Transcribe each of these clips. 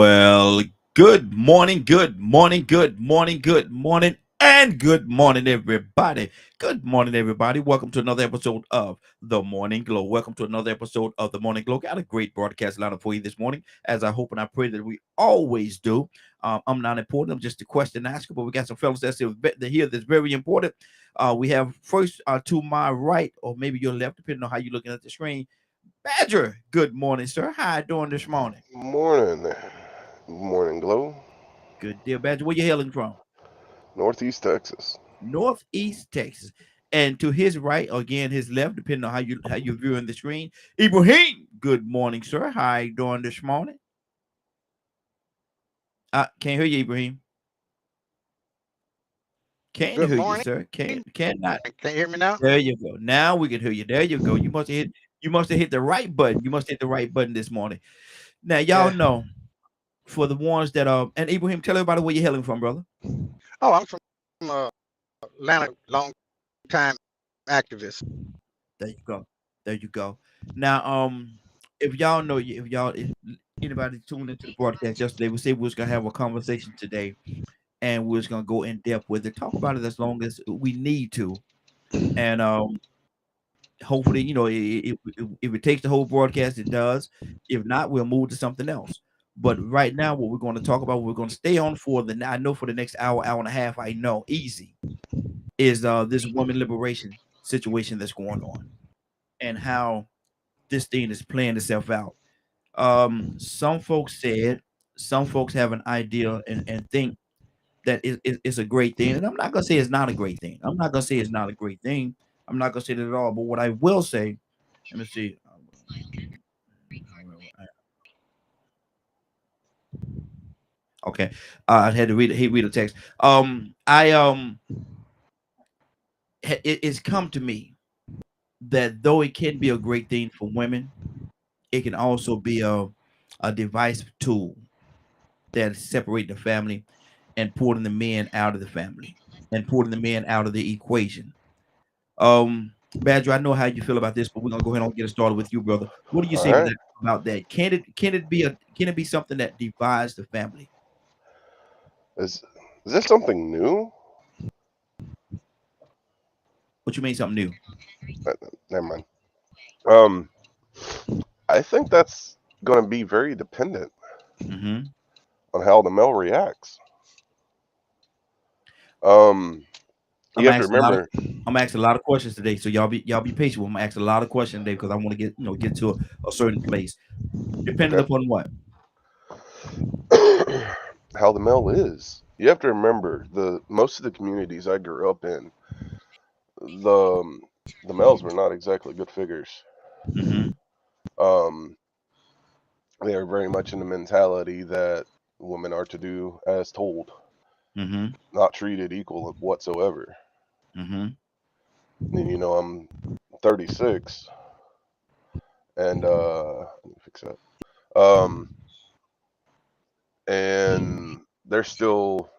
Well, good morning, good morning, good morning, good morning, and good morning, everybody. Good morning, everybody. Welcome to another episode of The Morning Glow. Welcome to another episode of The Morning Glow. Got a great broadcast lineup for you this morning, as I hope and I pray that we always do. I'm not important. I'm just a question asker, but we got some fellas that's here that's very important. We have first to my right, or maybe your left, depending on how you're looking at the screen. Badger, good morning, sir. How you doing this morning? Morning, morning glow, Good deal, Badger. Where you hailing from? Northeast Texas. Northeast Texas. And to his right, again, his left, depending on how you're viewing the screen. Ibrahim, good morning, sir. How you doing this morning? I can't hear you, Ibrahim. Can't Good hear you, morning. sir. Cannot. Can you hear me now? There you go. Now we can hear you. There you go. You must have hit the right button. You must hit the right button this morning. Now, y'all Yeah. know for the ones that and Ibrahim, tell everybody where you're hailing from, brother. Oh, I'm from Atlanta, long time activist. There you go. There you go. Now, if y'all know, if anybody tuned into the broadcast yesterday, we said we was gonna have a conversation today, and we was gonna go in depth with it, talk about it as long as we need to, and hopefully, if it takes the whole broadcast, it does. If not, we'll move to something else. But right now, what we're going to talk about, we're going to stay on for I know for the next hour, hour and a half, I know, easy, is this women liberation situation that's going on and how this thing is playing itself out. Some folks have an idea and think that it's a great thing. And I'm not gonna say it's not a great thing. I'm not gonna say it's not a great thing. I'm not gonna say that at all. But what I will say, let me see. Okay. I had to read a text. It's come to me that though it can be a great thing for women, it can also be a divisive tool that separate the family and pulling the men out of the family and pulling the men out of the equation. Badger, I know how you feel about this, but we're gonna go ahead and get it started with you, brother. What do you All say right, about that? Can it be something that divides the family? is this something new? What you mean something new? Uh, Never mind. Um, I think that's going to be very dependent Mm-hmm. on how the male reacts. Um, I'm you have to asking a lot of remember. I'm asking a lot of questions today, so y'all be patient. I'm asking a lot of questions today because I want to get to a certain place. Depending Okay, upon what? how the male is. You have to remember the most of the communities I grew up in, the males were not exactly good figures. Mm-hmm. Um, they are very much in the mentality that women are to do as told, Mm-hmm. not treated equal whatsoever. Mm-hmm. And I'm 36, and let me fix that. Um, and there's still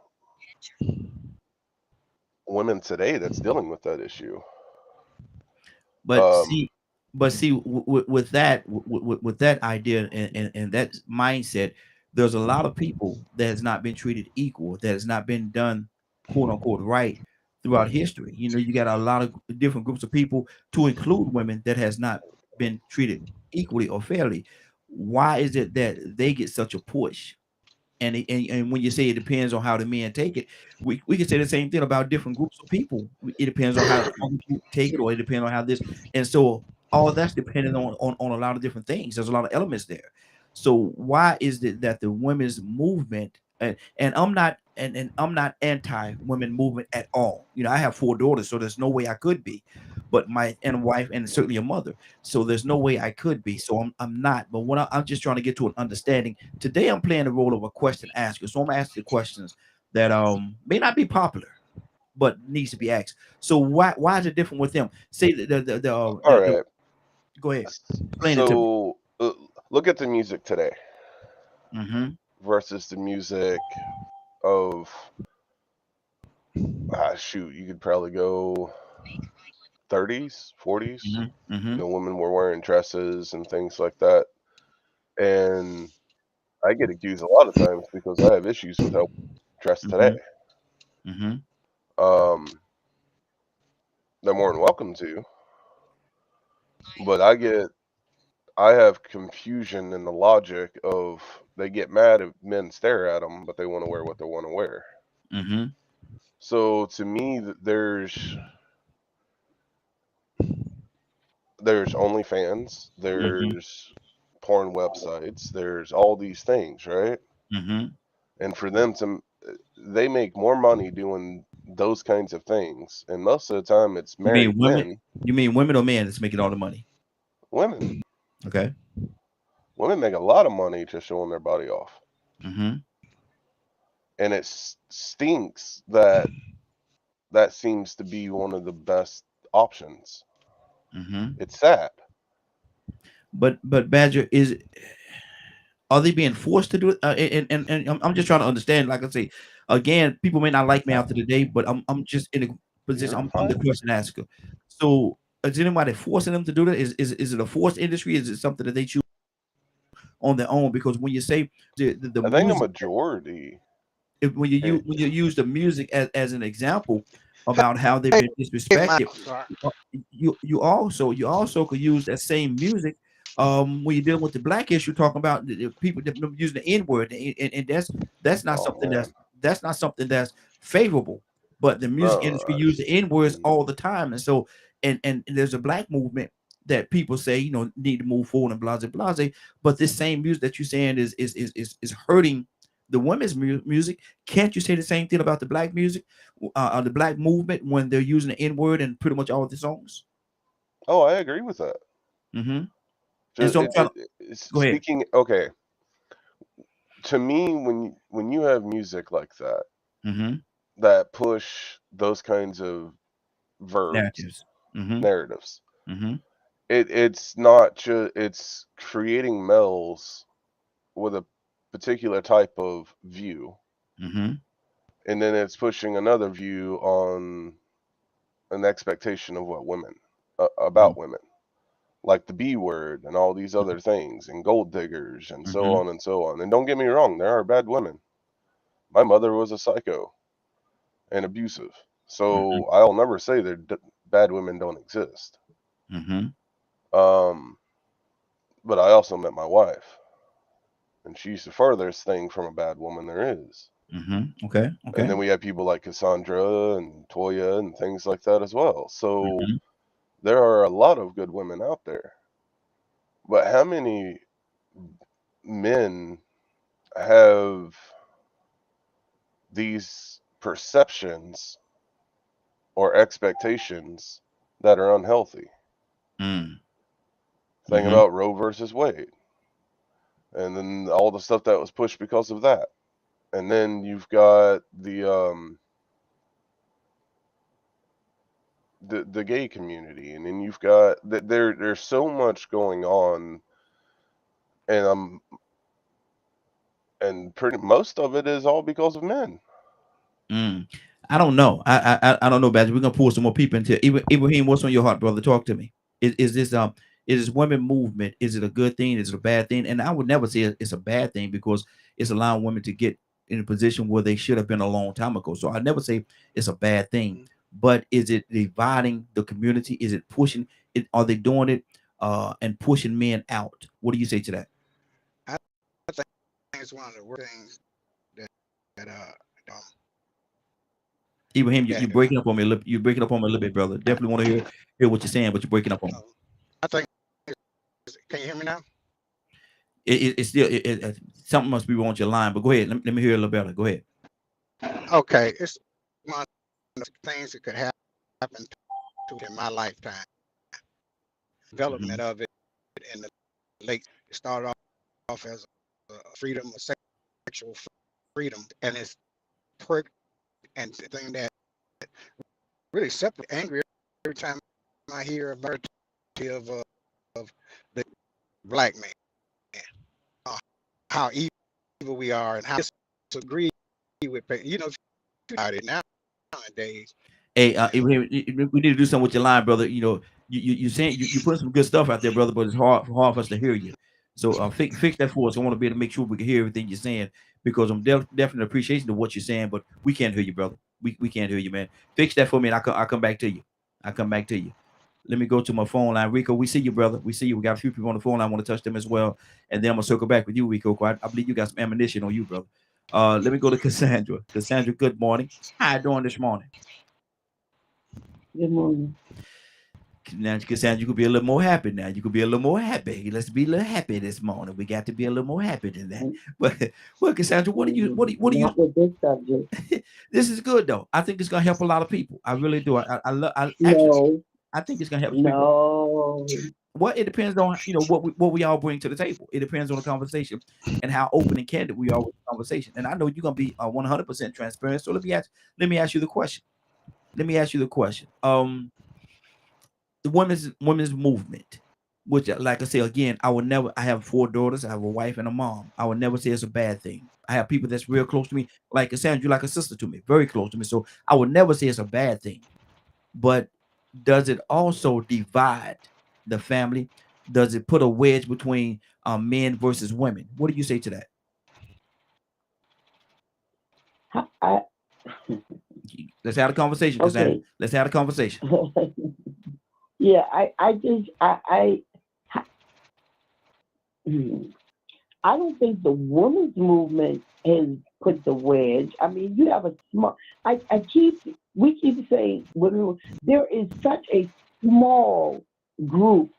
women today that's dealing with that issue. But Um, see, with that with that idea and that mindset, there's a lot of people that has not been treated equal, that has not been done quote unquote right throughout history. You got a lot of different groups of people, to include women, that has not been treated equally or fairly. Why is it that they get such a push? And when you say it depends on how the men take it, we can say the same thing about different groups of people. It depends on how some people take it, or it depends on how this. And so all that's dependent on a lot of different things. There's a lot of elements there. So why is it that the women's movement, and I'm not anti women movement at all. I have 4 daughters, so there's no way I could be. But my and wife, and certainly a mother. So there's no way I could be. So I'm not. But I'm just trying to get to an understanding. Today I'm playing the role of a question asker. So I'm asking the questions that may not be popular, but needs to be asked. So why is it different with them? Say all right. go ahead. Explain it to me. So look at the music today Mm-hmm. versus the music of shoot. You could probably go 30s, 40s. Mm-hmm. Mm-hmm. Women were wearing dresses and things like that. And I get accused a lot of times because I have issues with how dressed today. Um, they're more than welcome to, but I have confusion in the logic of they get mad if men stare at them, but they want to wear what they want to wear. So to me, there's OnlyFans, there's porn websites, there's all these things, right? And for them they make more money doing those kinds of things, and most of the time it's You mean married women? men. You mean women or men that's making all the money? Women. Okay. Women make a lot of money just showing their body off. And it stinks that seems to be one of the best options. It's sad. But Badger, are they being forced to do it? And I'm just trying to understand. Like I say, again, people may not like me after the day, but I'm just in a position. I'm the question asker. So is anybody forcing them to do that? Is it a forced industry? Is it something that they choose on their own? Because when you say the I think a music, majority. when you use the music as an example about how they've been disrespected, you also could use that same music when you're dealing with the black issue, talking about the people that using the N-word, and that's not something that's not something that's favorable. But the music industry use the N-words all the time, and so and there's a black movement that people say need to move forward and blase blase. But this same music that you're saying is hurting the women's music. Can't you say the same thing about the black music, the black movement, when they're using the N-word in pretty much all of the songs? Oh, I agree with that. And so go ahead. Speaking, okay. To me, when you have music like that, that push those kinds of verbs, narratives, it's not just, it's creating males with a particular type of view, and then it's pushing another view on an expectation of what women about women, like the B word and all these other things, and gold diggers and so on and so on. And don't get me wrong, there are bad women. My mother was a psycho and abusive, so I'll never say that bad women don't exist. But I also met my wife, and she's the farthest thing from a bad woman there is. Okay. And then we have people like Cassandra and Toya and things like that as well. So there are a lot of good women out there. But how many men have these perceptions or expectations that are unhealthy? Think about Roe versus Wade, and then all the stuff that was pushed because of that. And then you've got the gay community, and then you've got there's so much going on, and pretty most of it is all because of men. I don't know. I don't know, Badger. We're gonna pull some more people into Ibrahim. What's on your heart, brother? Talk to me. Is this women movement? Is it a good thing? Is it a bad thing? And I would never say it's a bad thing, because it's allowing women to get in a position where they should have been a long time ago. So I never say it's a bad thing. But is it dividing the community? Is it pushing it? Are they doing it and pushing men out? What do you say to that? I think it's one of the worst things that Ibrahim, you're breaking up on me. You're breaking up on me a little bit, brother. Definitely want to hear what you're saying, but you're breaking up on me. I think. Can you hear me now? It's still something must be wrong with your line. But go ahead. Let me hear a little better. Go ahead. Okay, it's one of the things that could happen in my lifetime. Development of it in the late. It started off as a freedom of sexual freedom, and it's prick and the thing that really separate angry every time I hear a narrative of the black man, how evil we are, and how disagree with about it nowadays. Hey, we need to do something with your line, brother. You're saying you put some good stuff out there, brother, but it's hard for us to hear you. So fix that for us. I want to be able to make sure we can hear everything you're saying, because I'm definitely appreciating of what you're saying, but we can't hear you, brother. We can't hear you, man. Fix that for me, and I'll come back to you. I'll come back to you. Let me go to my phone line. Rico, we see you, brother. We see you. We got a few people on the phone line. I want to touch them as well. And then I'm going to circle back with you, Rico. I believe you got some ammunition on you, brother. Let me go to Cassandra. Cassandra, good morning. How you doing this morning? Good morning. Now, Cassandra, you could be a little more happy now. You could be a little more happy. Let's be a little happy this morning. We got to be a little more happy than that. But well, Cassandra, what do you? Not with this subject. This is good though. I think it's gonna help a lot of people. I really do. I think it's gonna help. No. People. Well, it depends on what we all bring to the table. It depends on the conversation and how open and candid we are with the conversation. And I know you're gonna be 100% transparent. So let me ask you the question. The women's movement, which, like I say again, I have 4 daughters. I have a wife and a mom. I would never say it's a bad thing. I have people that's real close to me, like Cassandra, you're like a sister to me, very close to me. So I would never say it's a bad thing. But does it also divide the family? Does it put a wedge between men versus women? What do you say to that? Let's have a conversation, Cassandra. Okay. Let's have a conversation. Yeah, I don't think the women's movement has put the wedge. I mean, you have a small. We keep saying there is such a small group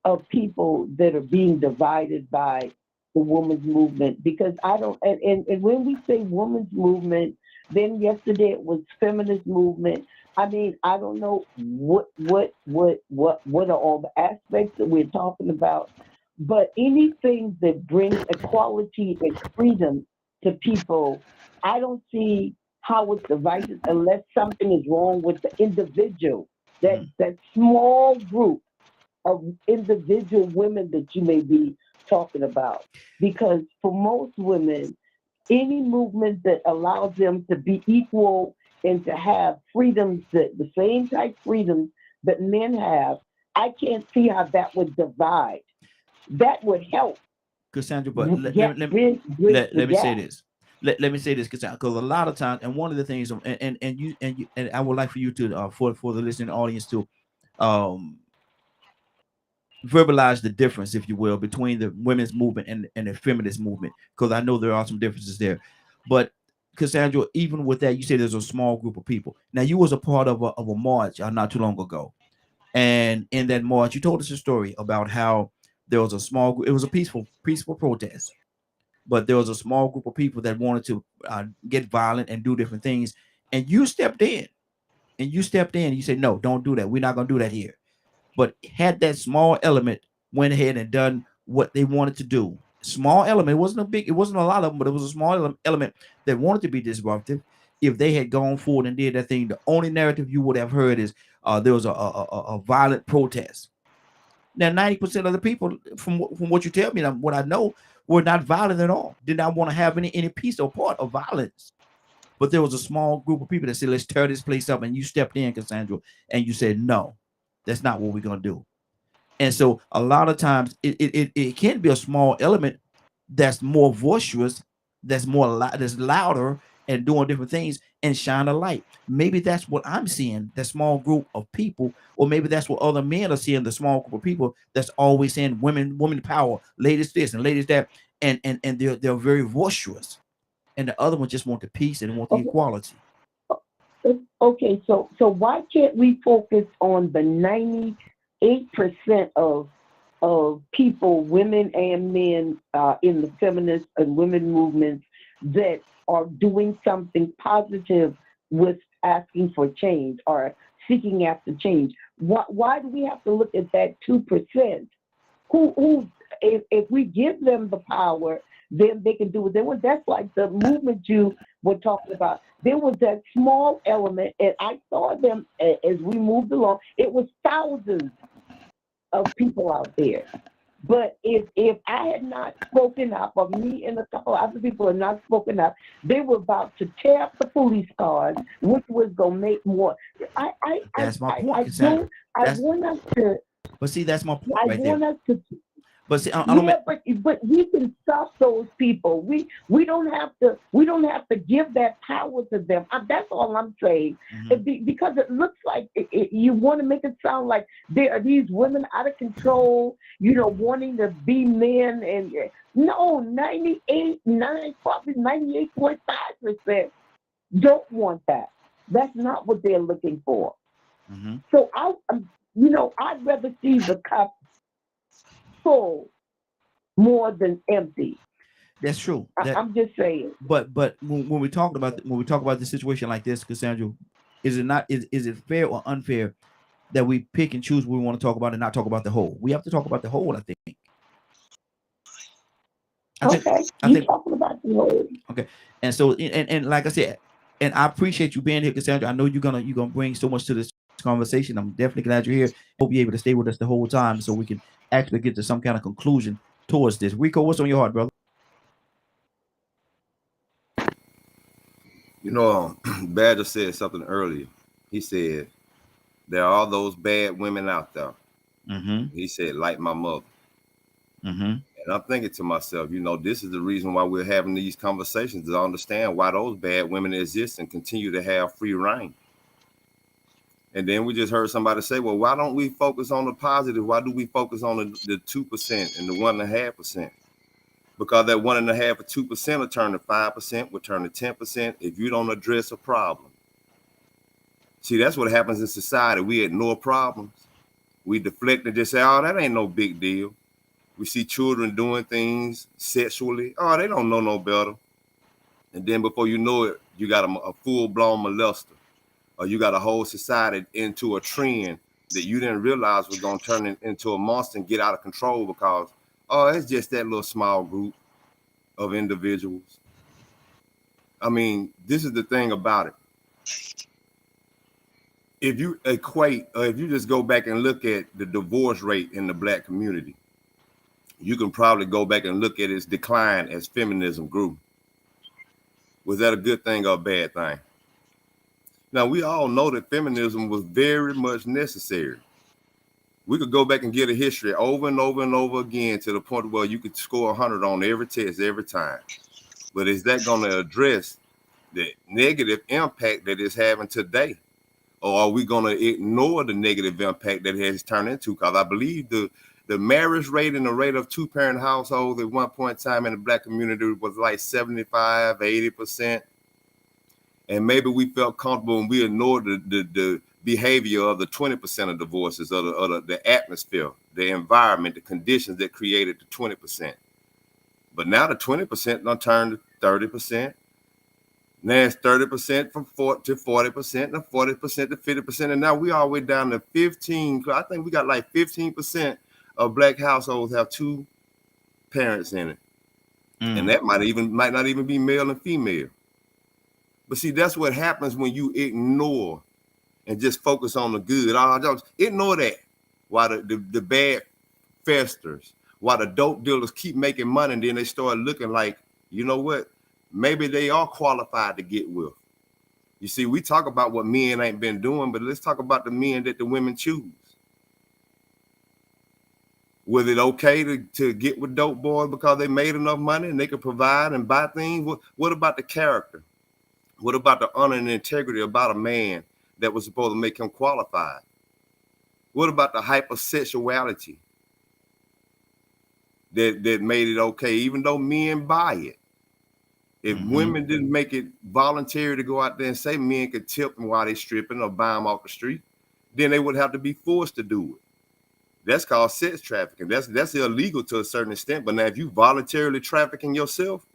of people that are being divided by the women's movement, because I don't. And when we say women's movement, then yesterday it was feminist movement. I mean, I don't know what are all the aspects that we're talking about, but anything that brings equality and freedom to people, I don't see how it's divided unless something is wrong with the individual, that small group of individual women that you may be talking about. Because for most women, any movement that allows them to be equal and to have freedoms, the same type freedoms that men have, I can't see how that would divide. That would help. Cassandra, but let me say this. Let me say this, because a lot of times, and one of the things, and I would like for you to for the listening audience to verbalize the difference, if you will, between the women's movement and the feminist movement, because I know there are some differences there. But Cassandra, even with that, you say there's a small group of people. Now, you was a part of a march not too long ago, and in that march, you told us a story about how there was a small group. It was a peaceful protest, but there was a small group of people that wanted to get violent and do different things, and you stepped in. You said, no, don't do that. We're not going to do that here. But had that small element went ahead and done what they wanted to do. Small element, it wasn't a lot of them, but it was a small element that wanted to be disruptive. If they had gone forward and did that thing, the only narrative you would have heard is there was a violent protest. Now, 90% of the people, from what you tell me, what I know, were not violent at all. Did not want to have any piece or part of violence. But there was a small group of people that said, let's tear this place up. And you stepped in, Cassandra, and you said, no, that's not what we're going to do. And so a lot of times it can be a small element that's more boisterous, that's louder and doing different things and shine a light. Maybe that's what I'm seeing, that small group of people, or maybe that's what other men are seeing, the small group of people that's always saying women power, ladies this and ladies that, and they're very boisterous. And the other one just want the peace and want the equality. Okay, so why can't we focus on the 98% of people, women and men, in the feminist and women movements that are doing something positive with asking for change or seeking after change? Why do we have to look at that 2%? Who if we give them the power, then they can do what they want. That's like the movement you were talking about. There was that small element, and I saw them as we moved along. It was thousands of people out there. But if I had not spoken up, or me and a couple other people had not spoken up, they were about to tear up the police cars, which was going to make more. That's my point. I want us to. But see, that's my point right there. But see, I don't. But we can stop those people. We don't have to give that power to them. That's all I'm saying. Because it looks like you want to make it sound like there are these women out of control, wanting to be men, and no, 98.5% don't want that. That's not what they're looking for. So I'd rather see the cup full more than empty. That's true. I'm just saying. But when we talk about the situation like this, Cassandra, is it fair or unfair that we pick and choose what we want to talk about and not talk about the whole? We have to talk about the whole, I think. I think talking about the whole. Okay. And so and like I said, and I appreciate you being here, Cassandra. I know you're gonna bring so much to this conversation. I'm definitely glad you're here. Hope you're able to stay with us the whole time so we can actually get to some kind of conclusion towards this. Rico, what's on your heart, brother? Badger said something earlier. He said there are all those bad women out there. He said, like my mother. And I'm thinking to myself, this is the reason why we're having these conversations, to understand why those bad women exist and continue to have free reign. And then we just heard somebody say, well, why don't we focus on the positive? Why do we focus on the 2% and the 1.5%? Because that 1.5 or 2% will turn to 5%, will turn to 10% if you don't address a problem. See, that's what happens in society. We ignore problems. We deflect and just say, oh, that ain't no big deal. We see children doing things sexually. Oh, they don't know no better. And then before you know it, you got a full-blown molester. Or you got a whole society into a trend that you didn't realize was going to turn into a monster and get out of control because, it's just that little small group of individuals. I mean, this is the thing about it. If you if you just go back and look at the divorce rate in the Black community, you can probably go back and look at its decline as feminism grew. Was that a good thing or a bad thing? Now, we all know that feminism was very much necessary. We could go back and get a history over and over and over again to the point where you could score 100 on every test every time. But is that going to address the negative impact that it's having today? Or are we going to ignore the negative impact that it has turned into? Because I believe the marriage rate and the rate of two-parent households at one point in time in the Black community was like 75, 80%. And maybe we felt comfortable and we ignored the behavior of the 20% of divorces, or the atmosphere, the environment, the conditions that created the 20%. But now the 20% done turned to 30%. Now it's 30% from 40 to 40%, and 40% to 50%. And now we all the way down to 15. I think we got like 15% of Black households have two parents in it. And that might not even be male and female. But see, that's what happens when you ignore and just focus on the good. Just ignore that while the bad festers, while the dope dealers keep making money, and then they start looking like, you know what? Maybe they are qualified to get with. You see, we talk about what men ain't been doing, but let's talk about the men that the women choose. Was it okay to get with dope boys because they made enough money and they could provide and buy things? What about the character? What about the honor and integrity about a man that was supposed to make him qualified? What about the hypersexuality that made it okay, even though men buy it? If women didn't make it voluntary to go out there and say men could tip them while they're stripping or buy them off the street, then they would have to be forced to do it. That's called sex trafficking. That's illegal to a certain extent. But now if you voluntarily trafficking yourself,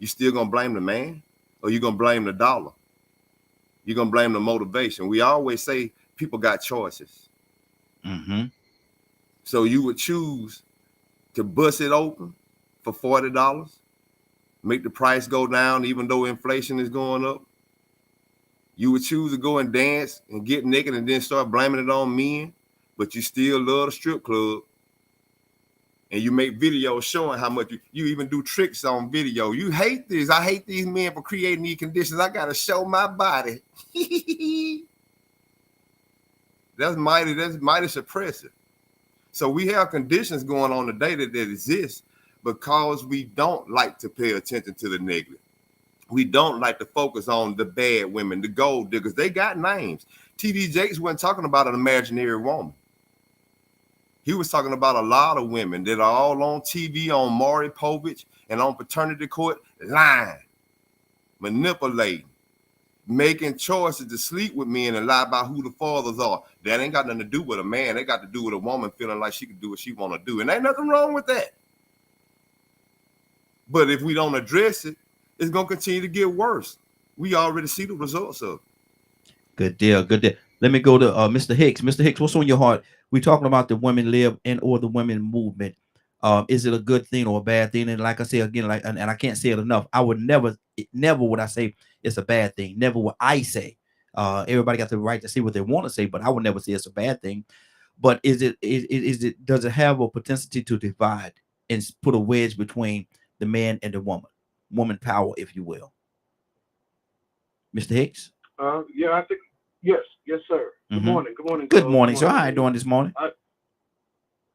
you still gonna blame the man? Or you're going to blame the dollar? You're going to blame the motivation. We always say people got choices. So you would choose to bust it open for $40, make the price go down even though inflation is going up. You would choose to go and dance and get naked and then start blaming it on men, but you still love the strip club. And you make videos showing how much you even do tricks on video. You hate this. I hate these men for creating these conditions. I got to show my body. That's mighty suppressive. So we have conditions going on today that exist because we don't like to pay attention to the negative. We don't like to focus on the bad women, the gold diggers. They got names. T.D. Jakes wasn't talking about an imaginary woman. He was talking about a lot of women that are all on TV, on Maury Povich and on Paternity Court, lying, manipulating, making choices to sleep with men and lie about who the fathers are. That ain't got nothing to do with a man. They got to do with a woman feeling like she can do what she want to do. And ain't nothing wrong with that. But if we don't address it, it's going to continue to get worse. We already see the results of it. Good deal. Good deal. Let me go to Mr. Hicks. Mr. Hicks, what's on your heart? We're talking about the women live and or the women movement. Is it a good thing or a bad thing? And like I say again, like and I can't say it enough. I would never would I say it's a bad thing. Never would I say. Everybody got the right to say what they want to say, but I would never say it's a bad thing. But is it does it have a potential to divide and put a wedge between the man and the woman power, if you will? Mr. Hicks? Yeah, I think yes, sir. Good morning. Good morning, sir. How are you doing this morning?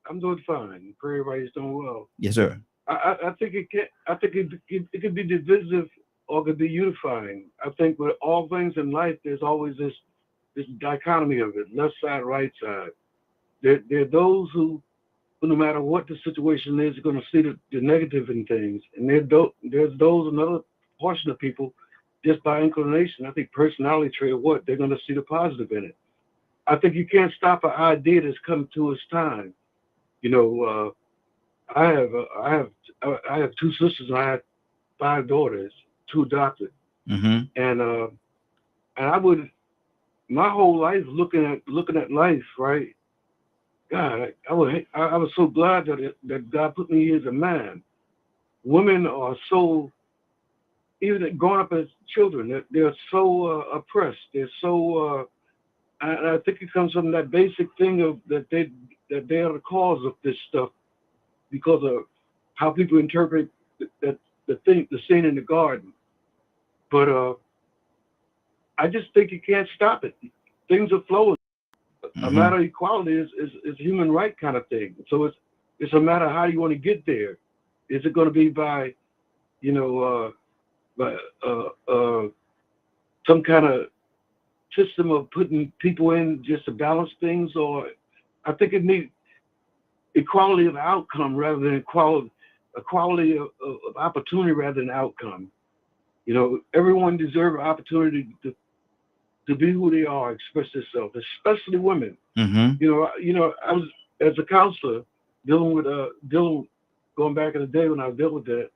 I'm doing fine. Pray everybody's doing well. Yes, sir. I think it can. I think it could be divisive or it could be unifying. I think with all things in life, there's always this dichotomy of it: left side, right side. There are those who, no matter what the situation is, are going to see the negative in things, and there's those another portion of people, just by inclination, I think personality trait, they're going to see the positive in it. I think you can't stop an idea that's come to its time. You know, I have 2 sisters and I have 5 daughters, 2 adopted, and I would, my whole life looking at life, right? God, I was so glad that God put me here as a man. Women are so, even growing up as children, they're so oppressed. They're so, and I think it comes from that basic thing of that they are the cause of this stuff because of how people interpret the scene in the garden. But I just think you can't stop it. Things are flowing. A matter of equality is a human right kind of thing. So it's a matter of how you want to get there. Is it going to be by, some kind of system of putting people in just to balance things, or I think it needs equality of outcome rather than equality of opportunity rather than outcome. You know, everyone deserves an opportunity to be who they are, express themselves, especially women. You know, I was, as a counselor, dealing going back in the day when I was dealing with that.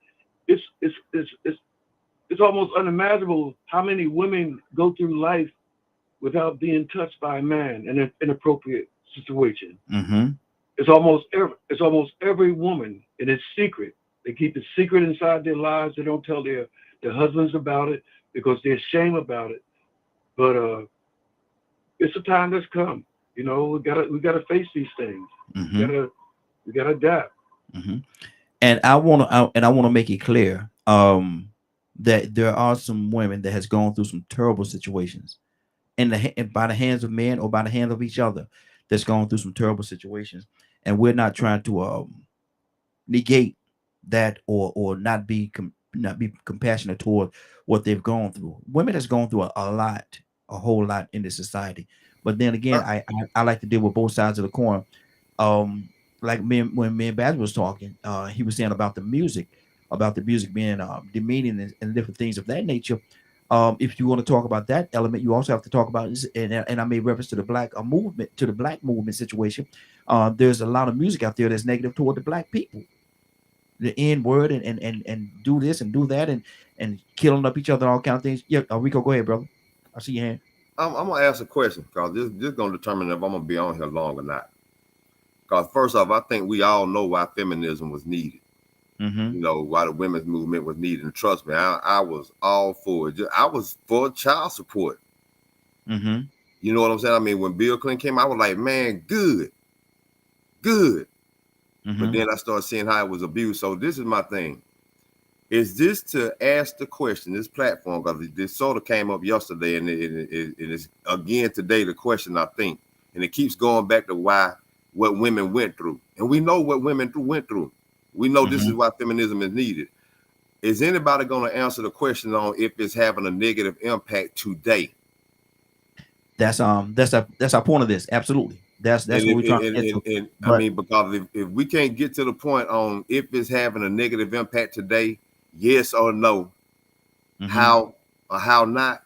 It's almost unimaginable how many women go through life without being touched by a man in an inappropriate situation. It's almost every woman, and it's secret. They keep it secret inside their lives. They don't tell their husbands about it because they're ashamed about it. But it's a time that's come. You know, we gotta face these things. We gotta adapt. And I wanna make it clear that there are some women that has gone through some terrible situations, and by the hands of men or by the hands of each other, that's gone through some terrible situations, and we're not trying to negate that or not be compassionate toward what they've gone through. Women has gone through a whole lot in this society. But then again, I like to deal with both sides of the coin. Like when me and Baz was talking, he was saying about the music being demeaning and different things of that nature. If you want to talk about that element, you also have to talk about this, and I made reference to the black movement situation. There's a lot of music out there that's negative toward the black people. The N word and do this and do that and killing up each other, all kind of things. Yeah, Rico, go ahead, brother. I see your hand. I'm gonna ask a question because this is gonna determine if I'm gonna be on here long or not. Because first off, I think we all know why feminism was needed. You know, why the women's movement was needed. And trust me, I was all for it. I was for child support. You know what I'm saying? I mean, when Bill Clinton came, I was like, man, good. But then I started seeing how it was abused. So this is my thing. Is this to ask the question, this platform, because this sort of came up yesterday, and it is again today the question, I think. And it keeps going back to why what women went through. And we know what women went through. We know this is why feminism is needed. Is anybody going to answer the question on if it's having a negative impact today? That's our point of this. Absolutely. That's what we're trying to get to. I mean, because if we can't get to the point on if it's having a negative impact today, yes or no, how or how not,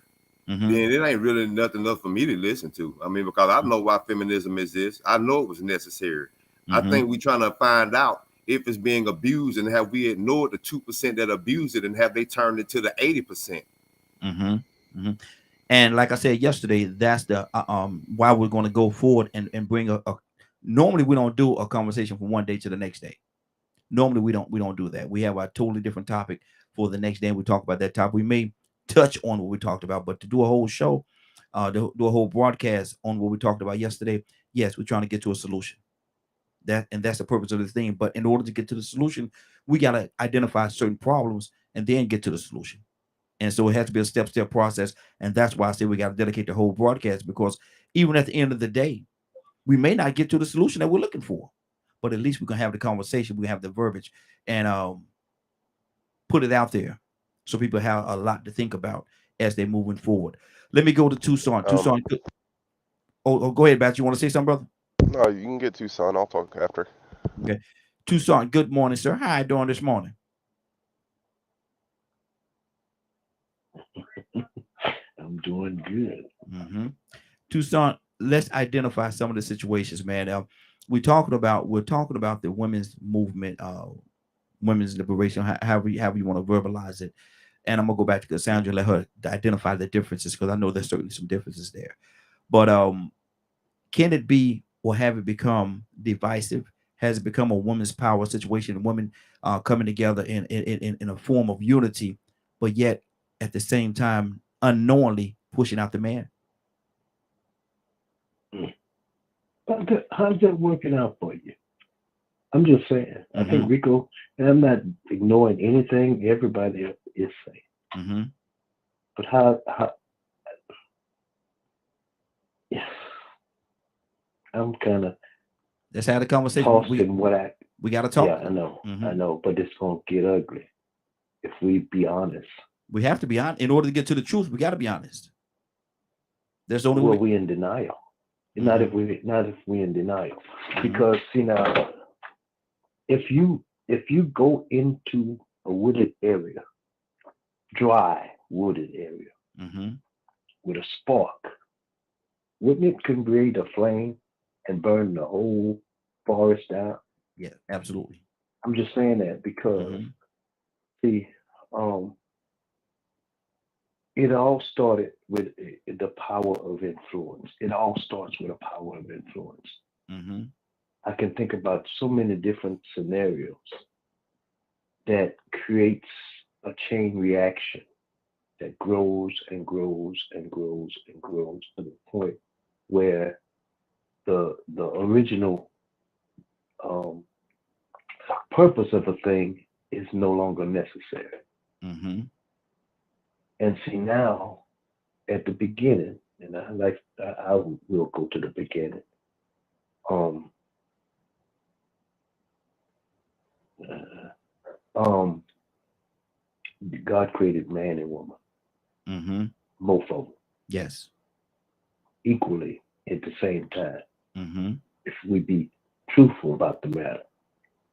then it ain't really nothing else for me to listen to. I mean, because I know why feminism is this. I know it was necessary. I think we're trying to find out if it's being abused, and have we ignored the 2% that abuse it, and have they turned it to the 80%? And like I said yesterday, that's the why we're going to go forward and bring a normally we don't do a conversation from one day to the next day. Normally we don't do that. We have a totally different topic for the next day. We talk about that topic. We may touch on what we talked about, but to do a whole show, do a whole broadcast on what we talked about yesterday, yes, we're trying to get to a solution. That's the purpose of this thing. But in order to get to the solution, we got to identify certain problems and then get to the solution. And so it has to be a step-step process. And that's why I say we got to dedicate the whole broadcast, because even at the end of the day, we may not get to the solution that we're looking for, but at least we can have the conversation, we have the verbiage, and put it out there so people have a lot to think about as they're moving forward. Let me go to Tucson. Tucson. Go ahead, Bat. You want to say something, brother? No, you can get Tucson. I'll talk after. Okay. Tucson, good morning, sir. How you doing this morning? I'm doing good. Tucson, let's identify some of the situations, man. We're talking about the women's movement, women's liberation, however you want to verbalize it. And I'm gonna go back to Cassandra and let her identify the differences, because I know there's certainly some differences there. But can it be, or have it become divisive? Has it become a women's power situation, women coming together in a form of unity, but yet at the same time unknowingly pushing out the man? How's that working out for you? I'm just saying. I think Rico, and I'm not ignoring anything everybody is saying. But how I'm kind of, let's have a conversation. We got to talk. Yeah, I know, but it's gonna get ugly if we be honest. We have to be honest. In order to get to the truth, we got to be honest. There's only way. We in denial. Not if we in denial, because now, if you go into a wooded area, dry wooded area, with a spark, wouldn't it create a flame and burn the whole forest down? Yeah, absolutely. I'm just saying that because it all started with the power of influence. It all starts with a power of influence. I can think about so many different scenarios that creates a chain reaction that grows and grows and grows and grows to the point where the original purpose of a thing is no longer necessary. And see, now at the beginning, and I will go to the beginning. God created man and woman, both of them. Yes. Equally at the same time. If we be truthful about the matter,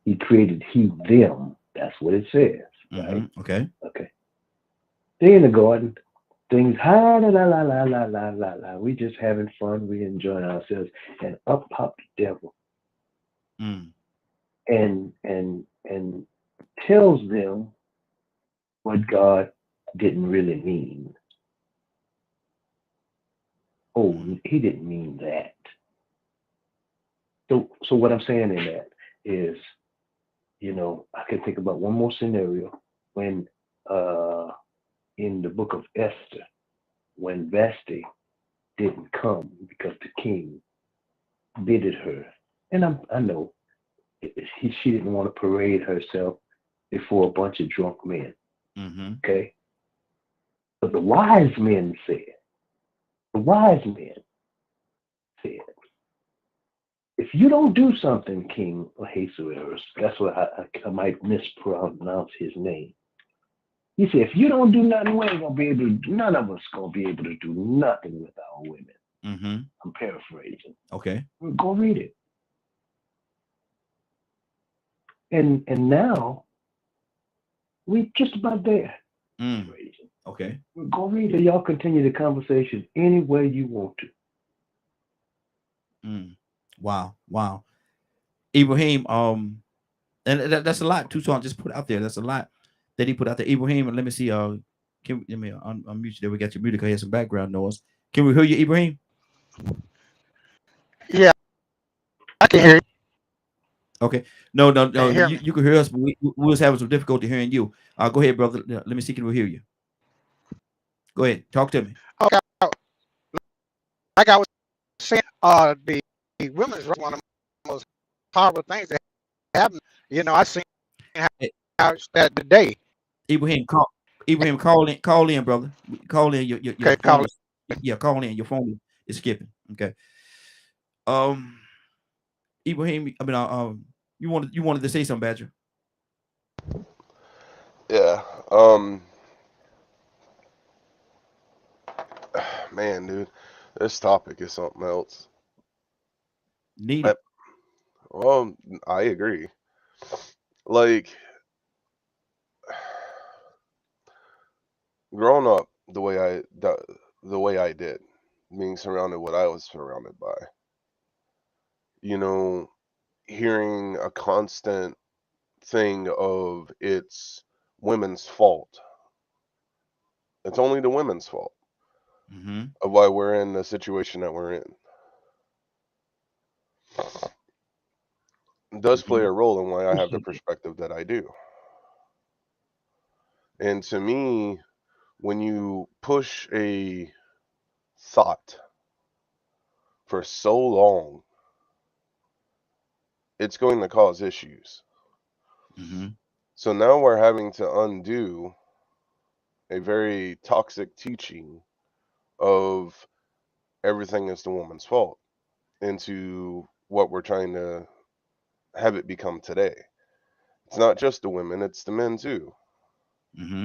He created them. That's what it says, right? Okay. They're in the garden. Things la la la la la la la la. We just having fun. We enjoying ourselves, and up popped the devil, and tells them what God didn't really mean. Oh, He didn't mean that. So what I'm saying in that is, I can think about one more scenario when in the book of Esther, when Vashti didn't come because the king bidded her. And I know she didn't want to parade herself before a bunch of drunk men. Okay? But the wise men said, if you don't do something, King Jesus, that's what I might mispronounce his name. He said, if you don't do nothing, we ain't gonna be able to. None of us gonna be able to do nothing with our women. Mm-hmm. I'm paraphrasing. Okay. Go read it. And now we just about there. Okay. Go read it. Y'all continue the conversation any way you want to. Wow. Ibrahim, and that's a lot. Tucson just put out there. That's a lot that he put out there. Ibrahim, let me see. Let me unmute you there. We got your music. I hear some background noise. Can we hear you, Ibrahim? Yeah, I can hear you. Okay. No. You can hear us, but we was having some difficulty hearing you. Go ahead, brother. Let me see. Can we hear you? Go ahead. Talk to me. Okay. Like I was saying, the women's right, one of the most horrible things that happen. You know, I seen how it's that today. Ibrahim, call in, brother. Call in. Your okay, phone call in. Your phone is skipping. Okay. Ibrahim, I mean, you wanted to say something, Badger? Yeah. Man, dude, this topic is something else. Needed. Well, I agree. Like, growing up the way I did, being surrounded what I was surrounded by, you know, hearing a constant thing of it's women's fault. It's only the women's fault of why we're in the situation that we're in. It does play a role in why I have the perspective that I do. And to me, when you push a thought for so long, it's going to cause issues. So now we're having to undo a very toxic teaching of everything is the woman's fault into what we're trying to have it become today. It's not just the women, it's the men too.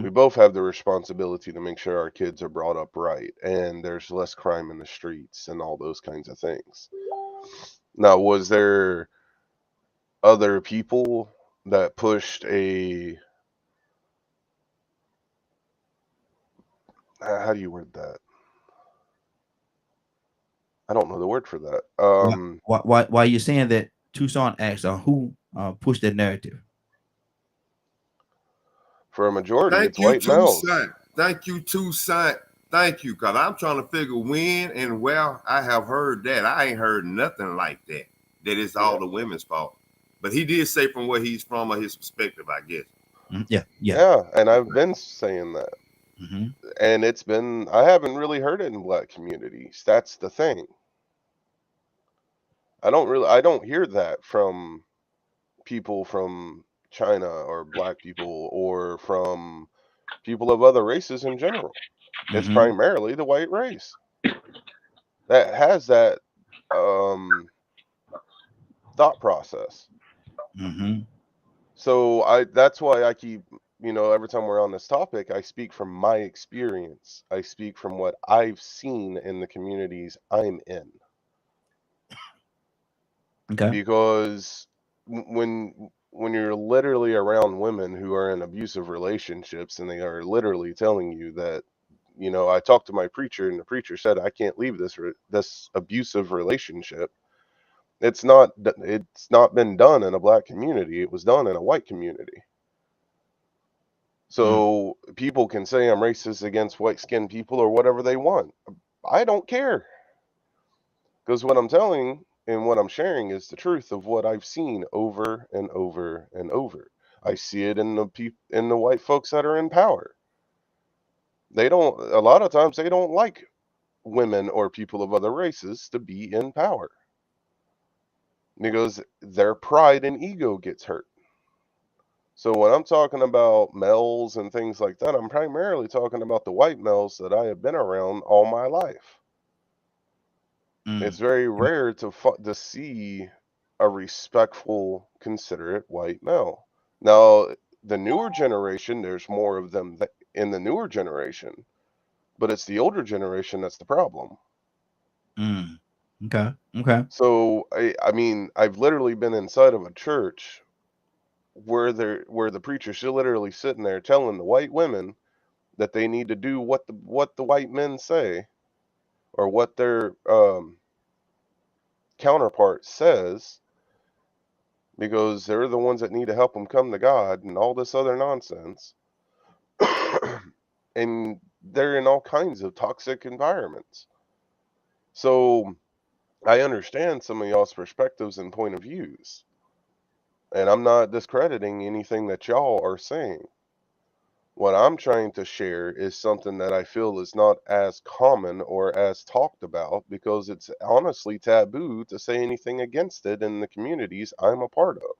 We both have the responsibility to make sure our kids are brought up right and there's less crime in the streets and all those kinds of things. Now, was there other people that pushed a, how do you word that? I don't know the word for that. Why are you saying that? Tucson asked, who pushed that narrative? For a majority, it's white males. Thank you, Tucson. Thank you, because I'm trying to figure when and where I have heard that. I ain't heard nothing like that, that it's all the women's fault. But he did say from where he's from or his perspective, I guess. Yeah, and I've been saying that. And it's been, I haven't really heard it in black communities. That's the thing. I don't hear that from people from China or black people or from people of other races in general. It's primarily the white race that has that thought process. So that's why I keep, every time we're on this topic, I speak from my experience. I speak from what I've seen in the communities I'm in. Okay. Because when you're literally around women who are in abusive relationships and they are literally telling you that, I talked to my preacher and the preacher said I can't leave this abusive relationship. It's not been done in a black community. It was done in a white community. So people can say I'm racist against white-skinned people or whatever they want. I don't care. Because what I'm telling and what I'm sharing is the truth of what I've seen over and over and over. I see it in the white folks that are in power. A lot of times they don't like women or people of other races to be in power. Because their pride and ego gets hurt. So when I'm talking about males and things like that, I'm primarily talking about the white males that I have been around all my life. It's very rare to see a respectful, considerate white male. Now, the newer generation, there's more of them in the newer generation, but it's the older generation that's the problem. Okay. So I mean, I've literally been inside of a church where the preacher's literally sitting there telling the white women that they need to do what the white men say, or what their counterpart says, because they're the ones that need to help them come to God and all this other nonsense. And they're in all kinds of toxic environments. So I understand some of y'all's perspectives and point of views, and I'm not discrediting anything that y'all are saying. What I'm trying to share is something that I feel is not as common or as talked about, because it's honestly taboo to say anything against it in the communities I'm a part of.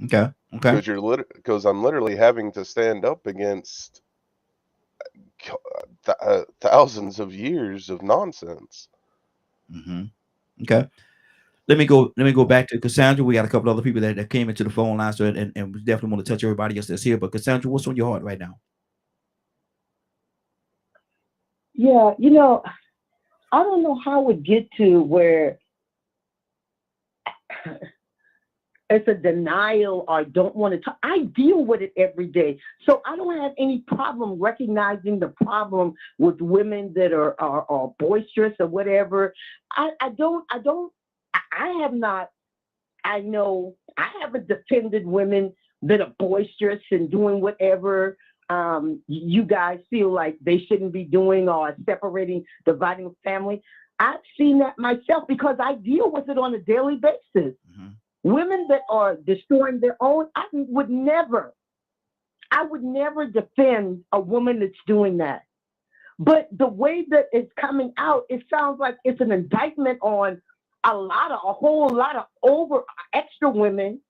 Okay. Because I'm literally having to stand up against thousands of years of nonsense. Okay. Let me go back to Cassandra. We got a couple other people that came into the phone line, so and we definitely want to touch everybody else that's here. But Cassandra, what's on your heart right now? Yeah, I don't know how we get to where it's a denial or don't want to talk. I deal with it every day. So I don't have any problem recognizing the problem with women that are boisterous or whatever. I haven't defended women that are boisterous and doing whatever you guys feel like they shouldn't be doing, or separating, dividing the family. I've seen that myself because I deal with it on a daily basis. Women that are destroying their own, I would never defend a woman that's doing that. But the way that it's coming out, it sounds like it's an indictment on a whole lot of extra women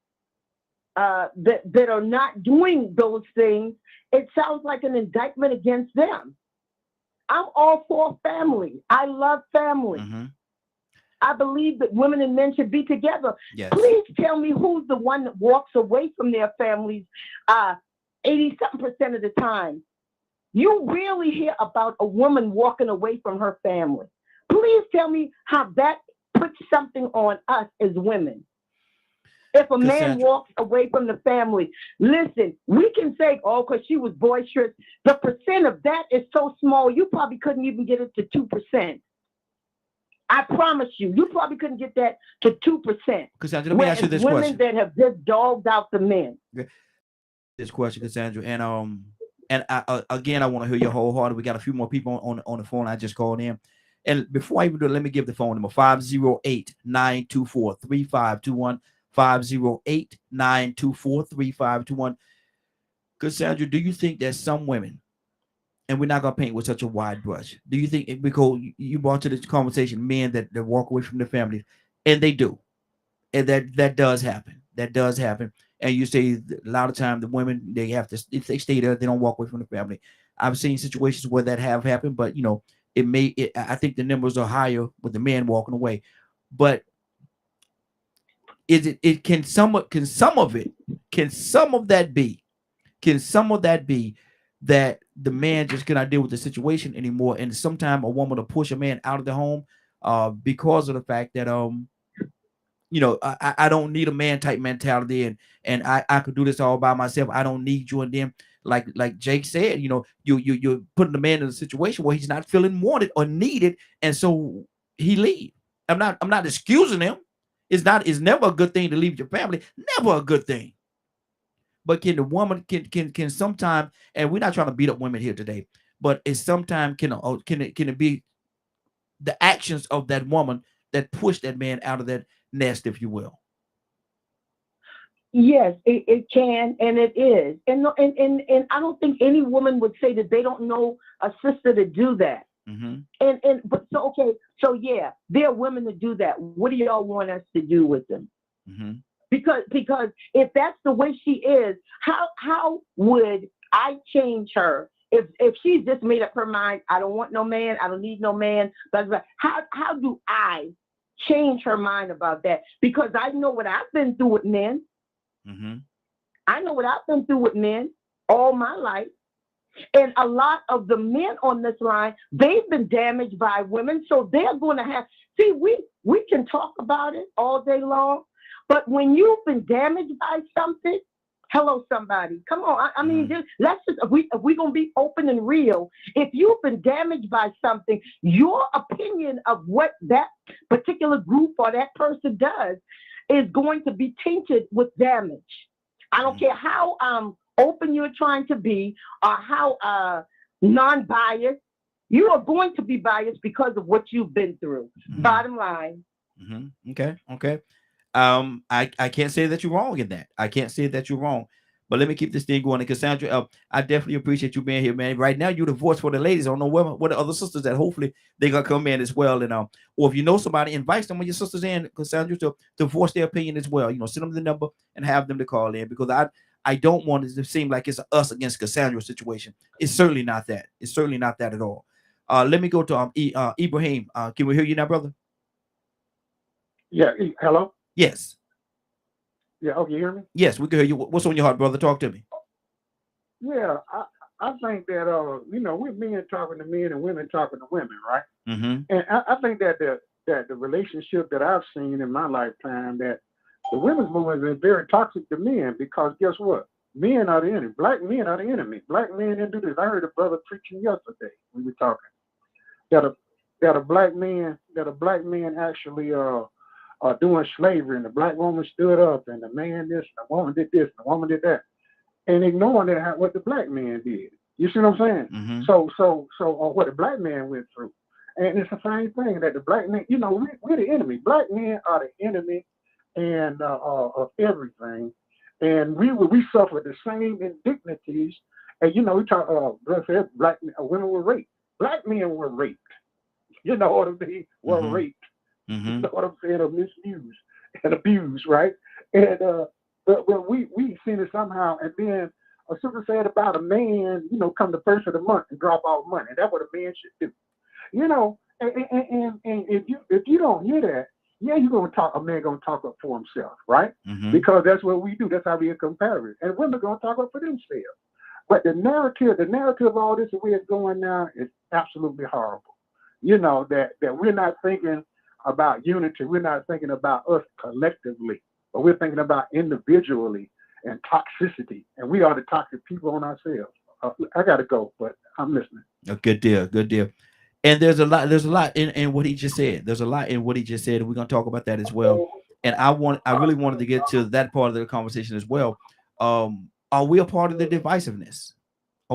that are not doing those things. It sounds like an indictment against them. I'm all for family. I love family. I believe that women and men should be together. Yes. Please tell me who's the one that walks away from their families 80-something% of the time. You rarely hear about a woman walking away from her family. Please tell me how that puts something on us as women. If a man walks away from the family, listen, we can say, oh, because she was boisterous. The percent of that is so small, you probably couldn't even get it to 2%. I promise you probably couldn't get that to 2%. Cassandra, let me ask you this question. Women that have just dogged out the men. This question, Cassandra, and again, I want to hear your whole heart. We got a few more people on the phone. I just called in. And before I even do it, let me give the phone number: 508-924-3521. 508-924-3521. Cassandra, do you think that some women, and we're not gonna paint with such a wide brush, do you think, because you brought to this conversation men that walk away from their families, and they do, and that does happen. That does happen. And you say a lot of times the women, they have to, if they stay there, they don't walk away from the family. I've seen situations where that have happened, but I think the numbers are higher with the men walking away. But can some of that be that the man just cannot deal with the situation anymore, and sometimes a woman will push a man out of the home because of the fact that I don't need a man type mentality, and I could do this all by myself. I don't need you. And then like Jake said, you're putting the man in a situation where he's not feeling wanted or needed, and so he leave. I'm not excusing him. It's never a good thing to leave your family. Never a good thing. But can the woman can sometimes, and we're not trying to beat up women here today, but it's sometimes can it be the actions of that woman that push that man out of that nest, if you will? Yes, it can, and it is. And I don't think any woman would say that they don't know a sister to do that. So yeah, there are women that do that. What do y'all want us to do with them? Because if that's the way she is, how would I change her if she's just made up her mind? I don't want no man. I don't need no man. How do I change her mind about that, because I know what I've been through with men. Mm-hmm. I know what I've been through with men all my life. And a lot of the men on this line, they've been damaged by women. So they're going to have, see, we can talk about it all day long, but when you've been damaged by something, hello, somebody, come on. I mean, let's just, if we're going to be open and real, if you've been damaged by something, your opinion of what that particular group or that person does is going to be tainted with damage. I don't care how open you're trying to be or how non-biased. You are going to be biased because of what you've been through. Bottom line. Okay. I can't say that you're wrong in that. I can't say that you're wrong. But let me keep this thing going. And Cassandra, I definitely appreciate you being here, man. Right now, you're the voice for the ladies. I don't know what the other sisters that hopefully they're gonna come in as well. And or if you know somebody, invite some of your sisters in, Cassandra, to voice their opinion as well. You know, send them the number and have them to call in, because I don't want it to seem like it's us against Cassandra situation. It's certainly not that. It's certainly not that at all. Let me go to Ibrahim. Can we hear you now, brother? Yeah. Hello. Yes. Yeah. Okay. You hear me? Yes, we can hear you. What's on your heart, brother? Talk to me. Yeah. I think that we're men talking to men and women talking to women, right? Mm-hmm. And I think that the relationship that I've seen in my lifetime, that the women's movement is very toxic to men, because guess what? Men are the enemy. Black men are the enemy. Black men didn't do this. I heard a brother preaching yesterday. We were talking that a black man actually doing slavery, and the black woman stood up, and the man this, and the woman did this, and the woman did that, and ignoring that what the black man did. You see what I'm saying? Mm-hmm. So what the black man went through, and it's the same thing that the black man. We're the enemy. Black men are the enemy, and of everything, and we suffer the same indignities. And we talk. Black women were raped. Black men were raped. You know what I mean? Were raped. Mm-hmm. You know what I'm saying? Or misused and abused, right? And but we seen it somehow. And then a sister said about a man, come the first of the month and drop off money. That's what a man should do. And if you don't hear that, yeah, you're gonna talk. A man gonna talk up for himself, right? Mm-hmm. Because that's what we do. That's how we are comparative. And women gonna talk up for themselves. But the narrative of all this, the way it's going now, is absolutely horrible. That we're not thinking about unity. We're not thinking about us collectively, but we're thinking about individually and toxicity. And we are the toxic people on ourselves. I gotta go, but I'm listening. A good deal. And there's a lot in what he just said. There's a lot in what he just said, and we're gonna talk about that as well. And I really wanted to get to that part of the conversation as well. Are we a part of the divisiveness? I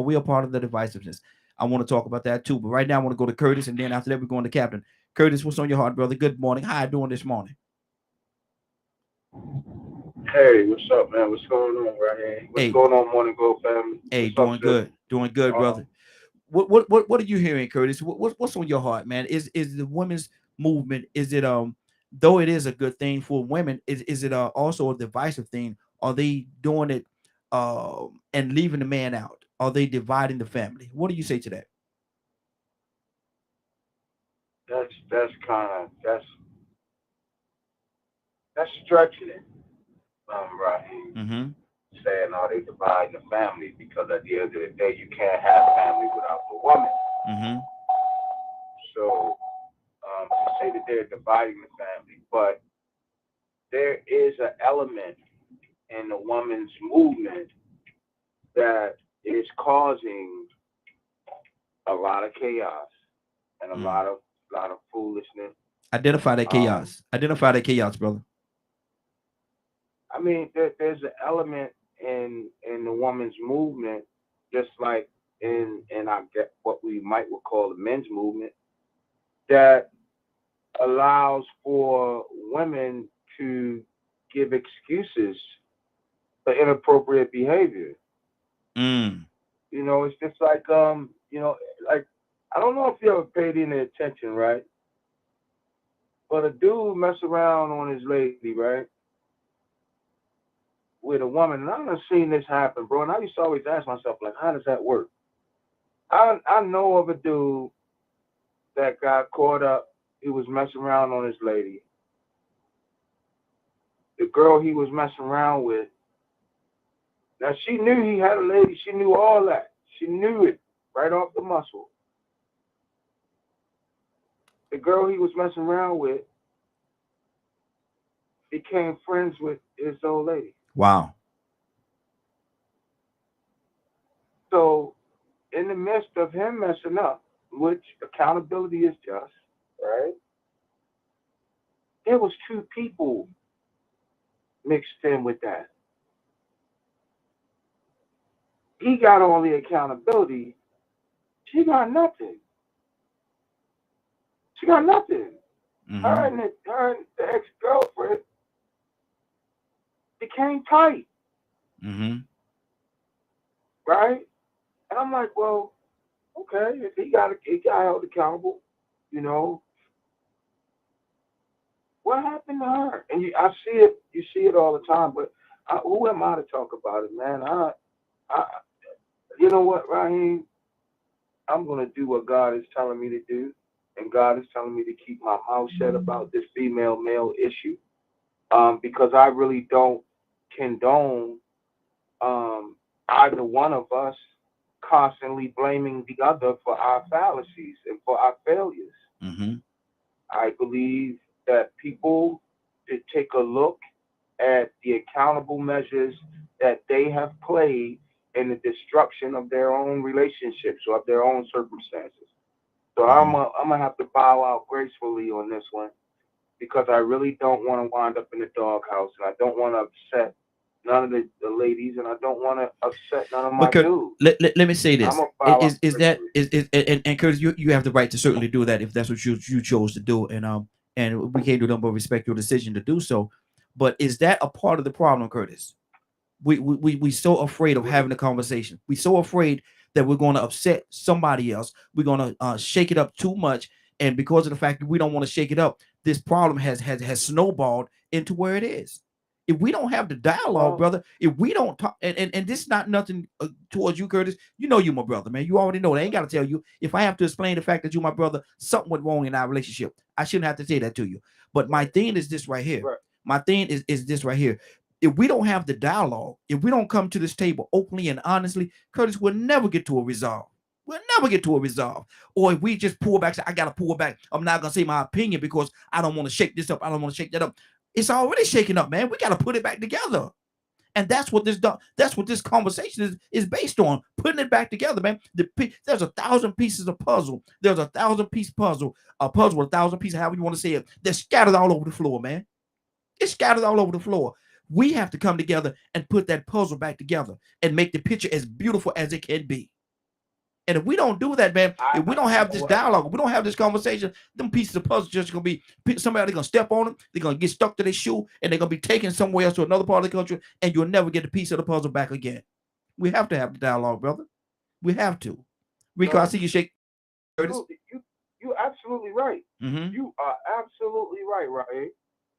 want to talk about that too. But right now I want to go to Curtis, and then after that we're going to Captain. Curtis, what's on your heart, brother? Good morning. How you doing this morning? Hey, what's up, man? What's going on right here? What's going on, Morning Glow family? Hey, doing good, brother. What are you hearing, Curtis? What's on your heart, man? Is the women's movement? Is it though it is a good thing for women? Is it also a divisive thing? Are they doing it and leaving the man out? Are they dividing the family? What do you say to that? That's stretching it, right? Mm-hmm. Saying, they dividing the family, because at the end of the day, you can't have family without the woman. Mm-hmm. So, to say that they're dividing the family, but there is an element in the woman's movement that is causing a lot of chaos and a lot of foolishness. Identify that chaos. Identify that chaos, brother. I mean, there's an element in the woman's movement, just like in I get what we might call the men's movement, that allows for women to give excuses for inappropriate behavior. It's just like like, I don't know if you ever paid any attention, right? But a dude mess around on his lady, right, with a woman, and I've seen this happen, bro. And I used to always ask myself, like, how does that work? I know of a dude that got caught up. He was messing around on his lady, the girl he was messing around with. Now she knew he had a lady. She knew all that. She knew it right off the muscle. The girl he was messing around with became friends with his old lady. Wow. So in the midst of him messing up, which accountability is just, right? There was two people mixed in with that. He got all the accountability. She got nothing. She got nothing. Mm-hmm. Her and the ex-girlfriend became tight. Mm-hmm. Right? And I'm like, well, okay, if he got held accountable, you know, what happened to her? And you see it all the time, but who am I to talk about it, man? You know what, Raheem? I'm going to do what God is telling me to do, and God is telling me to keep my mouth shut about this female-male issue, because I really don't condone either one of us constantly blaming the other for our fallacies and for our failures. Mm-hmm. I believe that people should take a look at the accountable measures that they have played in the destruction of their own relationships or of their own circumstances. So I'm gonna have to bow out gracefully on this one, because I really don't want to wind up in the doghouse, and I don't want to upset none of the ladies, and I don't want to upset none of my dudes. Let me say this: and Curtis, you have the right to certainly do that if that's what you chose to do, and we can't do nothing but respect your decision to do so. But is that a part of the problem, Curtis? We so afraid of having a conversation. We so afraid that we're going to upset somebody else. We're going to shake it up too much, and because of the fact that we don't want to shake it up, this problem has snowballed into where it is. If we don't have the dialogue, brother, if we don't talk, and this is not nothing towards you, Curtis. You know you my brother, man. You already know that. I ain't got to tell you. If I have to explain the fact that you my brother, something went wrong in our relationship, I shouldn't have to say that to you. But my thing is this right here. Right. My thing is this right here. If we don't have the dialogue, if we don't come to this table openly and honestly, Curtis, we'll never get to a resolve. We'll never get to a resolve. Or if we just pull back, say, I got to pull back. I'm not going to say my opinion because I don't want to shake this up. I don't want to shake that up. It's already shaking up, man. We got to put it back together. And that's what this conversation is based on, putting it back together, man. There's 1,000 pieces of puzzle. There's 1,000-piece puzzle, a puzzle with 1,000 pieces, however you want to say it. They're scattered all over the floor, man. It's scattered all over the floor. We have to come together and put that puzzle back together and make the picture as beautiful as it can be. And if we don't do that, man, if we don't have this dialogue, we don't have this conversation, them pieces of puzzle just going to be, somebody going to step on them, they're going to get stuck to their shoe, and they're going to be taken somewhere else to another part of the country, and you'll never get a piece of the puzzle back again. We have to have the dialogue, brother. We have to. Rico, I see you shake. You're absolutely right. Mm-hmm. You are absolutely right, Raheem.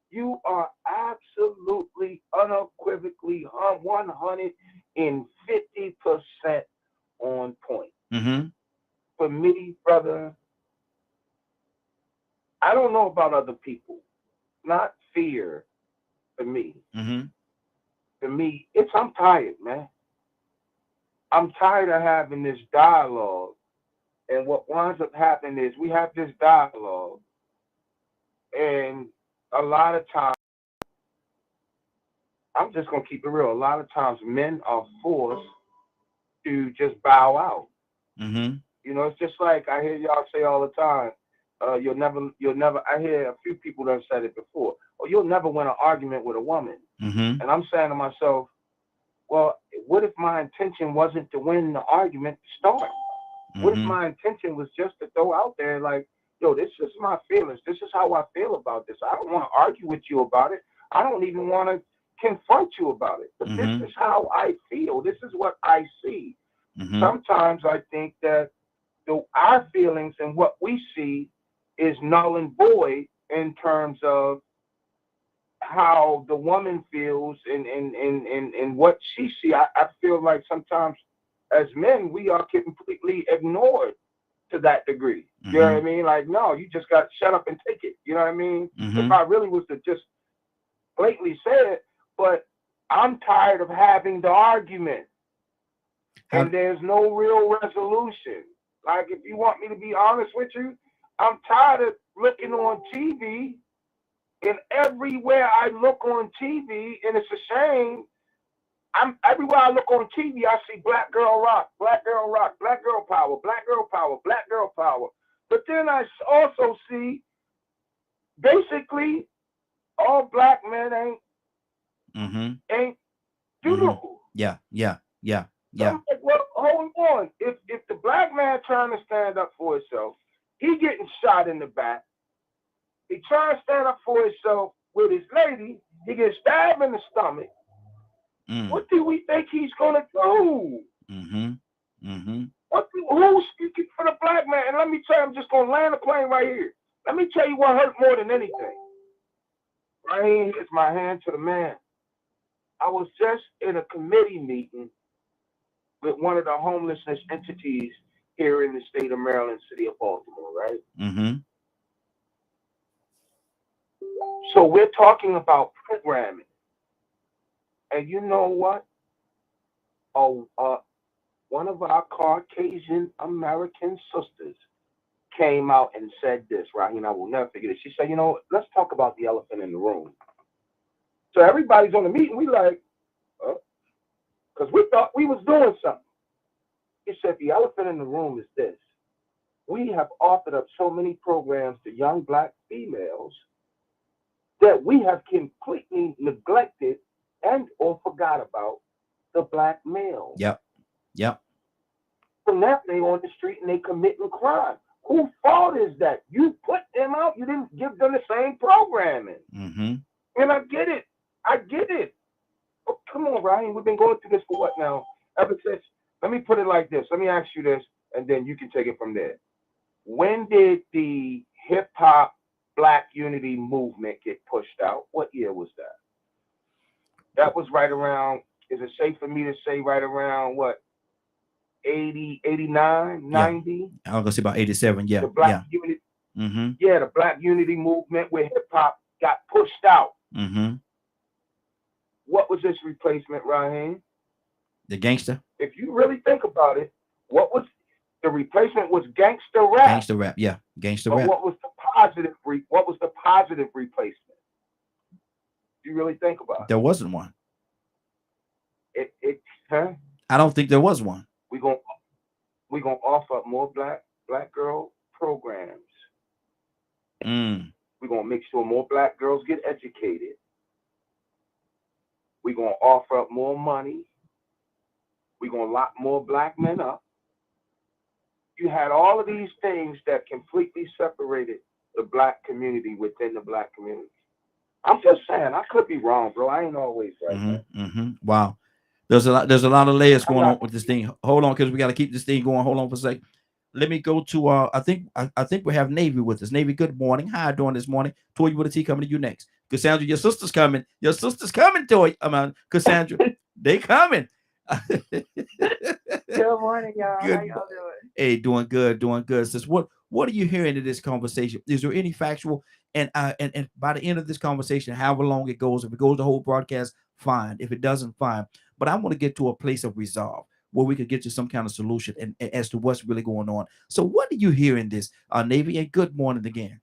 You are absolutely, unequivocally 150% on point. Mm-hmm. For me, brother, I don't know about other people. Not fear for me. Mm-hmm. For me, I'm tired, man. I'm tired of having this dialogue. And what winds up happening is we have this dialogue, and a lot of times, I'm just going to keep it real. A lot of times men are forced to just bow out. Mm-hmm. You know, it's just like I hear y'all say all the time, you'll never, I hear a few people that have said it before, you'll never win an argument with a woman. Mm-hmm. And I'm saying to myself, well, what if my intention wasn't to win the argument to start? Mm-hmm. What if my intention was just to throw out there like, yo, this is my feelings. This is how I feel about this. I don't want to argue with you about it. I don't even want to confront you about it. But Mm-hmm. this is how I feel. This is what I see. Mm-hmm. Sometimes I think that our feelings and what we see is null and void in terms of how the woman feels and what she sees. I feel like sometimes as men, we are completely ignored to that degree. Mm-hmm. You know what I mean? Like, no, you just got to shut up and take it. You know what I mean? Mm-hmm. If I really was to just blatantly say it, but I'm tired of having the argument. And there's no real resolution. Like, if you want me to be honest with you, I'm tired of looking on TV, and everywhere I look on TV, and it's a shame, everywhere I look on TV, I see black girl rock, black girl rock, black girl power, black girl power, black girl power. But then I also see basically all black men ain't beautiful. Yeah. So I'm like, well, hold on. If the black man trying to stand up for himself, he getting shot in the back. He trying to stand up for himself with his lady. He gets stabbed in the stomach. What do we think he's gonna do? Who's speaking for the black man? And let me tell you, I'm just gonna land the plane right here. Let me tell you what hurt more than anything. Right here is my hand to the man. I was just in a committee meeting with one of the homelessness entities here in the state of Maryland, city of Baltimore, right? So we're talking about programming. And you know what? One of our Caucasian American sisters came out and said this, right? And I will never forget it. She said, let's talk about the elephant in the room. So everybody's on the meeting. We like, because we thought we was doing something. He said, the elephant in the room is this. We have offered up so many programs to young black females that we have completely neglected and or forgot about the black male. Yep. So now they on the street and they committing crime. Whose fault is that? You put them out. You didn't give them the same programming. And I get it. Oh, come on, Ryan. We've been going through this for what now? Ever since. Let me put it like this. Let me ask you this, and then you can take it from there. When did the hip hop Black Unity movement get pushed out? What year was that? That was right around, is it safe for me to say right around what? 80, 89, 90? Yeah. I was gonna say about 87. Yeah. The Black Unity. The Black Unity movement where hip hop got pushed out. What was its replacement, Raheem? The gangster. If you really think about it, what was the replacement? Was gangster rap. Gangster rap, yeah, gangster rap. What was the positive? What was the positive replacement? You really think about it. There wasn't one. Huh? I don't think there was one. We're gonna offer up more black girl programs. We're gonna make sure more black girls get educated. We're gonna offer up more money. We're going to lock more black men up. You had all of these things that completely separated the black community within the black community. I'm just saying, I could be wrong, bro. I ain't always right. Wow. There's a lot of layers going on with this thing. Hold on, because we got to keep this thing going. Hold on for a second. Let me go to I think we have Navy with us. Navy, good morning. How you doing this morning? Toy with a T coming to you next. Cassandra, your sister's coming. Your sister's coming, Toy. Cassandra, they coming. Good morning, y'all. How y'all doing? Hey, doing good. Sis, what are you hearing in this conversation? Is there any factual? And by the end of this conversation, however long it goes, if it goes the whole broadcast, fine. If it doesn't, fine. But I want to get to a place of resolve where we could get to some kind of solution and as to what's really going on. So, what do you hear in this, Navy? And good morning again.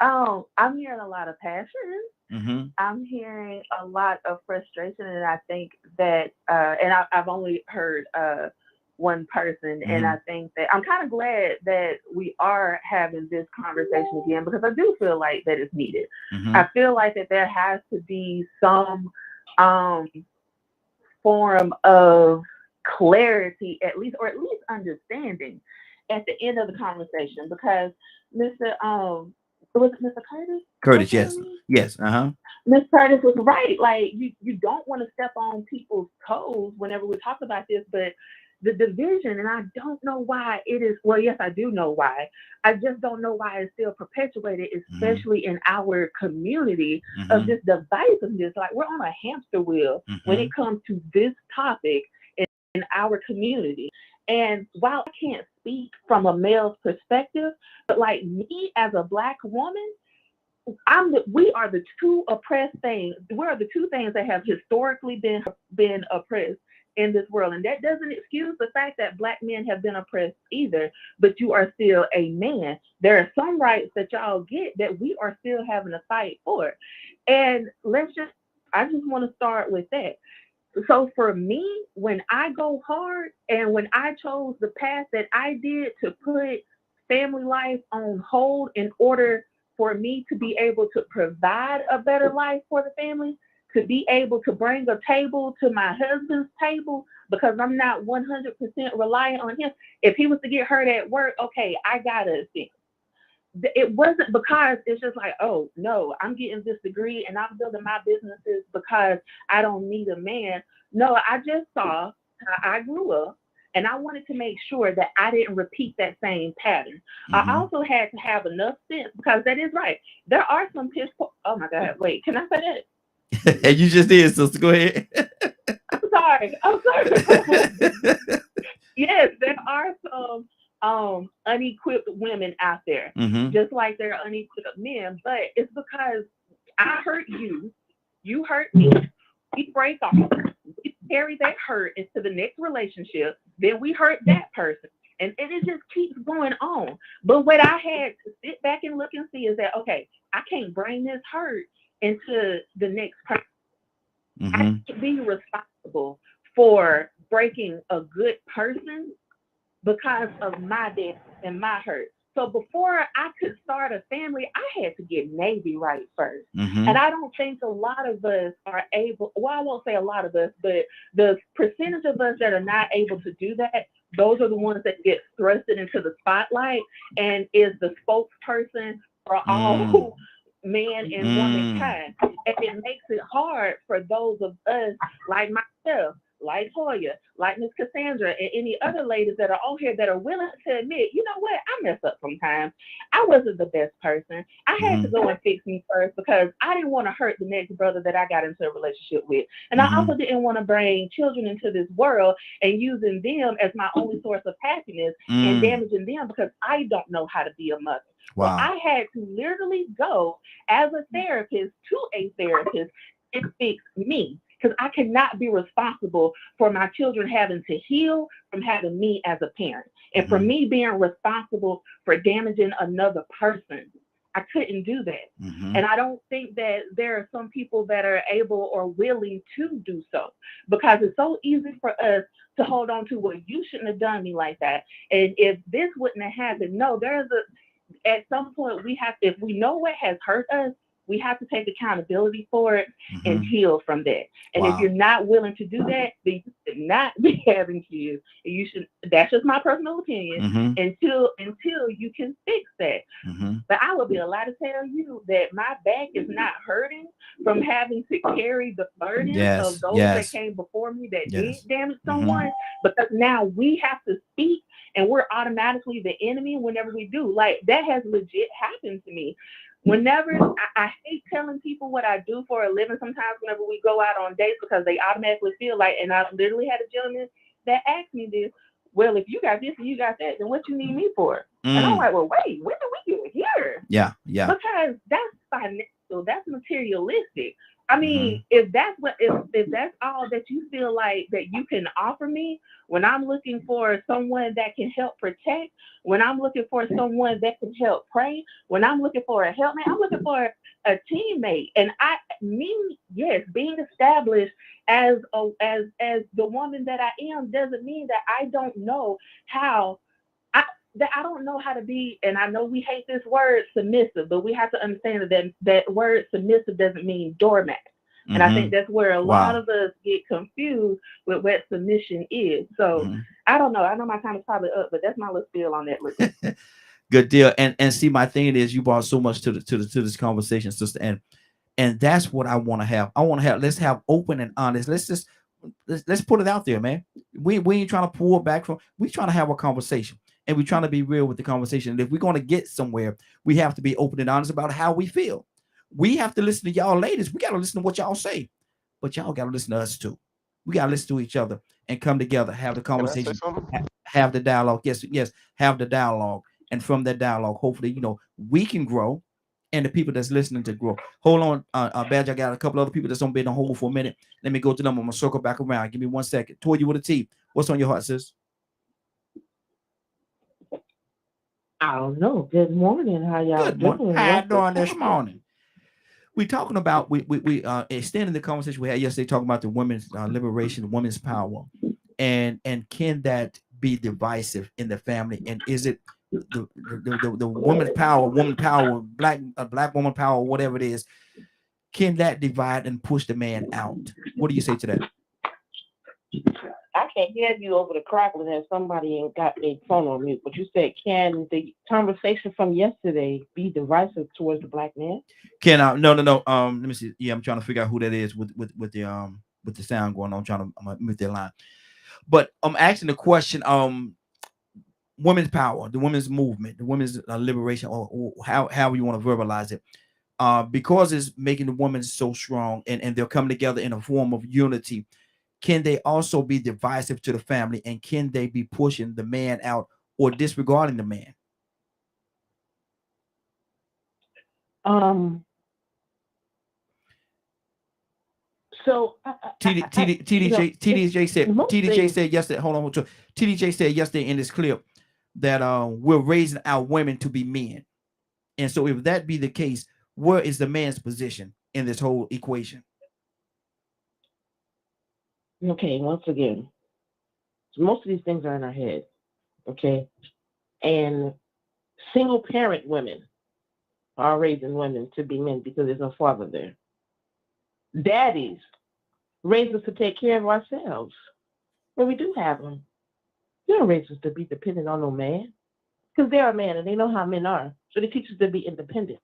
I'm hearing a lot of passion. I'm hearing a lot of frustration, and I think that, and I've only heard one person, and I think that I'm kind of glad that we are having this conversation again, because I do feel like that it's needed. I feel like that there has to be some form of clarity, at least understanding at the end of the conversation, because was it Mr. Curtis? Curtis, yes. Miss Curtis was right. Like, you don't want to step on people's toes whenever we talk about this, but the division, and I don't know why it is, well, yes, I do know why. I just don't know why it's still perpetuated, especially in our community, of this divisiveness. Like, we're on a hamster wheel when it comes to this topic in our community. And while I can't speak from a male's perspective, but like me as a Black woman, we are the two oppressed things. We are the two things that have historically been oppressed in this world. And that doesn't excuse the fact that Black men have been oppressed either, but you are still a man. There are some rights that y'all get that we are still having to fight for. And I just want to start with that. So for me, when I go hard and when I chose the path that I did to put family life on hold in order for me to be able to provide a better life for the family, to be able to bring a table to my husband's table, because I'm not 100% reliant on him. If he was to get hurt at work, okay, I gotta assist. It wasn't because it's just like, oh no, I'm getting this degree and I'm building my businesses because I don't need a man. No, I just saw how I grew up and I wanted to make sure that I didn't repeat that same pattern. I also had to have enough sense, because that is right. There are some piss poor. Oh my God, wait, can I say that? And you just did, sister. Go ahead. I'm sorry. Yes, there are some unequipped women out there, just like there are unequipped men, but it's because I hurt you, you hurt me, we break off, we carry that hurt into the next relationship, then we hurt that person, and it just keeps going on. But what I had to sit back and look and see is that, okay, I can't bring this hurt into the next person. I can't be responsible for breaking a good person because of my death and my hurt. So before I could start a family, I had to get Navy right first. And I don't think a lot of us are able, well, I won't say a lot of us, but the percentage of us that are not able to do that, those are the ones that get thrusted into the spotlight and is the spokesperson for all man and womankind. And it makes it hard for those of us like myself, like Toya, like Miss Cassandra, and any other ladies that are on here that are willing to admit, you know what, I mess up sometimes. I wasn't the best person. I had to go and fix me first because I didn't want to hurt the next brother that I got into a relationship with. And I also didn't want to bring children into this world and using them as my only source of happiness and damaging them because I don't know how to be a mother. Wow. So I had to literally go as a therapist to a therapist and fix me, because I cannot be responsible for my children having to heal from having me as a parent, and for me being responsible for damaging another person. I couldn't do that. And I don't think that there are some people that are able or willing to do so, because it's so easy for us to hold on to, well, you shouldn't have done me like that. And if this wouldn't have happened, no, at some point we have, if we know what has hurt us, we have to take accountability for it and heal from that. And if you're not willing to do that, then you should not be having kids. You should. That's just my personal opinion. Until you can fix that. But I would be a lie to tell you that my back is not hurting from having to carry the burden of those that came before me that did damage someone. Because now we have to speak, and we're automatically the enemy whenever we do. Like, that has legit happened to me. Whenever I hate telling people what I do for a living sometimes whenever we go out on dates, because they automatically feel like, and I literally had a gentleman that asked me this, well, if you got this and you got that, then what you need me for? And I'm like, well, wait, when did we get here? Yeah. Because that's financial, that's materialistic. I mean, if that's all that you feel like that you can offer me, when I'm looking for someone that can help protect, when I'm looking for someone that can help pray, when I'm looking for a helpmate, I'm looking for a teammate. And being established as the woman that I am doesn't mean that I don't know how. I don't know how to be, and I know we hate this word submissive, but we have to understand that word submissive doesn't mean doormat. And I think that's where a lot of us get confused with what submission is. So I don't know. I know my time is probably up, but that's my little spiel on that. Good deal. And see, my thing is, you brought so much to this conversation, sister, and that's what I want to have. Let's have open and honest. Let's put it out there, man. We ain't trying to pull back from. We trying to have a conversation. And we're trying to be real with the conversation. And if we're going to get somewhere, we have to be open and honest about how we feel. We have to listen to y'all ladies. We got to listen to what y'all say. But y'all got to listen to us too. We got to listen to each other and come together, have the conversation, have the dialogue. Yes, have the dialogue. And from that dialogue, hopefully, we can grow and the people that's listening to grow. Hold on, Badge. I got a couple other people that's on been on hold for a minute. Let me go to them. I'm gonna circle back around. Give me 1 second. Toy, you with a T. What's on your heart, sis? I don't know. Good morning. How y'all doing? How you doing this morning? We talking about we extending the conversation we had yesterday, talking about the women's liberation, women's power, and can that be divisive in the family? And is it the woman's power, woman power, black woman power, whatever it is? Can that divide and push the man out? What do you say to that? I can't hear you over the crackling and somebody got their phone on mute, but you said, can the conversation from yesterday be divisive towards the black man? No. Let me see. Yeah, I'm trying to figure out who that is with the sound going on. I'm gonna mute their line. But I'm asking the question, women's power, the women's movement, the women's liberation, or how you want to verbalize it. Because it's making the women so strong and they're coming together in a form of unity. Can they also be divisive to the family, and can they be pushing the man out or disregarding the man? So TDJ said yesterday. Hold on, TDJ said yesterday in this clip that we're raising our women to be men, and so if that be the case, where is the man's position in this whole equation? Okay, once again, so most of these things are in our head, okay? And single parent women are raising women to be men because there's no father there. Daddies raise us to take care of ourselves, but we do have them. They don't raise us to be dependent on no man because they're a man and they know how men are, so they teach us to be independent.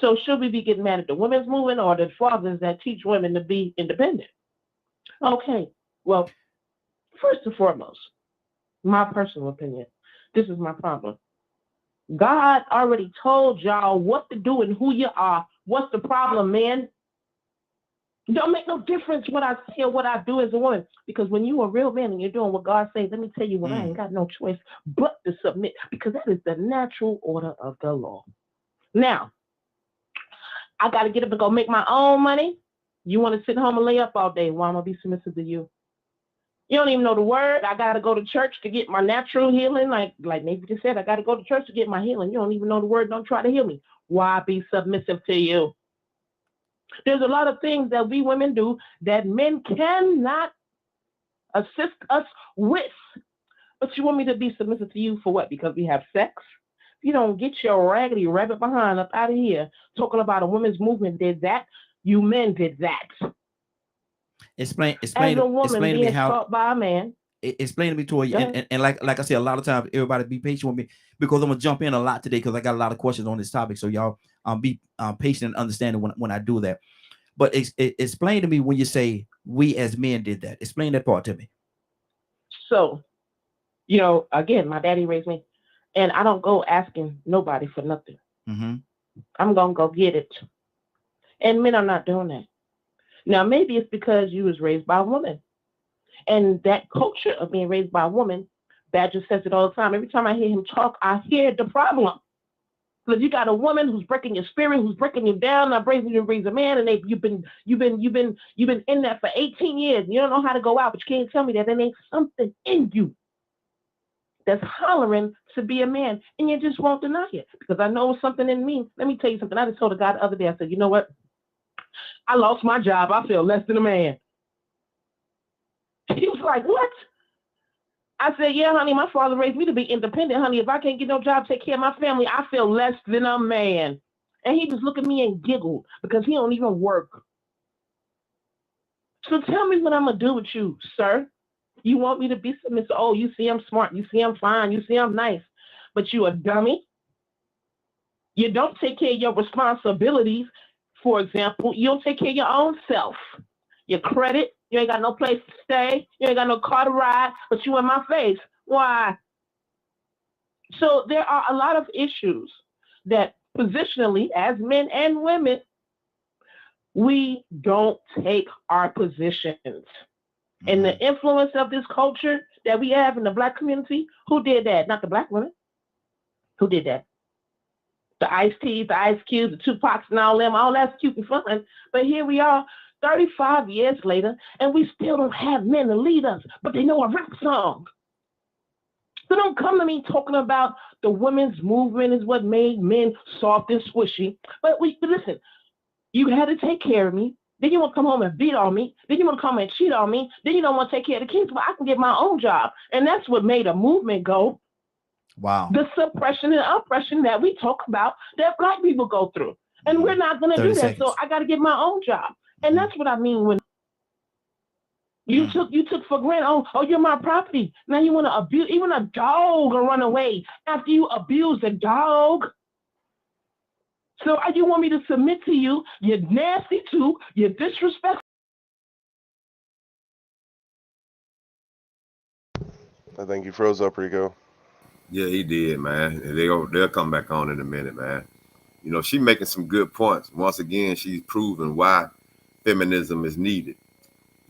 So should we be getting mad at the women's movement or the fathers that teach women to be independent? Okay. Well, first and foremost, my personal opinion, this is my problem. God already told y'all what to do and who you are. What's the problem, man? It don't make no difference what I say or what I do as a woman. Because when you are a real man and you're doing what God says, let me tell you what, I ain't got no choice but to submit, because that is the natural order of the law. Now, I got to get up and go make my own money. You want to sit home and lay up all day? Well, I'm going to be submissive to you. You don't even know the word. I got to go to church to get my natural healing. Like Navy just said, I got to go to church to get my healing. You don't even know the word. Don't try to heal me. Why be submissive to you? There's a lot of things that we women do that men cannot assist us with. But you want me to be submissive to you for what? Because we have sex? You don't get your raggedy rabbit behind up out of here talking about a women's movement did that. You men did that. Explain to me how by a man. Explain to me, Toy, and like I said, a lot of times everybody be patient with me because I'm gonna jump in a lot today because I got a lot of questions on this topic. So y'all be patient and understanding when I do that. But explain to me when you say we as men did that. Explain that part to me. So, again, my daddy raised me, and I don't go asking nobody for nothing. Mm-hmm. I'm gonna go get it, and men are not doing that. Now, maybe it's because you was raised by a woman. And that culture of being raised by a woman, Badger says it all the time. Every time I hear him talk, I hear the problem. Because you got a woman who's breaking your spirit, who's breaking you down, not raising you to raise a man, and you've been in that for 18 years. And you don't know how to go out, but you can't tell me that there ain't something in you that's hollering to be a man, and you just won't deny it. Because I know something in me. Let me tell you something. I just told a guy the other day, I said, you know what? I lost my job. I feel less than a man. He was like, what? I said, yeah, honey, my father raised me to be independent, honey. If I can't get no job, take care of my family, I feel less than a man. And he just looked at me and giggled because he don't even work. So tell me what I'm going to do with you, sir. You want me to be submissive? Oh, you see I'm smart. You see I'm fine. You see I'm nice. But you a dummy. You don't take care of your responsibilities. For example, you don't take care of your own self. Your credit, you ain't got no place to stay. You ain't got no car to ride, but you in my face. Why? So there are a lot of issues that positionally, as men and women, we don't take our positions. Mm-hmm. And the influence of this culture that we have in the Black community, who did that? Not the Black women. Who did that? the Ice-T's, the Ice Cubes, the Tupacs, and all them. All that's cute and fun. But here we are, 35 years later, and we still don't have men to lead us, but they know a rap song. So don't come to me talking about the women's movement is what made men soft and squishy. But listen, you had to take care of me. Then you want to come home and beat on me. Then you want to come and cheat on me. Then you don't want to take care of the kids, but I can get my own job. And that's what made a movement go. Wow. The suppression and oppression that we talk about that Black people go through. And we're not going to do that. So I got to get my own job. And that's what I mean when you took for granted, oh, you're my property. Now you want to abuse, even a dog will run away after you abuse a dog. So you want me to submit to you? You're nasty too. You're disrespectful. I think you froze up, Rico. Yeah, he did, man. They'll come back on in a minute, man. You know, she's making some good points. Once again, she's proving why feminism is needed.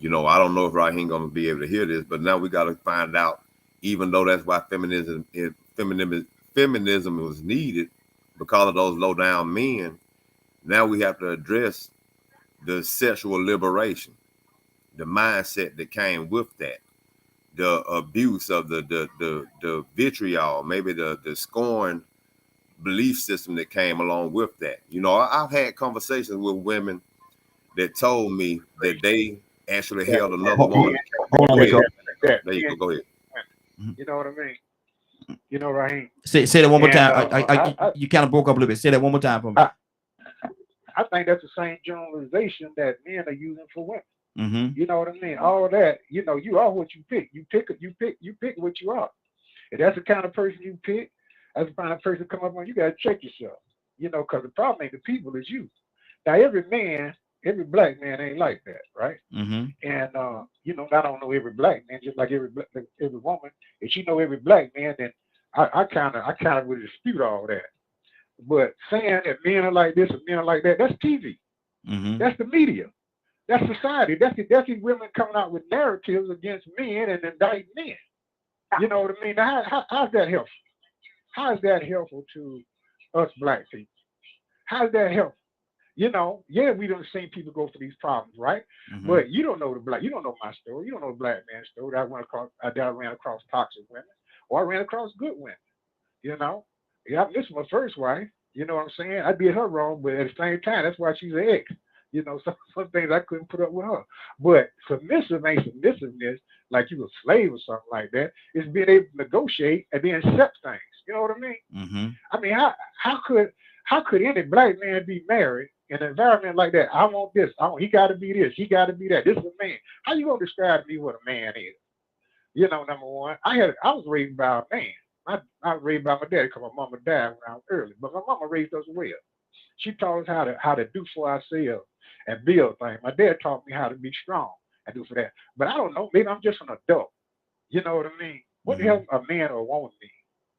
You know, I don't know if Raheem gonna be able to hear this, but now we got to find out. Even though that's why feminism was needed, because of those low down men. Now we have to address the sexual liberation, the mindset that came with that, the abuse of the vitriol, maybe the scorn belief system that came along with that. You know, I've had conversations with women that told me that they actually held another woman. Hold on, Rico. There you go. Go ahead. You know what I mean? You know, Raheem. Say that one more time. You kind of broke up a little bit. Say that one more time for me. I think that's the same generalization that men are using for women. Mm-hmm. You know what I mean? All of that, you know, you are what you pick. You pick what you are. If that's the kind of person you pick, that's the kind of person come up on, you gotta check yourself. You know, because the problem ain't the people, it's you. Now every black man ain't like that, right? Mm-hmm. And you know, I don't know every black man, just like every woman. If you know every black man, then I kind of would dispute all that. But saying that men are like this and men are like that, that's TV. Mm-hmm. That's the media. That's society. That's the women coming out with narratives against men and indict men. You know what I mean? Now, how's that helpful? How is that helpful to us black people? How's that helpful? You know, yeah, we don't see people go through these problems, right? Mm-hmm. But you don't know you don't know my story. You don't know the black man's story. I ran across toxic women, or I ran across good women. You know, yeah, this is my first wife. You know what I'm saying? I did her wrong, but at the same time, that's why she's an ex. You know, some things I couldn't put up with her. But submissive ain't submissiveness like you a slave or something like that. It's being able to negotiate and then accept things. You know what I mean? Mm-hmm. I mean, how could any black man be married in an environment like that? I want this. He got to be this. He got to be that. This is a man. How you gonna describe me what a man is? You know, number one, I was raised by a man. I was raised by my daddy because my mama died when I was early, but my mama raised us well. She taught us how to do for ourselves and build things. My dad taught me how to be strong and do for that. But I don't know. Maybe I'm just an adult. You know what I mean? What the hell a man or a woman mean?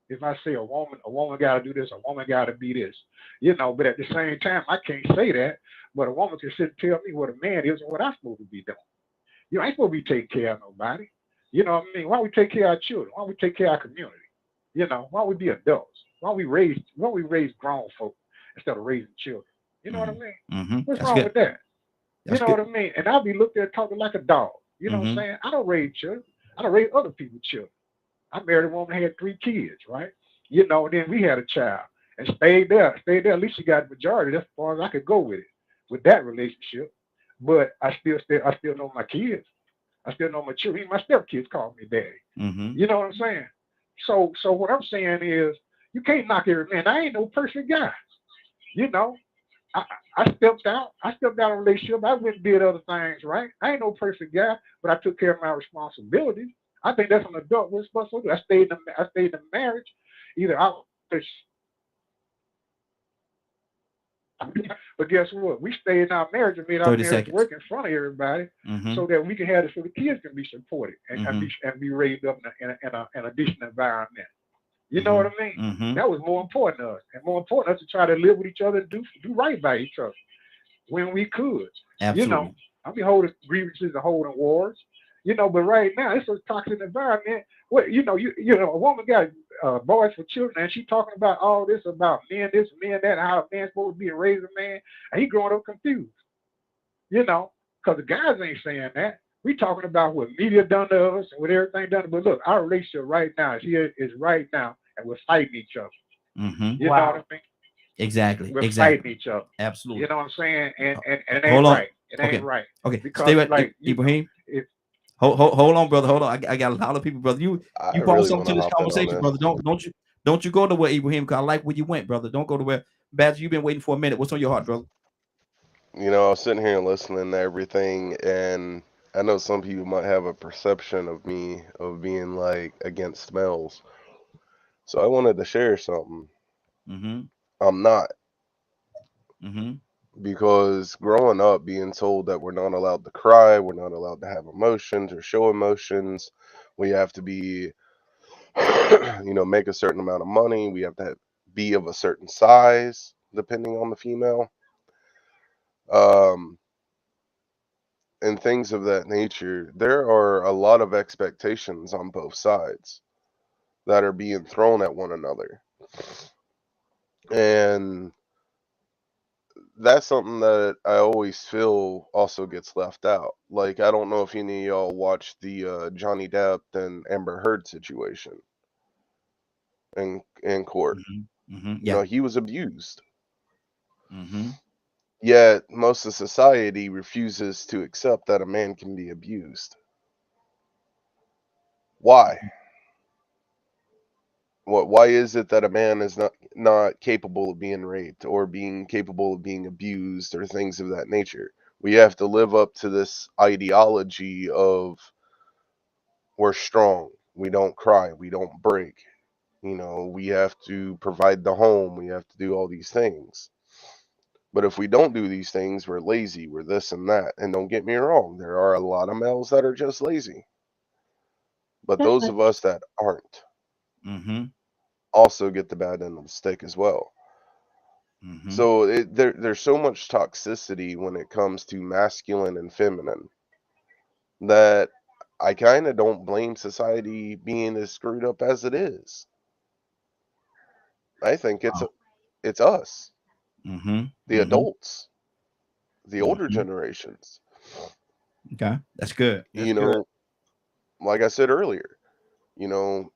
If I say a woman got to do this, a woman got to be this. You know, but at the same time, I can't say that. But a woman can sit and tell me what a man is and what I'm supposed to be doing. You know, I ain't supposed to be taking care of nobody. You know what I mean? Why don't we take care of our children? Why don't we take care of our community? You know, why don't we be adults? Why don't we raise grown folk instead of raising children? You know what I mean? Mm-hmm. What's wrong with that? You know what I mean? And I'll be looked at talking like a dog. You know what I'm saying? I don't raise children. I don't raise other people's children. I married a woman that had 3 kids, right? You know, and then we had a child and stayed there. At least she got the majority. That's as far as I could go with that relationship. But I still know my kids. I still know my children. Even my stepkids call me daddy. Mm-hmm. You know what I'm saying? So what I'm saying is, you can't knock every man. I ain't no perfect guy. You know, I stepped out. I stepped out of a relationship. I went and did other things, right? I ain't no perfect guy, but I took care of my responsibilities. I think that's an adult we're supposed to do. I stayed in the marriage. Either but guess what? We stayed in our marriage and made our marriage work in front of everybody, so that we can have it, so the kids can be supported and be raised up in a decent environment. You know what I mean? Mm-hmm. That was more important to us, and more important to try to live with each other and do right by each other when we could. Absolutely. You know, I'll be holding grievances and holding wars. You know, but right now it's a toxic environment. Well, you know, a woman got Boys for Children, and she talking about all this about men this, men that, how a man's supposed to be and raise a man, and he growing up confused. You know, because the guys ain't saying that. We talking about what media done to us and what everything done. But look, our relationship right now is right now, and we're fighting each other. You know what I mean? Exactly. We're fighting each other. Absolutely. You know what I'm saying? And it ain't Hold on. right. It ain't right. Okay. Because Stay right, like Ibrahim. Hold on, brother. Hold on. I got a lot of people, brother. You brought really something to this conversation, brother. Don't you go nowhere, Ibrahim. Cause I like where you went, brother. Don't go to where. Badger, you've been waiting for a minute. What's on your heart, brother? You know, I was sitting here listening to everything, and I know some people might have a perception of me of being like against males. So I wanted to share something. I'm not. Because growing up being told that we're not allowed to cry, we're not allowed to have emotions or show emotions, we have to be, you know, make a certain amount of money, we have to be of a certain size, depending on the female. And things of that nature, there are a lot of expectations on both sides that are being thrown at one another. And that's something that I always feel also gets left out. Like, I don't know if any of y'all watched the Johnny Depp and Amber Heard situation in court. You know, he was abused. Yet most of society refuses to accept that a man can be abused. Why? Why is it that a man is not capable of being raped or being capable of being abused or things of that nature? We have to live up to this ideology of we're strong, we don't cry, we don't break. You know, we have to provide the home, we have to do all these things. But if we don't do these things, we're lazy, we're this and that. And don't get me wrong, there are a lot of males that are just lazy. But those of us that aren't also get the bad end of the stick as well. So there's so much toxicity when it comes to masculine and feminine that I kind of don't blame society being as screwed up as it is. I think it's us, the adults, the older generations. Okay, that's good. You know, like I said earlier, you know,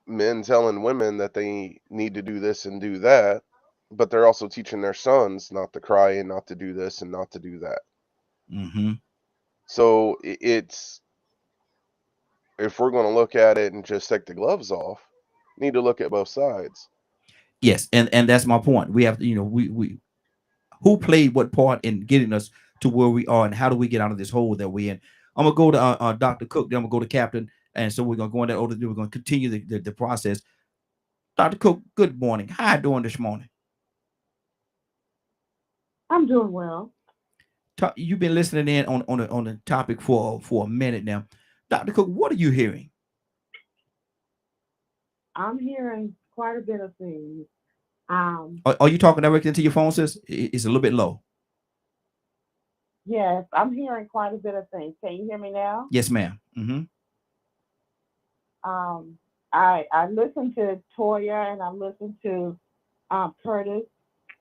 men telling women that they need to do this and do that, but they're also teaching their sons not to cry and not to do this and not to do that. So it's, if we're going to look at it and just take the gloves off, we need to look at both sides. Yes, and that's my point. We have to, you know, we who played what part in getting us to where we are, and how do we get out of this hole that we're in? I'm gonna go to Dr. Cook, then I'm gonna go to Captain, and so we're gonna go in that order. We're gonna continue the process. Dr. Cook, good morning. How you doing this morning? I'm doing well. You've been listening in on the topic for a minute now. Dr. Cook, what are you hearing? I'm hearing quite a bit of things. Are you talking directly into your phone, sis? It's a little bit low. Yes, I'm hearing quite a bit of things. Can you hear me now? Yes, ma'am. I listened to Toya, and I listened to Curtis,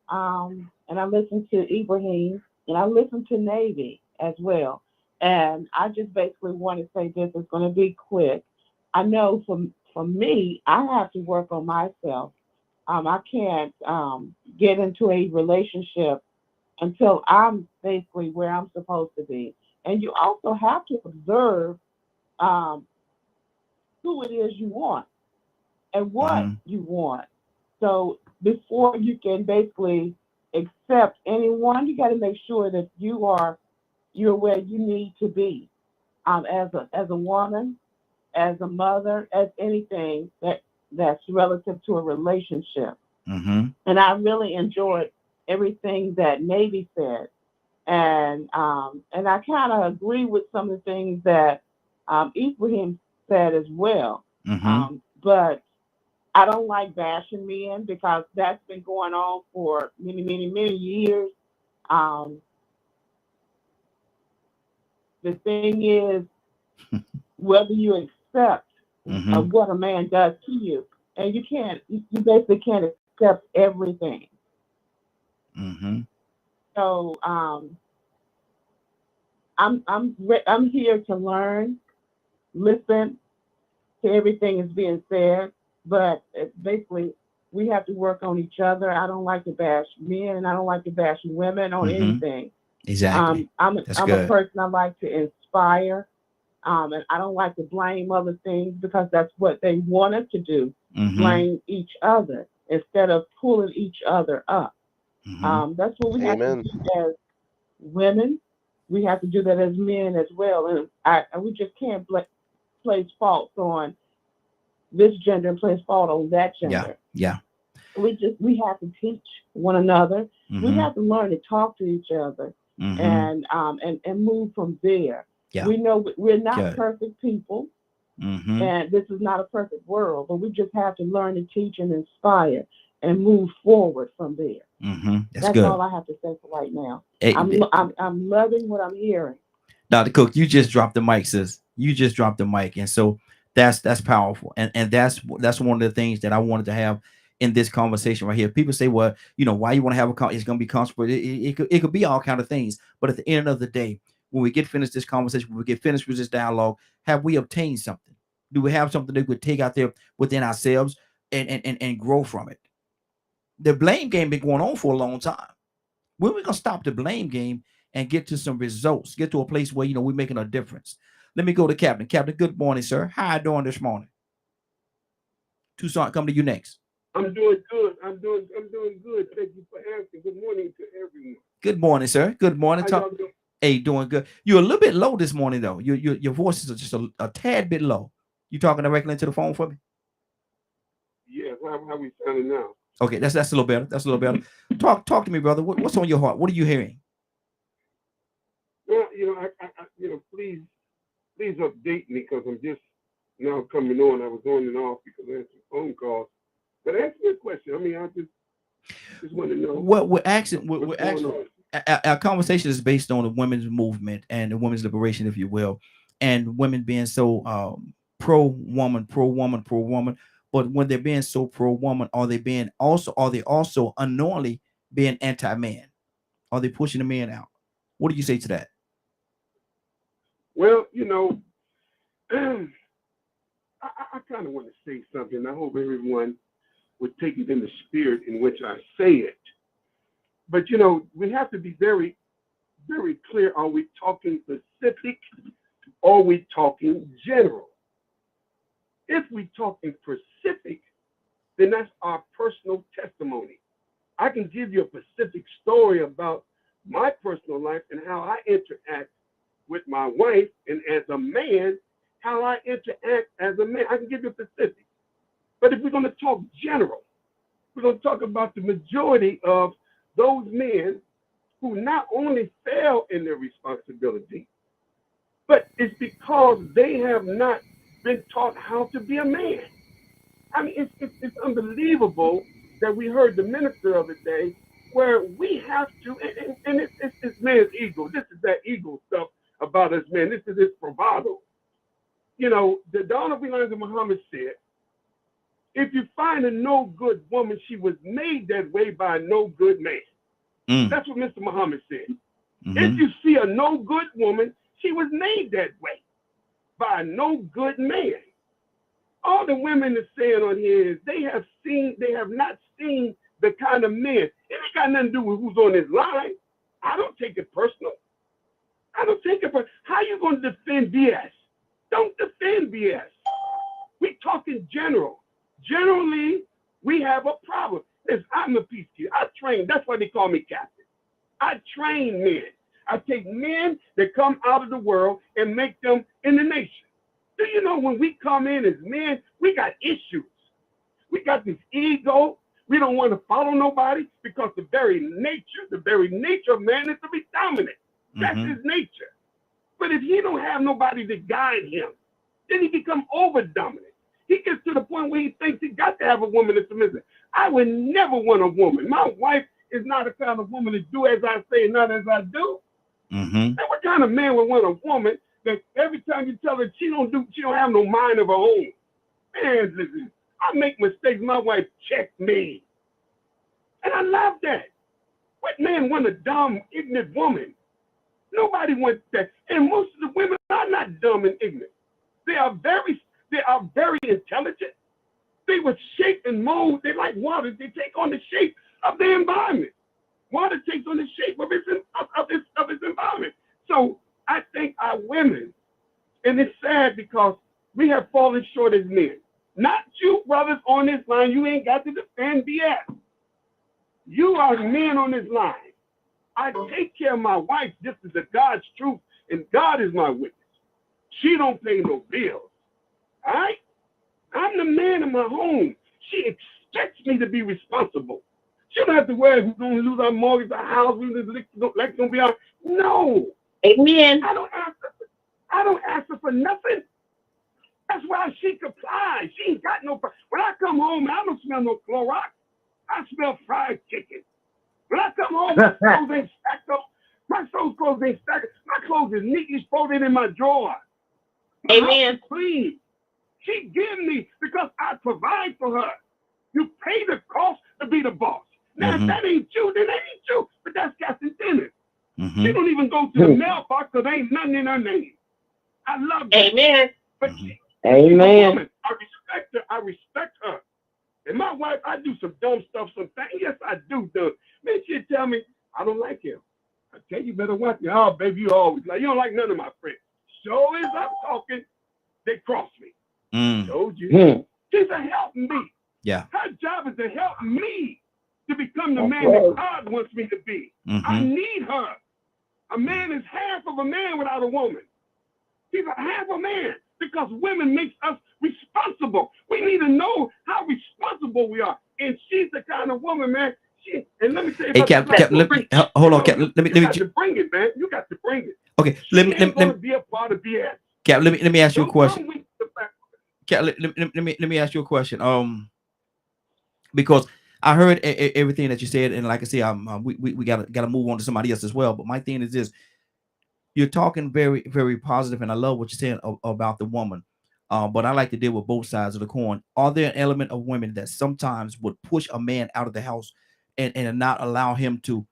and I listened to Ibrahim, and I listened to Navy as well. And I just basically want to say this is going to be quick. I know for me, I have to work on myself. I can't get into a relationship until I'm basically where I'm supposed to be. And you also have to observe who it is you want and what you want. So before you can basically accept anyone, you got to make sure that you're where you need to be as a woman, as a mother, as anything that's relative to a relationship. And I really enjoyed everything that Navy said, and I kind of agree with some of the things that Ibrahim said as well. But I don't like bashing men because that's been going on for many, many, many years. The thing is, whether you accept what a man does to you, and you basically can't accept everything. Mm-hmm. So I'm here to learn, listen to everything that's being said, but basically we have to work on each other. I don't like to bash men, and I don't like to bash women on anything. Exactly. I'm a person, I like to inspire, and I don't like to blame other things, because that's what they want us to do, blame each other instead of pulling each other up. That's what we have to do as women. We have to do that as men as well, and we just can't place faults on this gender and place fault on that gender. Yeah. We have to teach one another. We have to learn to talk to each other, and move from there. Yeah. We know we're not perfect people, and this is not a perfect world, but we just have to learn to teach and inspire and move forward from there. That's good. All I have to say for right now. I'm loving what I'm hearing. Dr. Cook, you just dropped the mic, sis. You just dropped the mic, and so that's powerful, and that's one of the things that I wanted to have in this conversation right here. People say, well, why you want to have it's going to be comfortable. It could be all kind of things, but at the end of the day, when we get finished this conversation, when we get finished with this dialogue, have we obtained something? Do we have something that we could take out there within ourselves and grow from it? The blame game been going on for a long time. When we gonna stop the blame game and get to some results, get to a place where we're making a difference? Let me go to Captain. Captain, good morning, sir. How you doing this morning? Toussaint, come to you next. I'm doing good. I'm doing good. Thank you for asking. Good morning to everyone. Good morning, sir. Good morning. Hey, doing good. You're a little bit low this morning, though. Your voice is just a tad bit low. You talking directly into the phone for me? Yeah. How we sounding now? Okay, that's a little better. That's a little better. Talk to me, brother. What's on your heart? What are you hearing? Well, please update me, because I'm just now coming on. I was on and off because I had some phone calls. But ask me a question. I mean, I just want to know. What we're asking. Our conversation is based on the women's movement and the women's liberation, if you will, and women being so pro woman. But when they're being so pro woman, are they also unknowingly being anti-man? Are they pushing the men out? What do you say to that? Well, I kind of want to say something. I hope everyone would take it in the spirit in which I say it. But, we have to be very, very clear. Are we talking specific, or are we talking general? If we're talking specific, then that's our personal testimony. I can give you a specific story about my personal life and how I interact with my wife, and as a man, how I interact as a man. I can give you specific. But if we're going to talk general, we're going to talk about the majority of those men who not only fail in their responsibility, but it's because they have not been taught how to be a man. I mean, it's unbelievable that we heard the minister of the day where we have to, and it's man's ego. This is that ego stuff about us, man. This is his bravado. The Honorable Elijah Muhammad said, if you find a no good woman, she was made that way by a no good man. That's what Mr. Muhammad said. If you see a no good woman, she was made that way by a no good man. All the women are saying on here is they have not seen the kind of men. It ain't got nothing to do with who's on this line. I don't take it personal. How you going to defend BS? Don't defend BS. We talking general. Generally, we have a problem. I'm a peacekeeper. I train. That's why they call me captain. I train men. I take men that come out of the world and make them in the nation. Do you know when we come in as men, we got issues. We got this ego. We don't want to follow nobody because the very nature of man is to be dominant. That's his nature. But if he don't have nobody to guide him, then he becomes over dominant. He gets to the point where he thinks he got to have a woman that's submissive. I would never want a woman. My wife is not the kind of woman to do as I say, not as I do. And what kind of man would want a woman that every time you tell her she don't have no mind of her own? Man, listen, I make mistakes. My wife checks me. And I love that. What man want a dumb, ignorant woman? Nobody wants that. And most of the women are not dumb and ignorant. They are very intelligent. They were shaped and mold. They like water. They take on the shape of the environment. Water takes on the shape of its environment. So I think our women, and it's sad because we have fallen short as men. Not you brothers on this line. You ain't got to defend BS. You are men on this line. I take care of my wife. This is the God's truth, and God is my witness. She don't pay no bills. All right? I'm the man in my home. She expects me to be responsible. She don't have to worry who's going to lose our mortgage, our house, who's going to be out. No. Amen. I don't ask her for nothing. That's why she complies. She ain't got no. When I come home, I don't smell no Clorox. I smell fried chicken. When I come home, my clothes ain't stacked up. My clothes ain't stacked up. My clothes is neatly folded in my drawer. Amen. Clean. She give me because I provide for her. You pay the cost to be the boss. Now, if that ain't you, then that ain't you. But that's Captain Dennis. She don't even go to the mailbox because there ain't nothing in her name. I love that. Amen. But Amen. I respect her. And my wife, I do some dumb stuff sometimes. Yes, I do. Man, she'll tell me, I don't like him. I tell you, better watch me. Oh, baby, you always like, you don't like none of my friends. So as I'm talking, they cross me. Told you. She's a help me. Yeah. Her job is to help me to become the man that God wants me to be. I need her. A man is half of a man without a woman. He's a half a man because women makes us responsible. We need to know how responsible we are. And she's the kind of woman, man. And let me say, hey, Cap, hold on, Cap. Let me bring it, man. You got to bring it. Okay, let me be a part of BS. Cap, let me ask you a question. Cap, let me ask you a question. Because I heard everything that you said, and like I said, we gotta move on to somebody else as well. But my thing is this: you're talking very, very positive, and I love what you're saying about the woman. But I like to deal with both sides of the coin. Are there an element of women that sometimes would push a man out of the house and not allow him to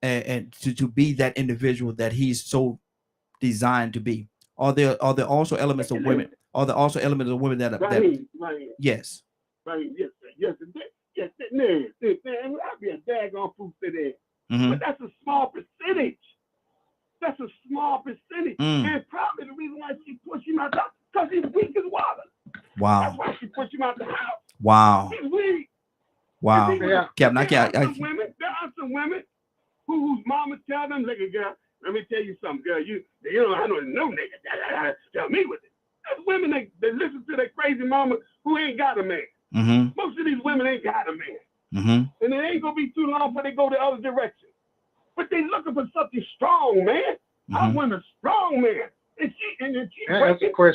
be that individual that he's so designed to be? Are there also elements of women? Are there also elements of women that yes. Right, yes, man, I'd be a daggone fool to that. But that's a small percentage. That's a small percentage. And probably the reason why she pushed him out because he's weak as water. Wow. That's why she pushed him out the house. Wow. He's weak. Wow. Captain, there are some women whose mama tell them, like, girl, let me tell you something, girl. You know, I don't know nigga. Tell me with it. There's women that listen to their crazy mama who ain't got a man. Most of these women ain't got a man. And it ain't gonna be too long before they go the other direction. But they looking for something strong, man. I want a strong man. And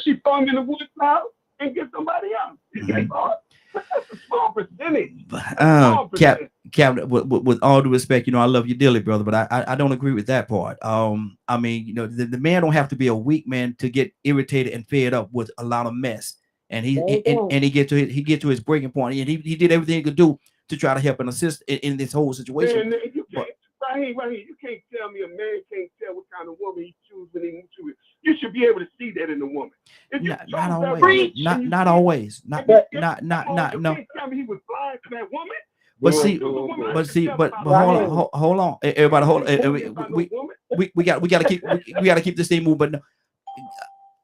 she throw him in the wood pile and get somebody else. But that's a small percentage. Cap, with all due respect, you know, I love you dearly, brother, but I don't agree with that part. I mean, you know, the man don't have to be a weak man to get irritated and fed up with a lot of mess. And he get to his breaking point, and he did everything he could do to try to help and assist in this whole situation. Man, you can't, Raheem, you can't tell me a man can't tell what kind of woman he chooses when he moves to it. You should be able to see that in a woman. Not always. Not always. No. You can't tell me he was blind to that woman. But hold on, everybody, hold on. We got to keep this thing moving. But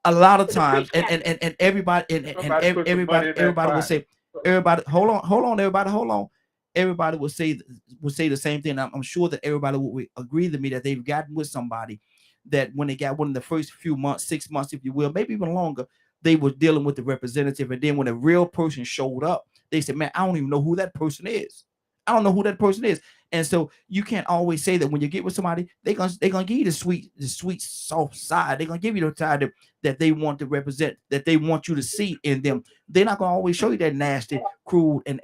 a lot of times, and everybody will say, everybody, hold on, everybody, hold on. Everybody will say the same thing. I'm sure that everybody will agree to me that they've gotten with somebody that when they got one of the first few months, 6 months, if you will, maybe even longer, they were dealing with the representative. And then when a real person showed up, they said, man, I don't even know who that person is. I don't know who that person is. And so you can't always say that when you get with somebody, they're gonna give you the sweet, soft side. They're gonna give you the side that they want to represent, that they want you to see in them. They're not gonna always show you that nasty, cruel, and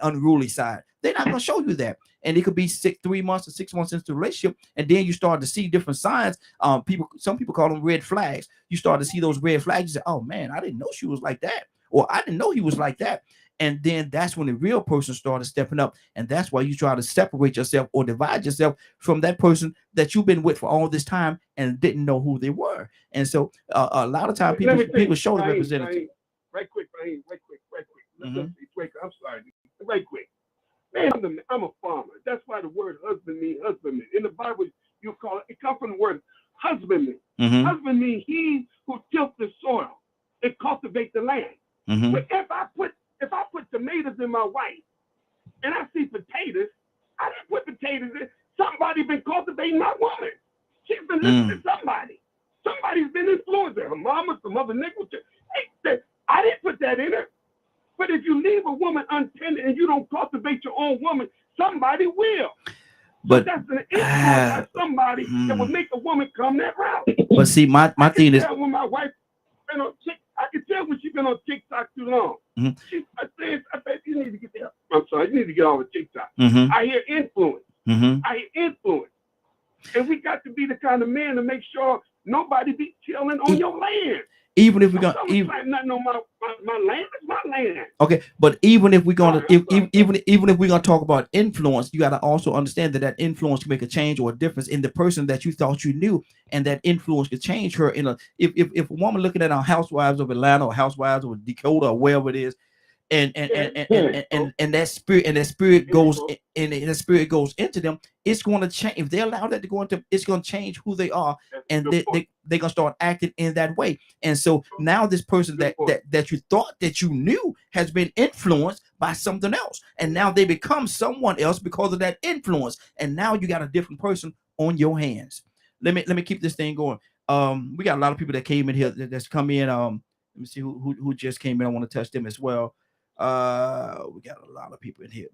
unruly side. They're not gonna show you that. And it could be 3 months or 6 months into the relationship, and then you start to see different signs. Some people call them red flags. You start to see those red flags. You say, oh man, I didn't know she was like that. or I didn't know he was like that. And then that's when the real person started stepping up. And that's why you try to separate yourself or divide yourself from that person that you've been with for all this time and didn't know who they were. And so a lot of times people show the representative. Right quick. I'm sorry. Right quick. Man, I'm a farmer. That's why the word husband means husbandman. In the Bible, you call it comes from the word husbandman. Husband means he who tilts the soil and cultivates the land. But if I put tomatoes in my wife and I see potatoes, I didn't put potatoes in. Somebody been cultivating my woman. She's been listening to somebody. Somebody's been influencing her mama, some other nigga. Hey, I didn't put that in her. But if you leave a woman untended and you don't cultivate your own woman, somebody will. But that's an influence by somebody that would make a woman come that route. But see, my thing is, when my wife been on I can tell when she's been on TikTok too long. I said, you need to get there. I'm sorry, you need to get off of TikTok. I hear influence. I hear influence. And we got to be the kind of man to make sure nobody be killing on your land. Even if we're gonna nothing on my land, it's my land. Okay, but even if we're gonna even if we're gonna talk about influence, you got to also understand that influence can make a change or a difference in the person that you thought you knew, and that influence could change her. If a woman looking at our Housewives of Atlanta or Housewives of Dakota or wherever it is, and that spirit goes and that spirit goes into them, it's going to change. If they allow that to go into, it's going to change who they are, and they're gonna start acting in that way. And so now this person that you thought that you knew has been influenced by something else, and now they become someone else because of that influence, and now you got a different person on your hands. Let me keep this thing going. We got a lot of people that came in here that's come in. Let me see who just came in. I want to touch them as well. We got a lot of people in here.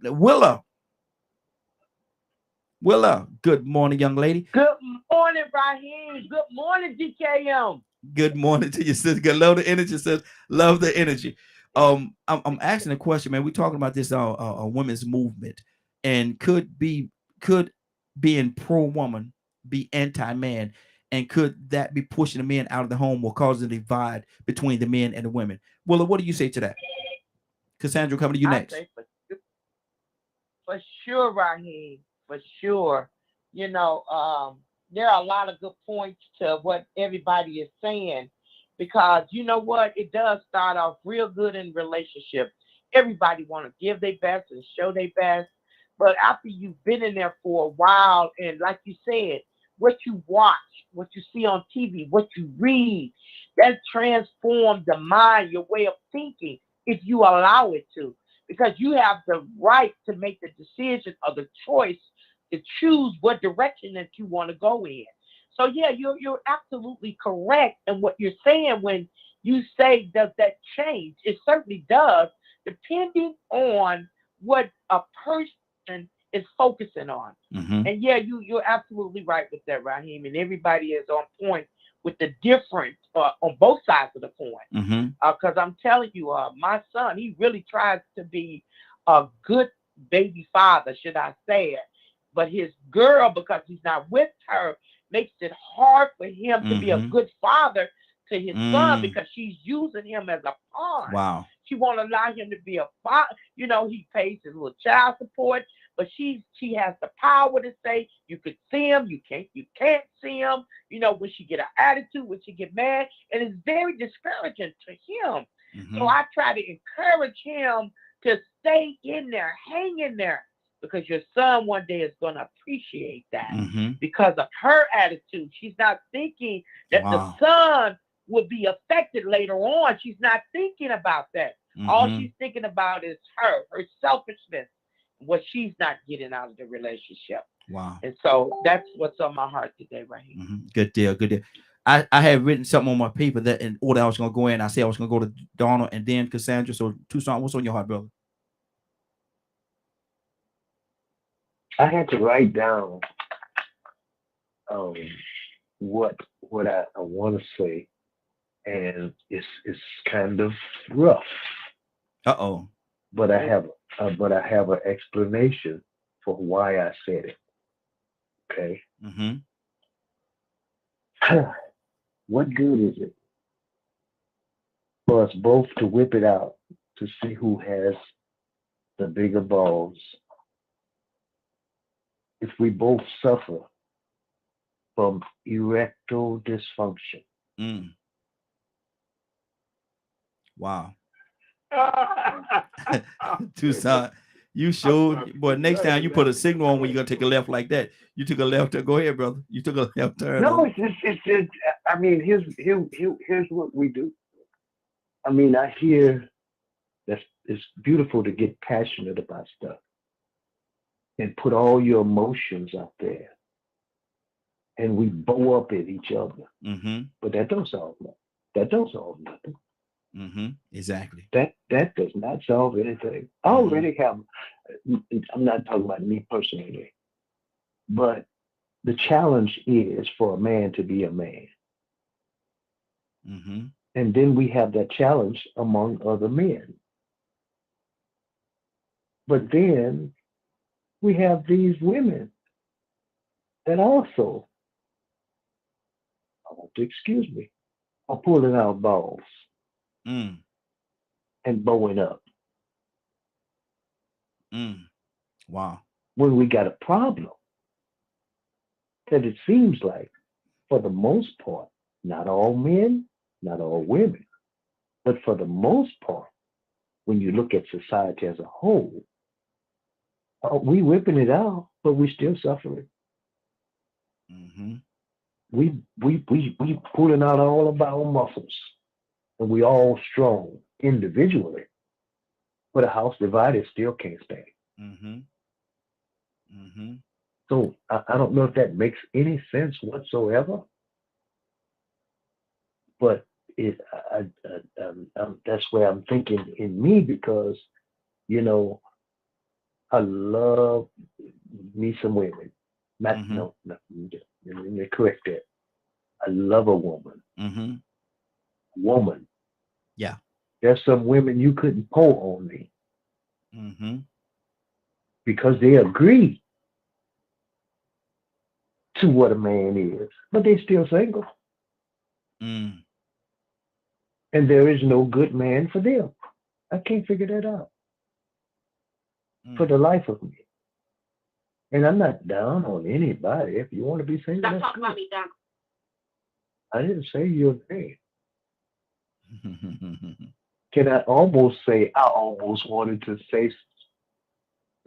Willa, good morning, young lady. Good morning, Raheem. Good morning, DKM. Good morning to you, sis. Good, love the energy, sis. Love the energy. I'm asking a question, man. We're talking about this a women's movement, and could being pro-woman be anti-man, and could that be pushing the men out of the home or causing a divide between the men and the women? Willa, what do you say to that? Cassandra, coming to you next. For sure, Raheem. For sure. You know, there are a lot of good points to what everybody is saying, because you know what? It does start off real good in relationships. Everybody want to give their best and show their best. But after you've been in there for a while, and like you said, what you watch, what you see on TV, what you read, that transforms the mind, your way of thinking, if you allow it to, because you have the right to make the decision or the choice to choose what direction that you want to go in. So yeah, you're absolutely correct in what you're saying when you say, does that change? It certainly does, depending on what a person is focusing on. And yeah, you're absolutely right with that, Raheem, and everybody is on point with the difference on both sides of the coin. Because I'm telling you, my son, he really tries to be a good baby father, should I say it. But his girl, because he's not with her, makes it hard for him to be a good father to his son, because she's using him as a pawn. Wow. She won't allow him to be a father. You know, he pays his little child support, but she has the power to say, you could see him, you can't see him. You know, when she get an attitude, when she get mad, and it's very discouraging to him. So I try to encourage him to stay in there, hang in there, because your son one day is going to appreciate that because of her attitude. She's not thinking that the son will be affected later on. She's not thinking about that. All she's thinking about is her selfishness, what she's not getting out of the relationship. Wow. And so that's what's on my heart today, right here. Good deal. Good deal. I had written something on my paper that in order I was going to go in. I said I was going to go to Donald and then Cassandra. So Tucson, what's on your heart, brother? I had to write down what I want to say, and it's kind of rough. But I have an explanation for why I said it. Okay. What good is it for us both to whip it out to see who has the bigger balls. If we both suffer from erectile dysfunction. Wow. Tucson, you showed, boy, next time you put a signal on when you're going to take a left like that. You took a left turn. Go ahead, brother. You took a left turn. No, it's I mean, here's what we do. I mean, I hear that it's beautiful to get passionate about stuff and put all your emotions out there. And we bow up at each other. But that don't solve nothing. That don't solve nothing. Exactly. That does not solve anything. I already have, I'm not talking about me personally, but the challenge is for a man to be a man. And then we have that challenge among other men. But then we have these women that also, I want to excuse me, are pulling out balls and bowing up. Wow. When we got a problem that it seems like, for the most part, not all men, not all women, but for the most part, when you look at society as a whole, we whipping it out, but we still suffering. We pulling out all of our muscles, and we all strong individually, but a house divided still can't stand. So I don't know if that makes any sense whatsoever, but that's where I'm thinking in me, because, you know, I love me some women. No, let me correct that. I love a woman. Woman. Yeah. There's some women you couldn't pull on me because they agree to what a man is, but they still single. And there is no good man for them. I can't figure that out for the life of me. And I'm not down on anybody. If you want to be single, Stop talking about me, Doc. I didn't say you're gay. Can I almost say, I almost wanted to say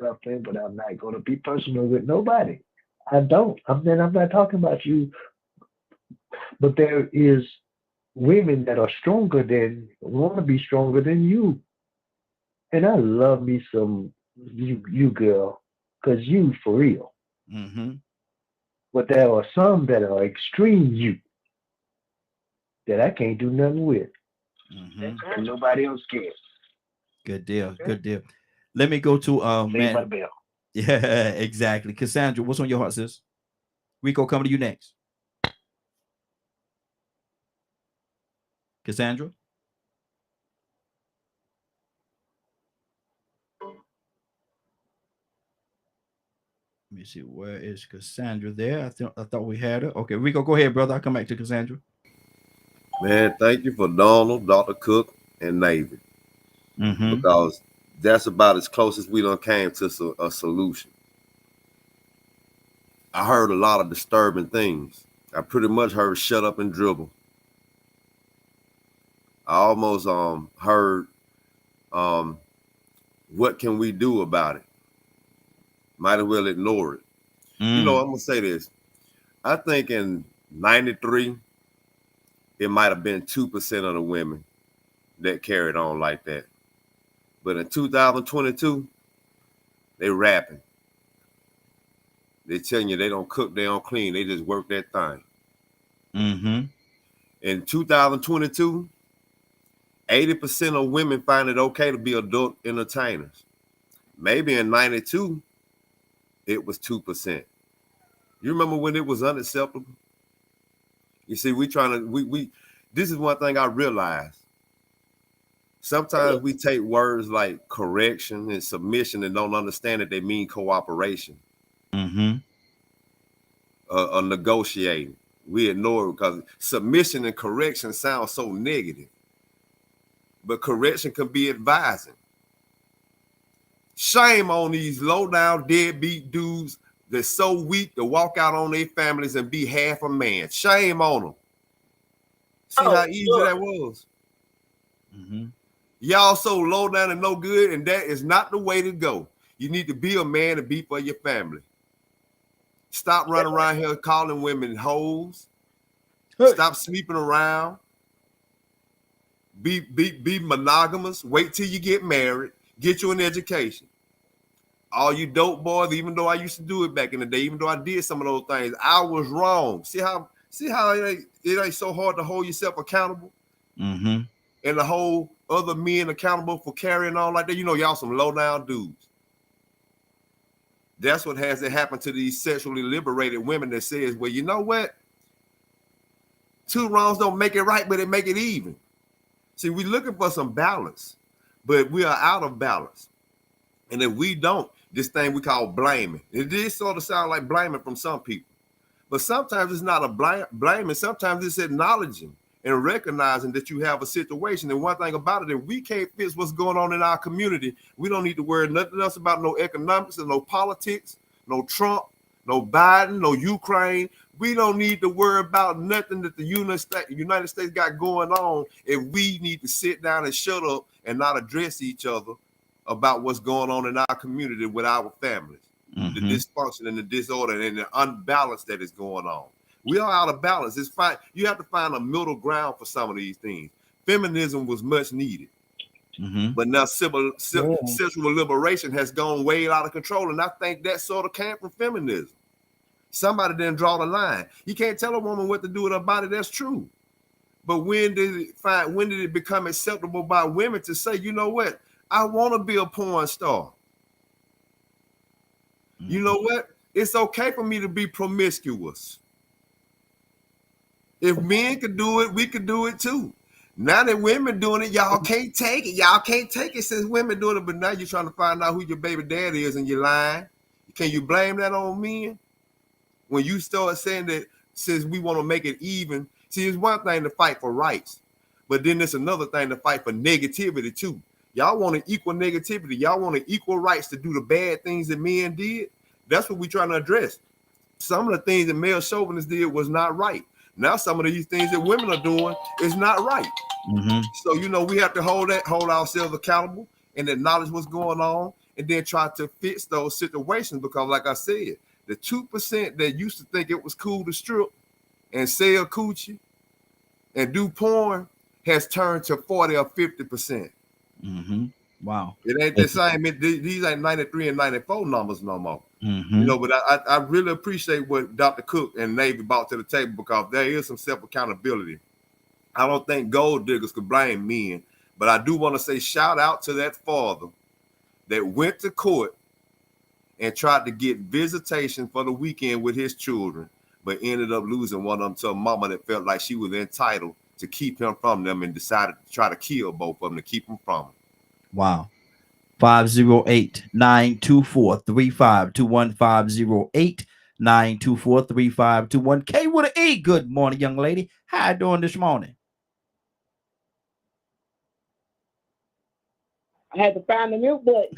something, but I'm not going to be personal with nobody. I don't. I'm not talking about you. But there is women that are stronger than, want to be stronger than you. And I love me some you girl, because you for real. But there are some that are extreme you that I can't do nothing with. And nobody else cares. Good deal. Good deal. Let me go to man. Yeah, exactly. Cassandra, what's on your heart, sis? Rico, coming to you next. Cassandra? Let me see. Where is Cassandra there? I thought we had her. Okay, Rico, go ahead, brother. I'll come back to Cassandra. Man, thank you for Donald, Dr. Cook, and Navy. Because that's about as close as we done came to a solution. I heard a lot of disturbing things. I pretty much heard shut up and dribble. I almost heard what can we do about it? Might as well ignore it. You know, I'm gonna say this. I think in 93, it might have been 2% of the women that carried on like that. But in 2022, they rapping. They telling you they don't cook, they don't clean, they just work that thing. In 2022, 80% of women find it okay to be adult entertainers. Maybe in 92, it was 2%. You remember when it was unacceptable? You see, we this is one thing I realized. Sometimes we take words like correction and submission and don't understand that they mean cooperation. Or negotiating. We ignore it because submission and correction sound so negative. but correction can be advising. Shame on these low down deadbeat dudes that's so weak to walk out on their families and be half a man. Shame on them. See how easy that was. Y'all so low down and no good, and that is not the way to go. You need to be a man and be for your family. Stop running around here calling women hoes. Stop sleeping around. Be monogamous. Wait till you get married. Get you an education. All you dope boys, even though I used to do it back in the day, even though I did some of those things, I was wrong. See how it ain't so hard to hold yourself accountable? And to hold other men accountable for carrying on like that. You know, y'all some low down dudes. That's what has to happen to these sexually liberated women that says, well, you know what? 2 wrongs don't make it right, but it make it even. See, we're looking for some balance, but we are out of balance. And if we don't, this thing we call blaming. It did sort of sound like blaming from some people. But sometimes it's not a blaming. Sometimes it's acknowledging and recognizing that you have a situation. And one thing about it, if we can't fix what's going on in our community, we don't need to worry nothing else about no economics and no politics, no Trump, no Biden, no Ukraine. We don't need to worry about nothing that the United States got going on if we need to sit down and shut up and not address each other about what's going on in our community with our families, the dysfunction and the disorder and the unbalance that is going on. We are out of balance. It's fine. You have to find a middle ground for some of these things. Feminism was much needed. But now sexual liberation has gone way out of control. And I think that sort of came from feminism. Somebody didn't draw the line. You can't tell a woman what to do with her body. That's true. But when did it become acceptable by women to say, you know what? I want to be a porn star. You know what? It's okay for me to be promiscuous. If men could do it, we could do it too. Now that women doing it, y'all can't take it. Y'all can't take it since women doing it, but now you're trying to find out who your baby daddy is and you're lying. Can you blame that on men? When you start saying that since we want to make it even, see, it's one thing to fight for rights, but then it's another thing to fight for negativity too. Y'all want to equal negativity. Y'all want to equal rights to do the bad things that men did. That's what we're trying to address. Some of the things that male chauvinists did was not right. Now some of these things that women are doing is not right. So, you know, we have to hold ourselves accountable and acknowledge what's going on and then try to fix those situations. Because like I said, the 2% that used to think it was cool to strip and sell coochie and do porn has turned to 40 or 50%. Wow. It ain't the same. These ain't 93 and 94 numbers no more. You know, but I really appreciate what Dr. Cook and Navy brought to the table because there is some self-accountability. I don't think gold diggers could blame men, but I do want to say shout out to that father that went to court and tried to get visitation for the weekend with his children, but ended up losing one of them to a mama that felt like she was entitled to keep him from them and decided to try to kill both of them to keep him from him. Wow. 508-924-3521. 508-924-3521. K with an E. Good morning, young lady. How you doing this morning? I had to find the mute button.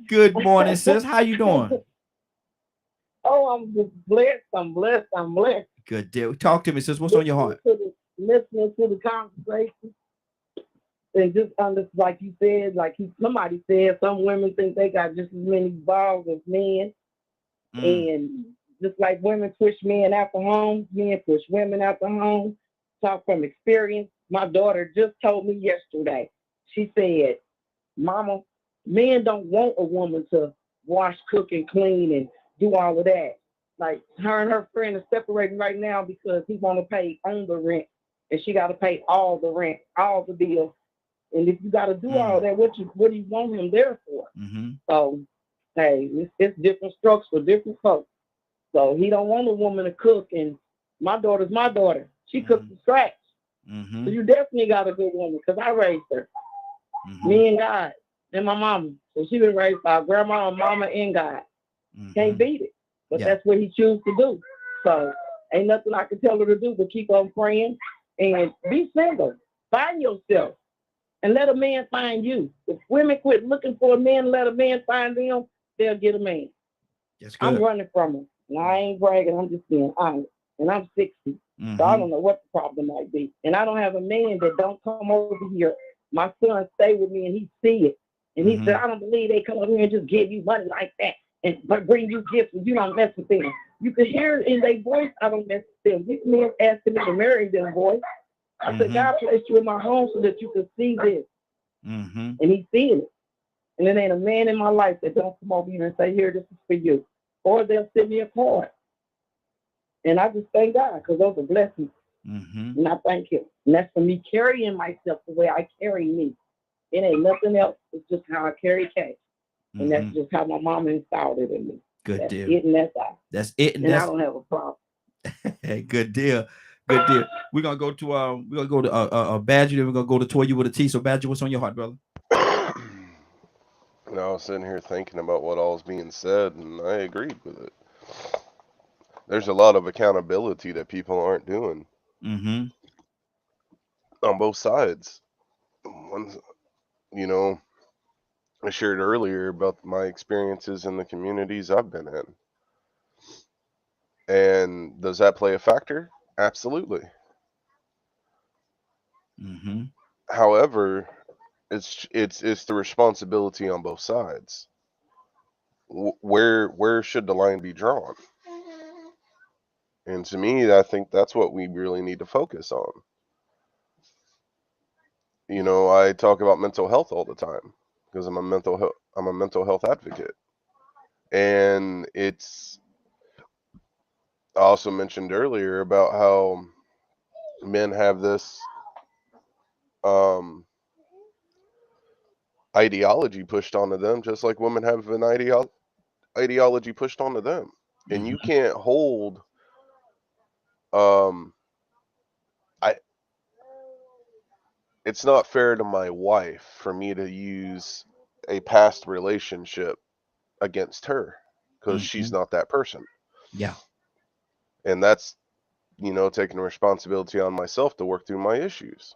Good morning, sis. How you doing? Oh, I'm just blessed. I'm blessed. Good deal. Talk to me, sis. What's on your heart? Listening to the conversation. And just like you said, somebody said, some women think they got just as many balls as men. And just like women push men out the home, men push women out the home. Talk from experience. My daughter just told me yesterday. She said, Mama, men don't want a woman to wash, cook, and clean and do all of that. Like her and her friend are separating right now because he want to pay on the rent and she got to pay all the rent, all the bills. And if you got to do all that, what do you want him there for? So, hey, it's different strokes for different folks. So he don't want a woman to cook, and my daughter's my daughter. She cooks from scratch. So you definitely got a good woman because I raised her. Me and God and my mama. So she been raised by grandma and mama and God. Can't beat it. But that's what he chooses to do. So ain't nothing I can tell her to do but keep on praying and be single. Find yourself and let a man find you. If women quit looking for a man, let a man find them, they'll get a man. That's good. I'm running from them. And I ain't bragging, I'm just being honest. And I'm 60. So I don't know what the problem might be. And I don't have a man that don't come over here. My son stay with me and he see it. And he said, I don't believe they come over here and just give you money like that and bring you gifts and you don't mess with them. You can hear it in their voice, I don't mess with them. These men asking me to marry them, boy. I said, God placed you in my home so that you can see this. And he's seeing it. And there ain't a man in my life that don't come over here and say, here, this is for you. Or they'll send me a card. And I just thank God because those are blessings. And I thank him. And that's for me carrying myself the way I carry me. It ain't nothing else. It's just how I carry cash. And that's just how my mama installed it in me. Good deal. It and that's all. That's it. And I don't have a problem. Good deal. Good deal. We're gonna go to Badger, then we're gonna go to Toya with a T. So Badger, what's on your heart, brother? I was sitting here thinking about what all is being said, and I agreed with it. There's a lot of accountability that people aren't doing on both sides. You know, I shared earlier about my experiences in the communities I've been in. And does that play a factor? Absolutely. However, it's the responsibility on both sides. Where should the line be drawn? And to me, I think that's what we really need to focus on. You know, I talk about mental health all the time because I'm a mental health advocate. And I also mentioned earlier about how men have this ideology pushed onto them, just like women have an ideology pushed onto them. And you can't hold it's not fair to my wife for me to use a past relationship against her because she's not that person. Yeah. And that's, you know, taking responsibility on myself to work through my issues.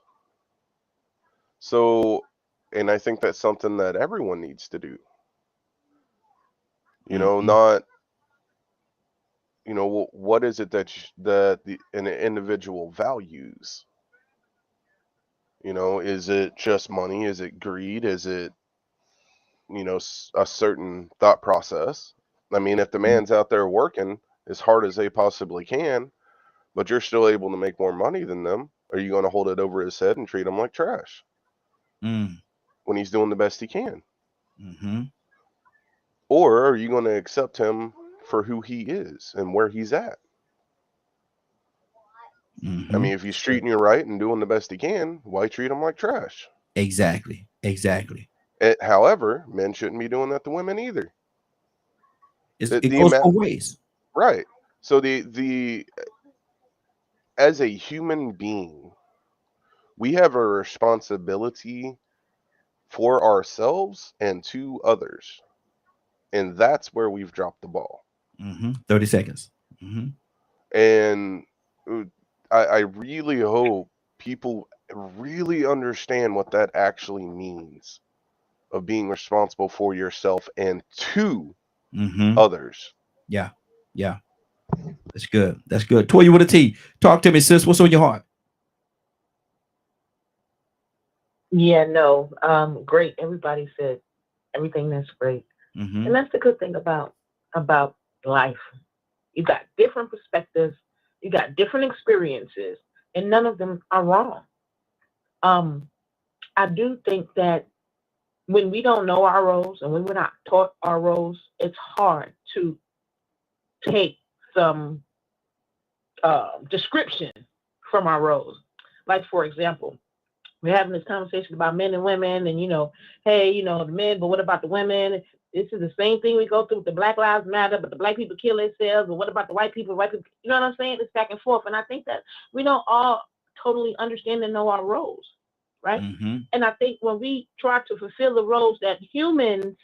So, and I think that's something that everyone needs to do. You know, not, you know, what is it that an individual values? You know, is it just money? Is it greed? Is it, you know, a certain thought process? I mean, if the man's out there working as hard as they possibly can, but you're still able to make more money than them, are you going to hold it over his head and treat him like trash when he's doing the best he can? Or are you going to accept him for who he is and where he's at? I mean, if he's treating you right and doing the best he can, why treat him like trash? Exactly. However, men shouldn't be doing that to women either. It goes both ways. Right. So as a human being, we have a responsibility for ourselves and to others. And that's where we've dropped the ball. 30 seconds. And I really hope people really understand what that actually means of being responsible for yourself and to others. Yeah. That's good. Toya with a T. Talk to me, sis. What's on your heart? Yeah, no. Great. Everybody said everything that's great. And that's the good thing about life. You got different perspectives, you got different experiences, and none of them are wrong. I do think that when we don't know our roles and when we're not taught our roles, it's hard to take some description from our roles. Like, for example, we're having this conversation about men and women and, you know, hey, you know, the men, but what about the women? This is the same thing we go through with the Black Lives Matter, but the black people kill themselves. But what about the white people? You know what I'm saying? It's back and forth. And I think that we don't all totally understand and know our roles, right? And I think when we try to fulfill the roles that humans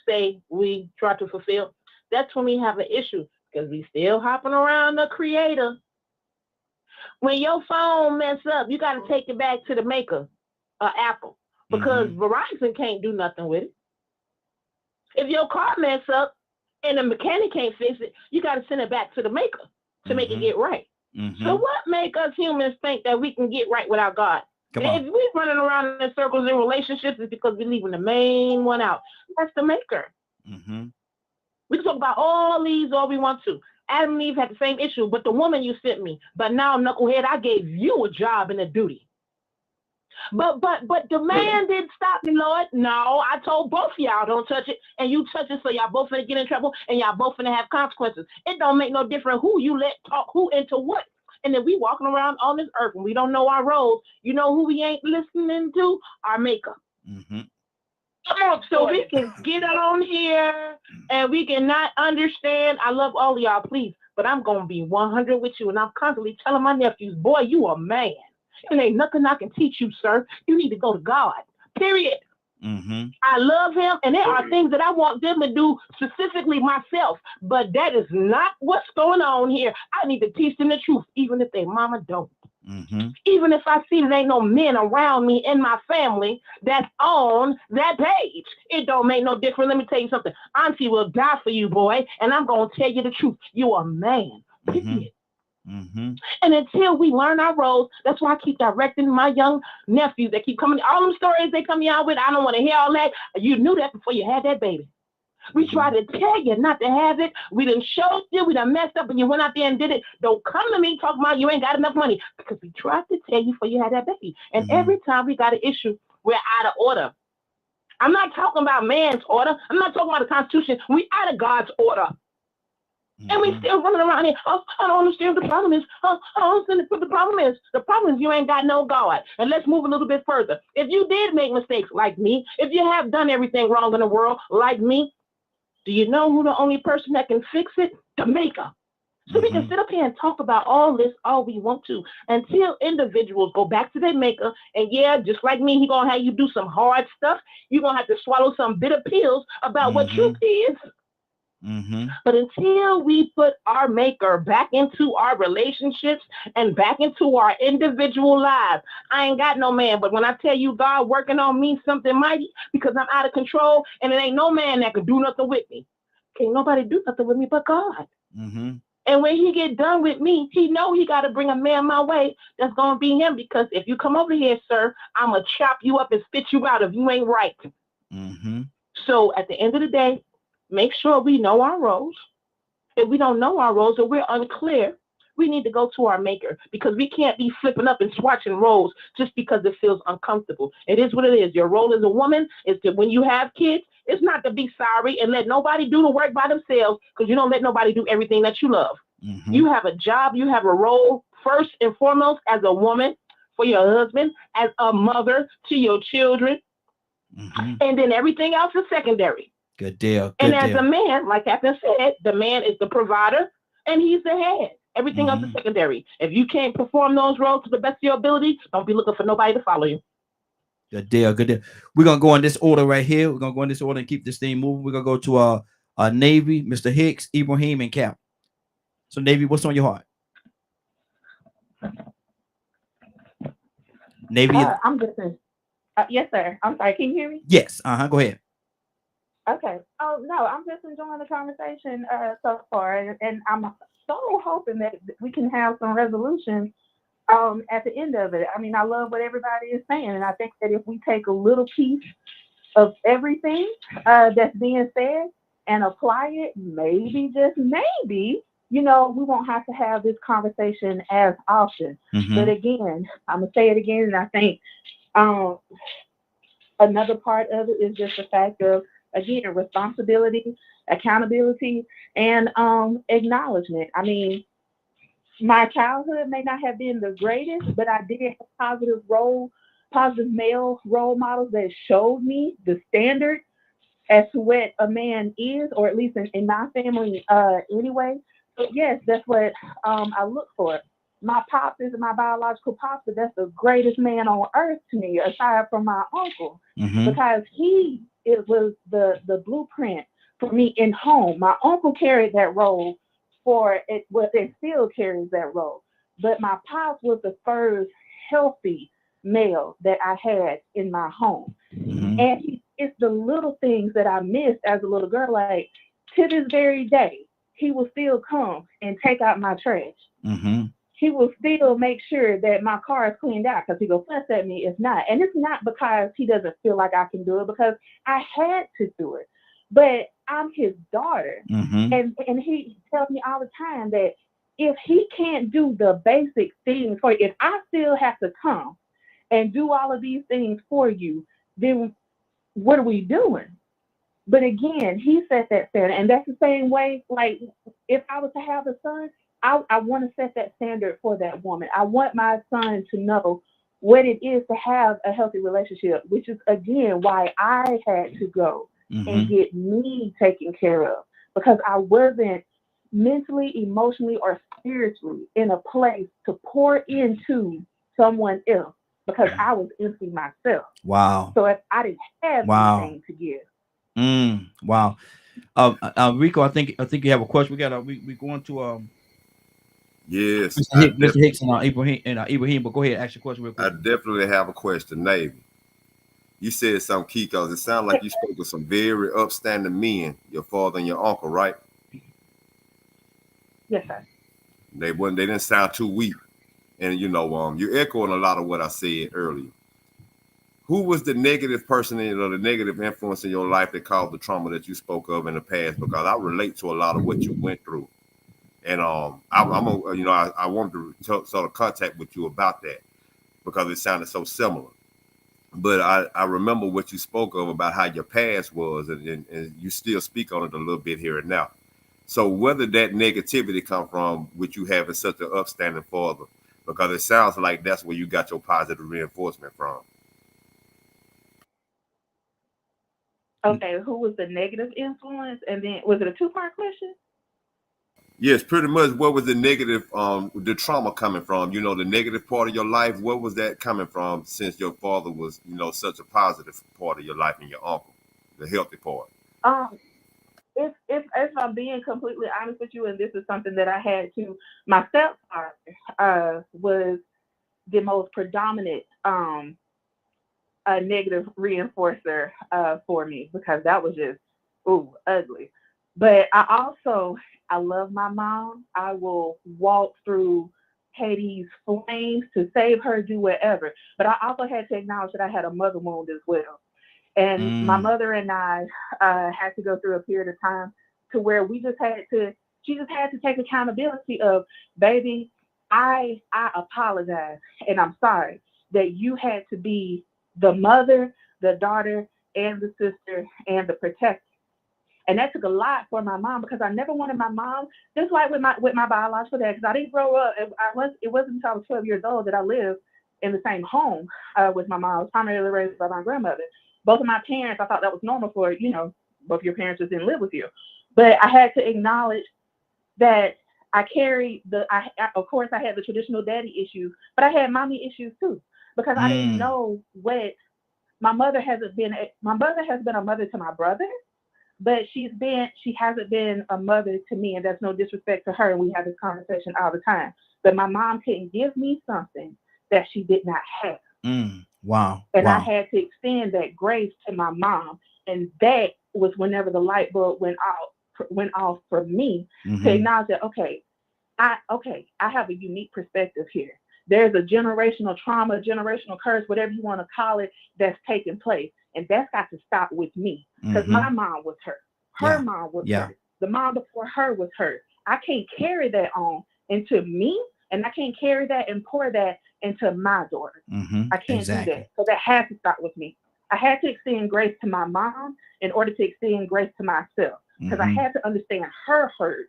say we try to fulfill, that's when we have an issue because we still hopping around the creator. When your phone mess up, you got to take it back to the maker, Apple, because Verizon can't do nothing with it. If your car mess up and the mechanic can't fix it, you got to send it back to the maker to make it get right. So what make us humans think that we can get right without God? If we running around in circles in relationships, it's because we're leaving the main one out. That's the maker. We can talk about all these all we want to. Adam and Eve had the same issue, but the woman you sent me. But now, knucklehead, I gave you a job and a duty. But the man didn't stop me, Lord. No, I told both of y'all don't touch it, and you touch it, so y'all both gonna get in trouble, and y'all both gonna have consequences. It don't make no difference who you let talk who into what. And then we walking around on this earth and we don't know our roles. You know who we ain't listening to? Our maker. Come on, so we can get on here and we cannot understand. I love all of y'all, please, but I'm gonna be 100 with you, and I'm constantly telling my nephews, boy, you a man. And ain't nothing I can teach you, sir. You need to go to God. Period. I love him, and there are things that I want them to do, specifically myself, but that is not what's going on here. I need to teach them the truth, even if their mama don't. Even if I see that ain't no men around me in my family that's on that page, it don't make no difference. Let me tell you something. Auntie will die for you, boy, and I'm going to tell you the truth. You a man. Period. And until we learn our roles, that's why I keep directing my young nephews that keep coming. All them stories they come out with, I don't want to hear all that. You knew that before you had that baby. We try to tell you not to have it. We done showed you, we done messed up, and you went out there and did it. Don't come to me talking about you ain't got enough money, because we tried to tell you before you had that baby. And every time we got an issue, we're out of order. I'm not talking about man's order. I'm not talking about the Constitution. We out of God's order. And we still running around here. Oh, I don't understand what the problem is. Oh, I don't understand what the problem is. The problem is you ain't got no God. And let's move a little bit further. If you did make mistakes like me, if you have done everything wrong in the world like me, do you know who the only person that can fix it? The maker. So we can sit up here and talk about all this all we want to until individuals go back to their maker. And yeah, just like me, he gonna have you do some hard stuff. You're gonna have to swallow some bitter pills about what truth is. But until we put our maker back into our relationships and back into our individual lives, I ain't got no man. But when I tell you God working on me something mighty, because I'm out of control and it ain't no man that can do nothing with me. Can't nobody do nothing with me but God. And when he get done with me, he know he got to bring a man my way that's going to be him. Because if you come over here, sir, I'm going to chop you up and spit you out if you ain't right. So at the end of the day, make sure we know our roles. If we don't know our roles or we're unclear, we need to go to our maker, because we can't be flipping up and swatching roles just because it feels uncomfortable. It is what it is. Your role as a woman is that when you have kids, it's not to be sorry and let nobody do the work by themselves, because you don't let nobody do everything that you love. You have a job, you have a role first and foremost as a woman for your husband, as a mother to your children, and then everything else is secondary. Good deal. And as a man, like Captain said, the man is the provider and he's the head. Everything else is secondary. If you can't perform those roles to the best of your ability, don't be looking for nobody to follow you. Good deal. Good deal. We're going to go in this order right here. We're going to go in this order and keep this thing moving. We're going to go to our Navy, Mr. Hicks, Ibrahim, and Cap. So, Navy, what's on your heart? Navy? I'm listening. Yes, sir. I'm sorry. Can you hear me? Yes. Go ahead. Okay. Oh, no, I'm just enjoying the conversation so far. And I'm so hoping that we can have some resolution at the end of it. I mean, I love what everybody is saying. And I think that if we take a little piece of everything that's being said and apply it, maybe, just maybe, we won't have to have this conversation as often. But again, I'm going to say it again. And I think another part of it is just the fact of, again, responsibility, accountability, and acknowledgement. I mean, my childhood may not have been the greatest, but I did have positive male role models that showed me the standard as to what a man is, or at least in my family anyway. So yes, that's what I look for. My pops is my biological pops, but that's the greatest man on earth to me, aside from my uncle, because it was the blueprint for me in home. My uncle carried that role for it, well, it still carries that role. but my pops was the first healthy male that I had in my home. And it's the little things that I missed as a little girl. Like, to this very day, he will still come and take out my trash. He will still make sure that my car is cleaned out, because he will fuss at me if not. And it's not because he doesn't feel like I can do it, because I had to do it. But I'm his daughter. And he tells me all the time that if he can't do the basic things for you, if I still have to come and do all of these things for you, then what are we doing? But again, he set that standard. And that's the same way, like, if I was to have a son, I want to set that standard for that woman. I want my son to know what it is to have a healthy relationship, which is, again, why I had to go and get me taken care of, because I wasn't mentally, emotionally, or spiritually in a place to pour into someone else, because I was empty myself. Wow. So if I didn't have anything to give. Wow. Rico, I think you have a question. We going to yes, Mr. Hicks and Ibrahim, but go ahead, ask your question real quick. I definitely have a question, Navy. You said something key, because it sounded like you spoke with some very upstanding men, your father and your uncle, right? Yes, sir. They didn't sound too weak. And you're echoing a lot of what I said earlier. Who was the negative person or the negative influence in your life that caused the trauma that you spoke of in the past? Because I relate to a lot of what you went through. And I wanted to sort of contact with you about that, because it sounded so similar. But I remember what you spoke of about how your past was, and you still speak on it a little bit here and now. So whether that negativity come from with you having such an upstanding father, because it sounds like that's where you got your positive reinforcement from. Okay, who was the negative influence? And then, was it a two-part question? Yes, pretty much. What was the negative, the trauma coming from? The negative part of your life. What was that coming from, since your father was, such a positive part of your life, and your uncle, the healthy part? If I'm being completely honest with you, and this is something that I had to, my stepfather was the most predominant negative reinforcer for me, because that was just ugly. But I love my mom. I will walk through Hades' flames to save her, do whatever. But I also had to acknowledge that I had a mother wound as well. And my mother and I had to go through a period of time to where she just had to take accountability of, baby, I apologize, and I'm sorry that you had to be the mother, the daughter, and the sister, and the protector. And that took a lot for my mom, because I never wanted my mom, just like with my biological dad, because I didn't grow up. It wasn't until I was 12 years old that I lived in the same home with my mom. I was primarily raised by my grandmother. Both of my parents, I thought that was normal for, both your parents just didn't live with you. But I had to acknowledge that I carried of course, I had the traditional daddy issues, but I had mommy issues too, because I didn't know what my mother has been a mother to my brother, but she hasn't been a mother to me, and that's no disrespect to her. And we have this conversation all the time. But my mom couldn't give me something that she did not have. Wow. And I had to extend that grace to my mom. And that was whenever the light bulb went off for me, to acknowledge that, I have a unique perspective here. There's a generational trauma, generational curse, whatever you want to call it, that's taking place. And that's got to stop with me, because my mom was hurt. Her mom was hurt. The mom before her was hurt. I can't carry that on into me, and I can't carry that and pour that into my daughter. I can't do that. So that has to stop with me. I had to extend grace to my mom in order to extend grace to myself, because I had to understand her hurt.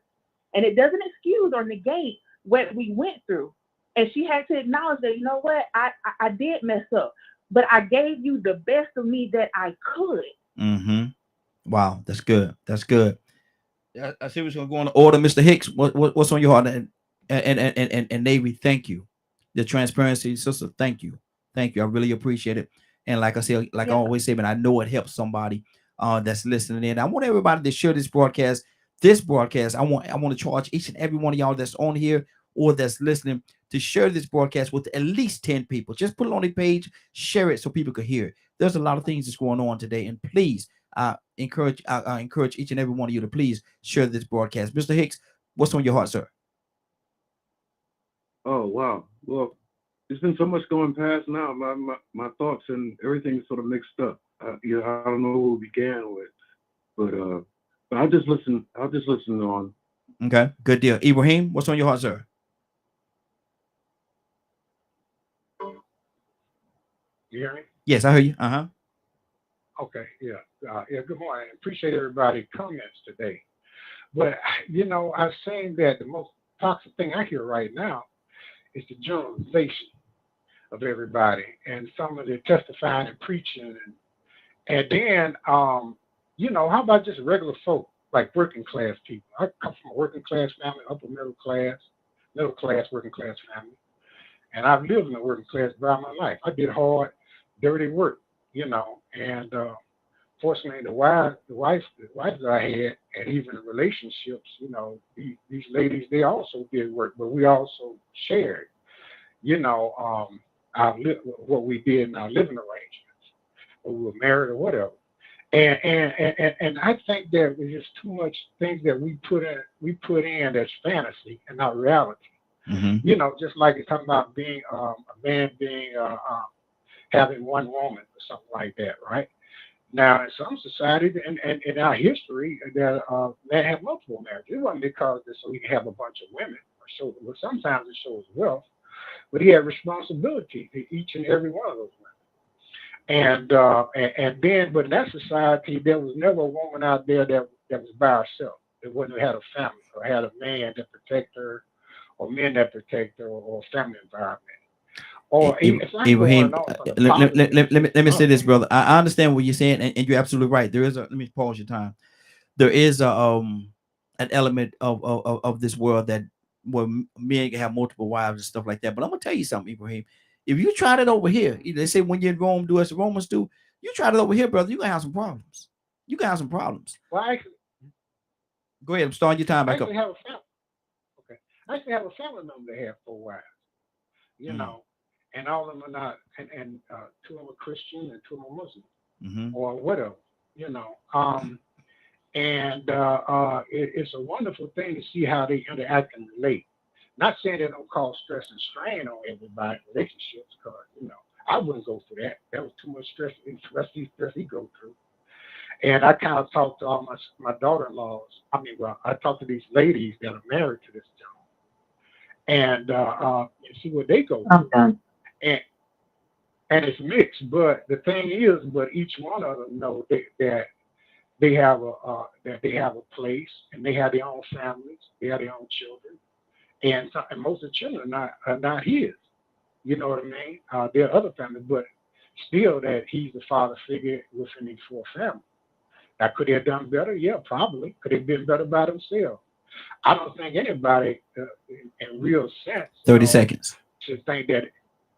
And it doesn't excuse or negate what we went through. And she had to acknowledge that, you know what, I did mess up, but I gave you the best of me that I could. Wow, that's good. That's good. I see what's going to go on the order. Mr. Hicks, what's on your heart? And Navy, thank you. The transparency, sister, thank you. Thank you. I really appreciate it. And like I said, I always say, but I know it helps somebody that's listening in. I want everybody to share this broadcast. I want to charge each and every one of y'all that's on here or that's listening to share this broadcast with at least 10 people. Just put it on the page, share it so people could hear it. There's a lot of things that's going on today, and please, I encourage each and every one of you to please share this broadcast. Mr. Hicks, what's on your heart, sir? Oh wow, well, there's been so much going past now. My thoughts and everything is sort of mixed up. I don't know who we began with, but I'll just listen. I'll just listen on. Okay, good deal. Ibrahim, what's on your heart, sir? You hear me? Yes, I hear you. Okay, yeah. Good morning. Appreciate everybody's comments today. But, I was saying that the most toxic thing I hear right now is the generalization of everybody and some of the testifying and preaching. And then, how about just regular folk, like working class people? I come from a working class family, upper middle class, working class family. And I've lived in the working class throughout my life. I did hard, dirty work, and fortunately the wives that I had, and even relationships, these ladies, they also did work, but we also shared, what we did in our living arrangements, or we were married or whatever. And I think that there's just too much things that we put in that's fantasy and not reality. Mm-hmm. Just like it's talking about being a man being having one woman or something like that, right? Now, in some societies and in our history, that men have multiple marriages. It wasn't because so he could have a bunch of women, well, sometimes it shows wealth, but he had responsibility to each and every one of those women. And then, but in that society, there was never a woman out there that was by herself. That wouldn't have had a family or had a man that protect her, or men that protect her, or family environment. Or Ibrahim, let me say this, brother. I understand what you're saying, and you're absolutely right. There is let me pause your time. There is an element of this world that where men can have multiple wives and stuff like that. But I'm gonna tell you something, Ibrahim. If you tried it over here, they say when you're in Rome, do as the Romans do. You tried it over here, brother, you're gonna have some problems. You gonna have some problems. Well, go ahead. I'm starting your time back up. I actually have a family member that had 4 wives. And all of them are not, and 2 of them are Christian and 2 of them are Muslim, or whatever, it's a wonderful thing to see how they interact and relate. Not saying they don't cause stress and strain on everybody's relationships, because, I wouldn't go through that. That was too much stress he go through. And I kind of talked to all my daughter-in-laws. I talked to these ladies that are married to this gentleman, and see what they go through. And it's mixed, but the thing is, each one of them know that they have a place, and they have their own families, they have their own children, and most of the children are not his. You know what I mean? There are other families, but still that he's the father figure within these 4 families. Now, could they have done better? Yeah, probably. Could they have been better by themselves? I don't think anybody, in real sense, 30 seconds, should think that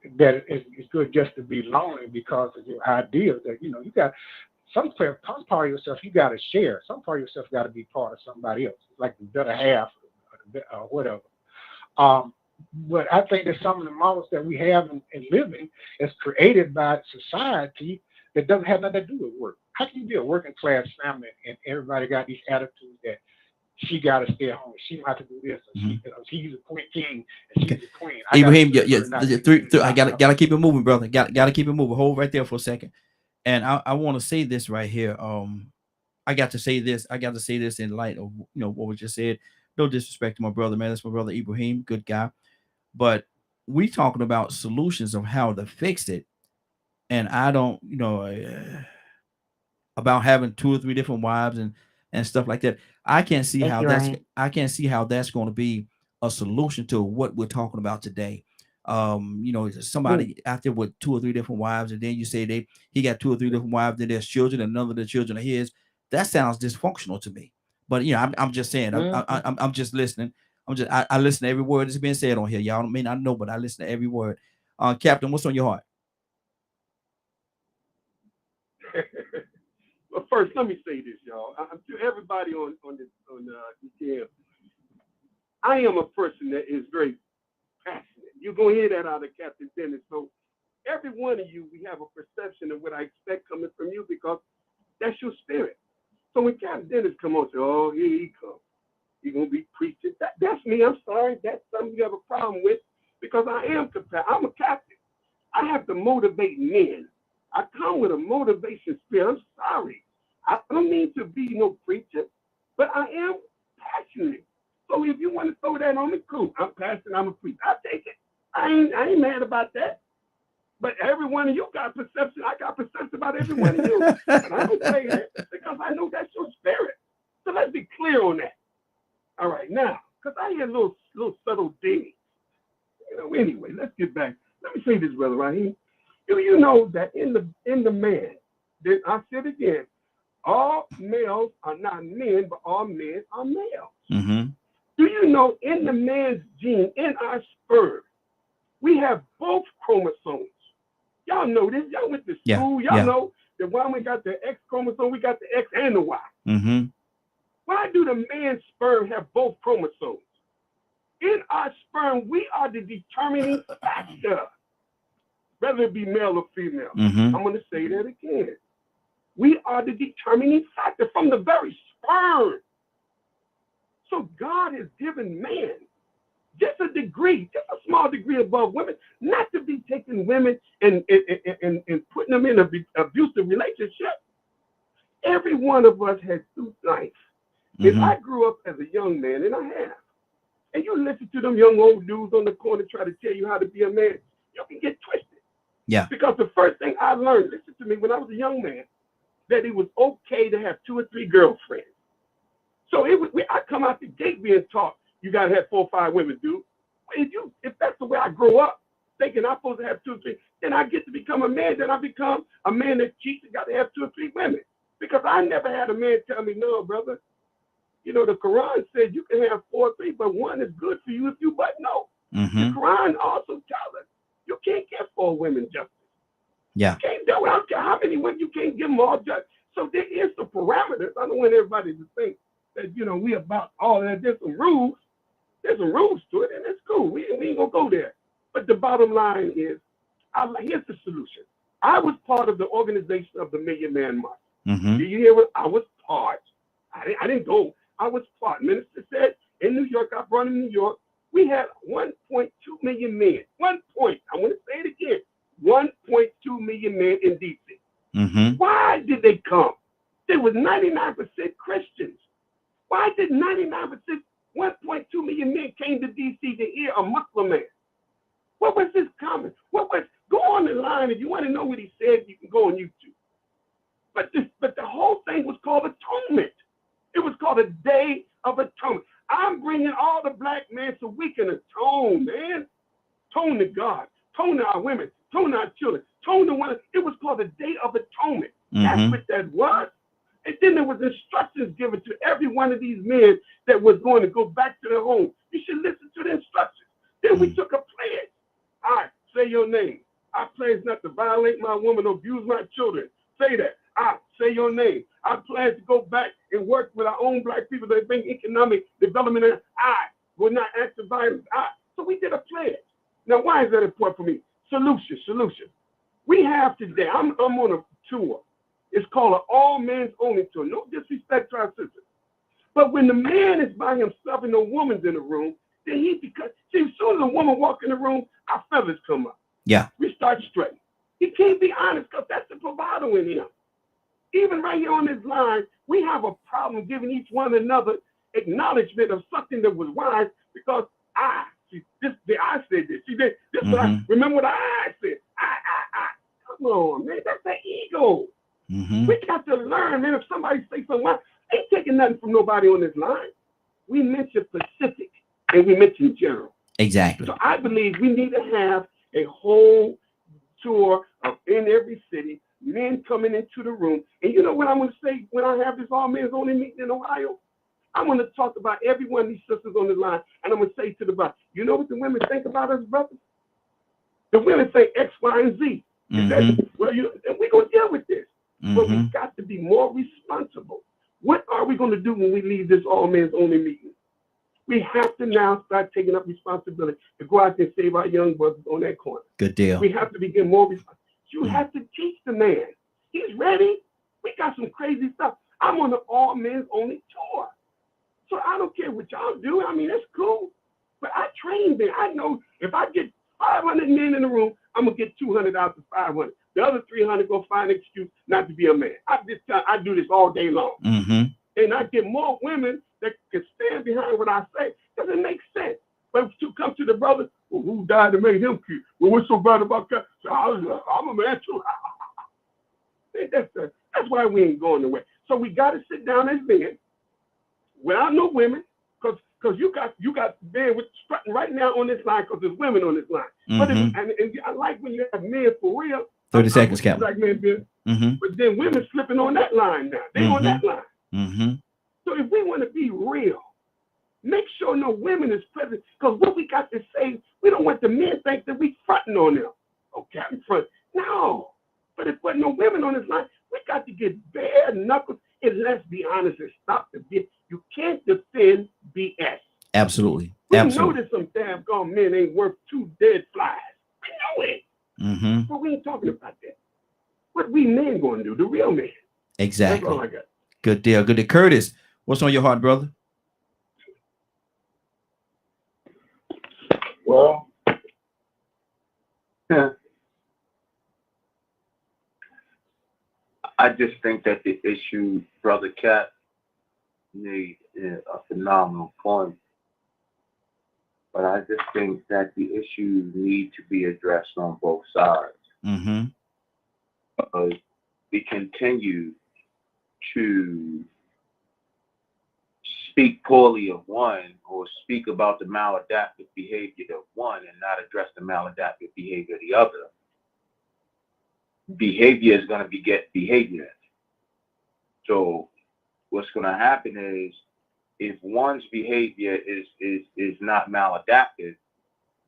it's good just to be lonely because of your ideas that you got some part of yourself you got to share. Some part of yourself got to be part of somebody else, like the better half or whatever. But I think that some of the models that we have in living is created by society that doesn't have nothing to do with work. How can you be a working class family and everybody got these attitudes that she got to stay at home, she might have to do this, and he's a king, and she's a queen. Ibrahim, I gotta keep it moving, brother. Gotta keep it moving. Hold right there for a second. And I want to say this right here. I got to say this in light of what was just said. No disrespect to my brother, man. That's my brother Ibrahim, good guy. But we talking about solutions of how to fix it. And I don't, about having 2 or 3 different wives and stuff like that. I can't see how that's going to be a solution to what we're talking about today. Somebody out there with 2 or 3 different wives, and then you say he got 2 or 3 different wives, then there's children, and none of the children are his. That sounds dysfunctional to me. But I'm just saying, I'm just listening. I listen to every word that's being said on here. Y'all may not know, but I listen to every word. Captain, what's on your heart? Well, first, let me say this, y'all. To everybody on DTL, I am a person that is very passionate. You're going to hear that out of Captain Dennis. So every one of you, we have a perception of what I expect coming from you because that's your spirit. So when Captain Dennis come on and say, oh, here he comes. He's going to be preaching. That's me. I'm sorry. That's something you have a problem with because I am compassionate. I'm a captain. I have to motivate men. I come with a motivation spirit. I'm sorry. I don't mean to be no preacher, but I am passionate. So if you want to throw that on me, cool. I'm passionate. I'm a preacher. I'll take it. I ain't mad about that. But every one of you got perception. I got perception about every one of you. And I don't say that because I know that's your spirit. So let's be clear on that. All right, now, because I hear little subtle things. Anyway, let's get back. Let me say this, Brother Raheem. Do you know that in the man, I said again, all males are not men, but all men are males. Mm-hmm. Do you know in the man's gene, in our sperm, we have both chromosomes? Y'all know this. Y'all went to school. Y'all know that when we got the X chromosome, we got the X and the Y. Mm-hmm. Why do the man's sperm have both chromosomes? In our sperm, we are the determining factor, whether it be male or female. Mm-hmm. I'm going to say that again. We are the determining factor from the very sperm. So God has given man just a degree, just a small degree above women, not to be taking women and putting them in an abusive relationship. Every one of us has two life. If I grew up as a young man, and I have, and you listen to them young old dudes on the corner try to tell you how to be a man, you can get twisted. Yeah. Because the first thing I learned, listen to me, when I was a young man, that it was okay to have 2 or 3 girlfriends. So I come out the gate being taught, you got to have 4 or 5 women, dude. If that's the way I grow up, thinking I'm supposed to have 2 or 3, then I get to become a man. Then I become a man that cheats and got to have 2 or 3 women. Because I never had a man tell me, no, brother. The Quran said you can have 4 or 3, but 1 is good for you if you but no. Mm-hmm. The Quran also tells us you can't get 4 women justice. Yeah. You can't do it. I don't care how many women, you can't give them all justice. So there is some parameters. I don't want everybody to think that, we about all that. There's some rules. There's some rules to it, and it's cool. We ain't going to go there. But the bottom line is, here's the solution. I was part of the organization of the Million Man March. Mm-hmm. Do you hear what? I was part. I didn't go. I was part. Minister said in New York, I brought him New York. We had 1.2 million men. I want to say it again. 1.2 million men in D.C. Mm-hmm. Why did they come? There was 99% Christians. Why did 99%, 1.2 million men came to D.C. to hear a Muslim man? What was his comment? Go on the line. If you want to know what he said, you can go on YouTube. But the whole thing was called atonement. It was called a day of atonement. I'm bringing all the black men so we can atone, man. Atone to God. Atone to our women. Atone to our children. Atone to one. It was called a day of atonement. Mm-hmm. That's what that was. And then there was instructions given to every one of these men that was going to go back to their home. You should listen to the instructions. Then we took a pledge. All right, say your name. I pledge not to violate my woman or abuse my children. Say that. I say your name. I pledge to go back and work with our own black people that bring economic development. And I will not act of violence. So we did a pledge. Now, why is that important for me? Solution. We have today, I'm on a tour. It's called an all men's only tour. No disrespect to our sisters. But when the man is by himself and no woman's in the room, then as soon as a woman walks in the room, our feathers come up. Yeah. We start straight. He can't be honest because that's the bravado in him. Even right here on this line, we have a problem giving each one another acknowledgement of something that was wise because I said this. This remember what I said. Come on, man. That's an ego. Mm-hmm. We got to learn, man. If somebody say something, I ain't taking nothing from nobody on this line. We mentioned specific and we mentioned general. Exactly. So I believe we need to have a whole tour in every city, men coming into the room. And you know what I'm going to say when I have this all men's only meeting in Ohio? I'm going to talk about every one of these sisters on the line, and I'm going to say to the brother, you know what the women think about us, brothers? The women say X, Y, and Z. Mm-hmm. And we're going to deal with this. Mm-hmm. But we've got to be more responsible. What are we going to do when we leave this all men's only meeting? We have to now start taking up responsibility to go out there and save our young brothers on that corner. Good deal. We have to begin more responsibility. You have to teach the man. He's ready. We got some crazy stuff. I'm on the all men's only tour. So I don't care what y'all do. I mean, it's cool. But I train them. I know if I get 500 men in the room, I'm going to get 200 out of 500. The other 300 go find an excuse not to be a man. I do this all day long. And I get more women that can stand behind what I say because it makes sense. But to come to the brother, well, who died to make him cute? Well, what's so bad about that? So I'm a man too. That's why we ain't going nowhere. So we got to sit down as men without no women, because you got men with strutting right now on this line because there's women on this line. But and I like when you have men for real. 30 seconds, Captain. Like men, but then women slipping on that line now. They on that line. So if we want to be real, make sure no women is present. Because what we got to say, we don't want the men think that we fronting on them. Oh, Captain front. No. But if there's no women on this line, we got to get bare knuckles and let's be honest and stop the BS. You can't defend BS. Absolutely. We know that some damn gone men ain't worth 2 dead flies. We know it. But we ain't talking about that. What we men going to do, the real men. Exactly. That's all I got. Good deal. Good deal. Curtis, what's on your heart, brother? Well, I just think that the issue, Brother Cat, made a phenomenal point. But I just think that the issues need to be addressed on both sides. Because we continue to speak poorly of one or speak about the maladaptive behavior of one and not address the maladaptive behavior of the other. Behavior is going to beget behavior. So what's going to happen is if one's behavior is not maladaptive,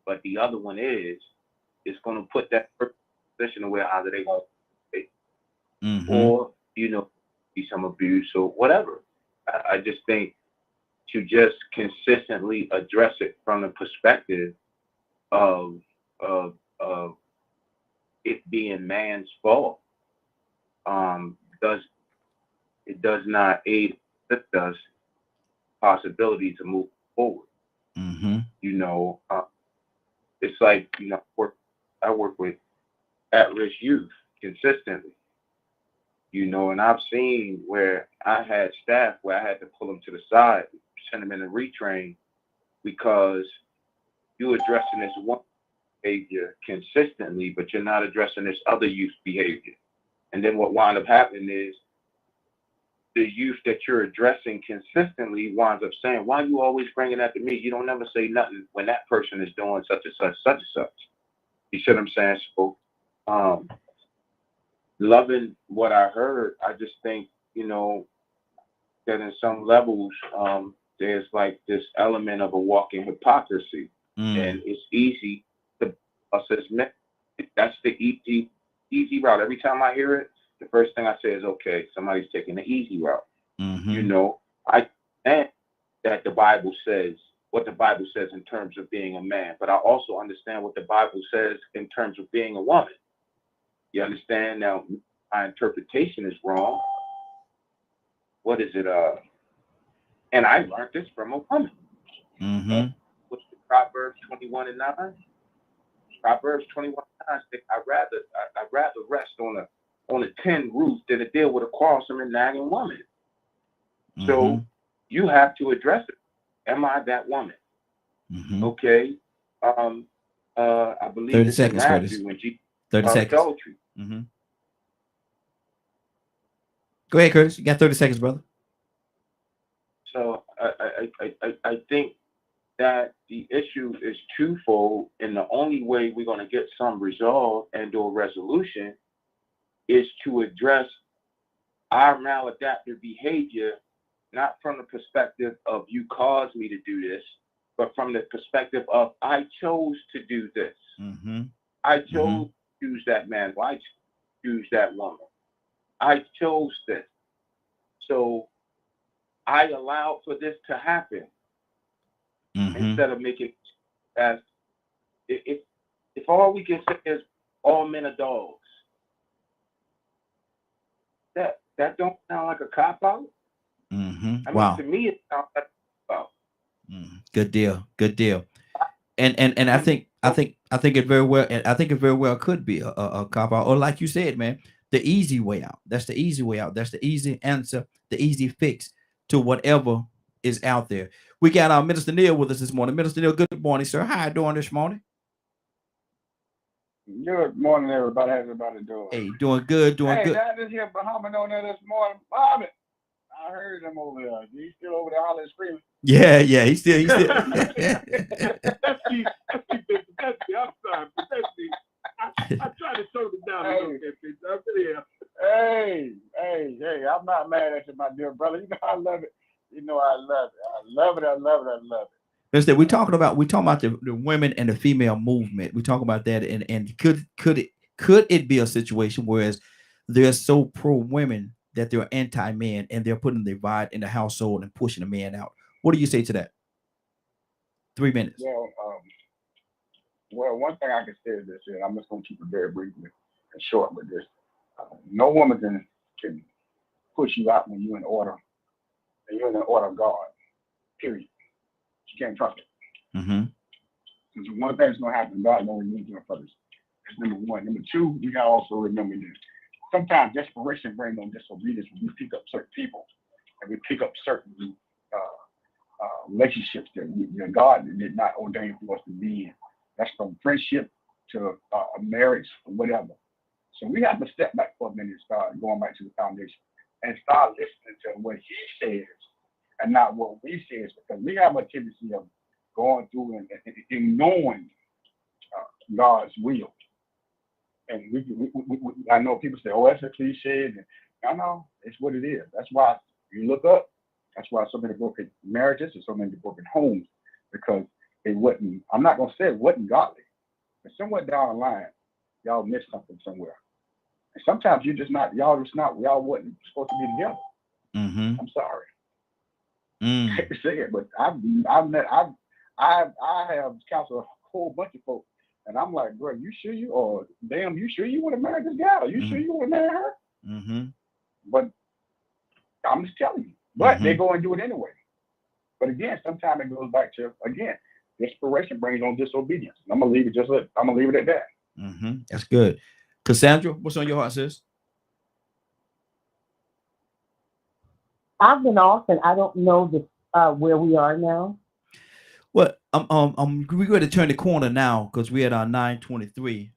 but the other one is, it's going to put that person in a position where either they won't or, be some abuse or whatever. I just think to just consistently address it from the perspective of it being man's fault, does not aid us possibility to move forward. It's like I work with at-risk youth consistently. And I've seen where I had staff where I had to pull them to the side, send them in a retrain because you're addressing this one behavior consistently, but you're not addressing this other youth behavior. And then what wound up happening is the youth that you're addressing consistently winds up saying, why are you always bringing that to me? You don't never say nothing when that person is doing such and such, such and such. You see what I'm saying? So, loving what I heard, I just think, that in some levels, there's like this element of a walking hypocrisy. And it's easy to us as men. That's the easy route. Every time I hear it, the first thing I say is, okay, somebody's taking the easy route. I understand that the Bible says what the Bible says in terms of being a man, but I also understand what the Bible says in terms of being a woman. You understand? Now, my interpretation is wrong. What is it? And I learned this from a woman. What's the Proverbs 21:9? Proverbs 21:9 says, I'd rather rest on a tin roof than to deal with a quarrelsome and nagging woman. So you have to address it. Am I that woman? Okay. I believe 30 it's seconds, in Curtis. Matthew when Jesus 30 seconds. adultery. Go ahead, Curtis. You got 30 seconds, brother. So I think that the issue is twofold, and the only way we're going to get some resolve and or resolution is to address our maladaptive behavior, not from the perspective of you caused me to do this, but from the perspective of I chose to do this. I chose to choose that man. Well, I choose that woman. I chose this. So I allowed for this to happen. instead of making as if all we can say is all men are dogs. That don't sound like a cop out. I mean, Wow. to me, it sounds like a cop out. Good deal. Good deal. And I think it very well, and I think it very well could be a cop out, or like you said, man, the easy way out. That's the easy way out. That's the easy answer, the easy fix to whatever is out there. We got our Minister Neil with us this morning. Minister Neil, good morning, sir. How you doing this morning? Good morning, everybody. How's everybody doing? Hey, doing good, doing hey, good. I just hear Muhammad on there this morning. Bobby, I heard him over there. He's still over there hollering, screaming. Yeah, he's still. That's me. I'm sorry, but that's me. I try to tone it down a little bit, bitch. I'm here. Hey, I'm not mad at you, my dear brother. You know I love it. You know I love it. I love it. I love it. I love it. Instead, we're talking about the women and the female movement. We talk about that, and could it be a situation whereas they're so pro women that they're anti men and they're putting the divide in the household and pushing the man out? What do you say to that? 3 minutes. Well, one thing I can say is this, and I'm just going to keep it very brief and short with this. No woman can push you out when you're in order, and you're in the order of God. Period. You can't trust it. Because one thing that's going to happen, God don't remove you first. That's number one. Number two, you got to also remember this. Sometimes desperation brings on disobedience when we pick up certain people and we pick up certain relationships that God did not ordain for us to be in. That's from friendship to a marriage or whatever. So we have to step back for a minute and start going back to the foundation and start listening to what He says and not what we say, because we have a tendency of going through and ignoring God's will. And I know people say, "Oh, that's a cliche." And I know it's what it is. That's why you look up. That's why so many broken marriages and so many broken homes, because it wasn't. I'm not gonna say it wasn't godly, but somewhere down the line, y'all missed something somewhere. And sometimes you're just not. Y'all wasn't supposed to be together. I'm sorry. I hate to say it, but I have counseled a whole bunch of folks. And I'm like, bro, you sure you, or damn, you sure you want to marry this gal? Are you sure you want to marry her? But I'm just telling you. But they go and do it anyway. But again, sometimes it goes back to, again, desperation brings on disobedience. I'm gonna leave it at that. That's good. Cassandra, what's on your heart, sis? I've been off, and I don't know where we are now. Well, we're going to turn the corner now because we're at our 9:23.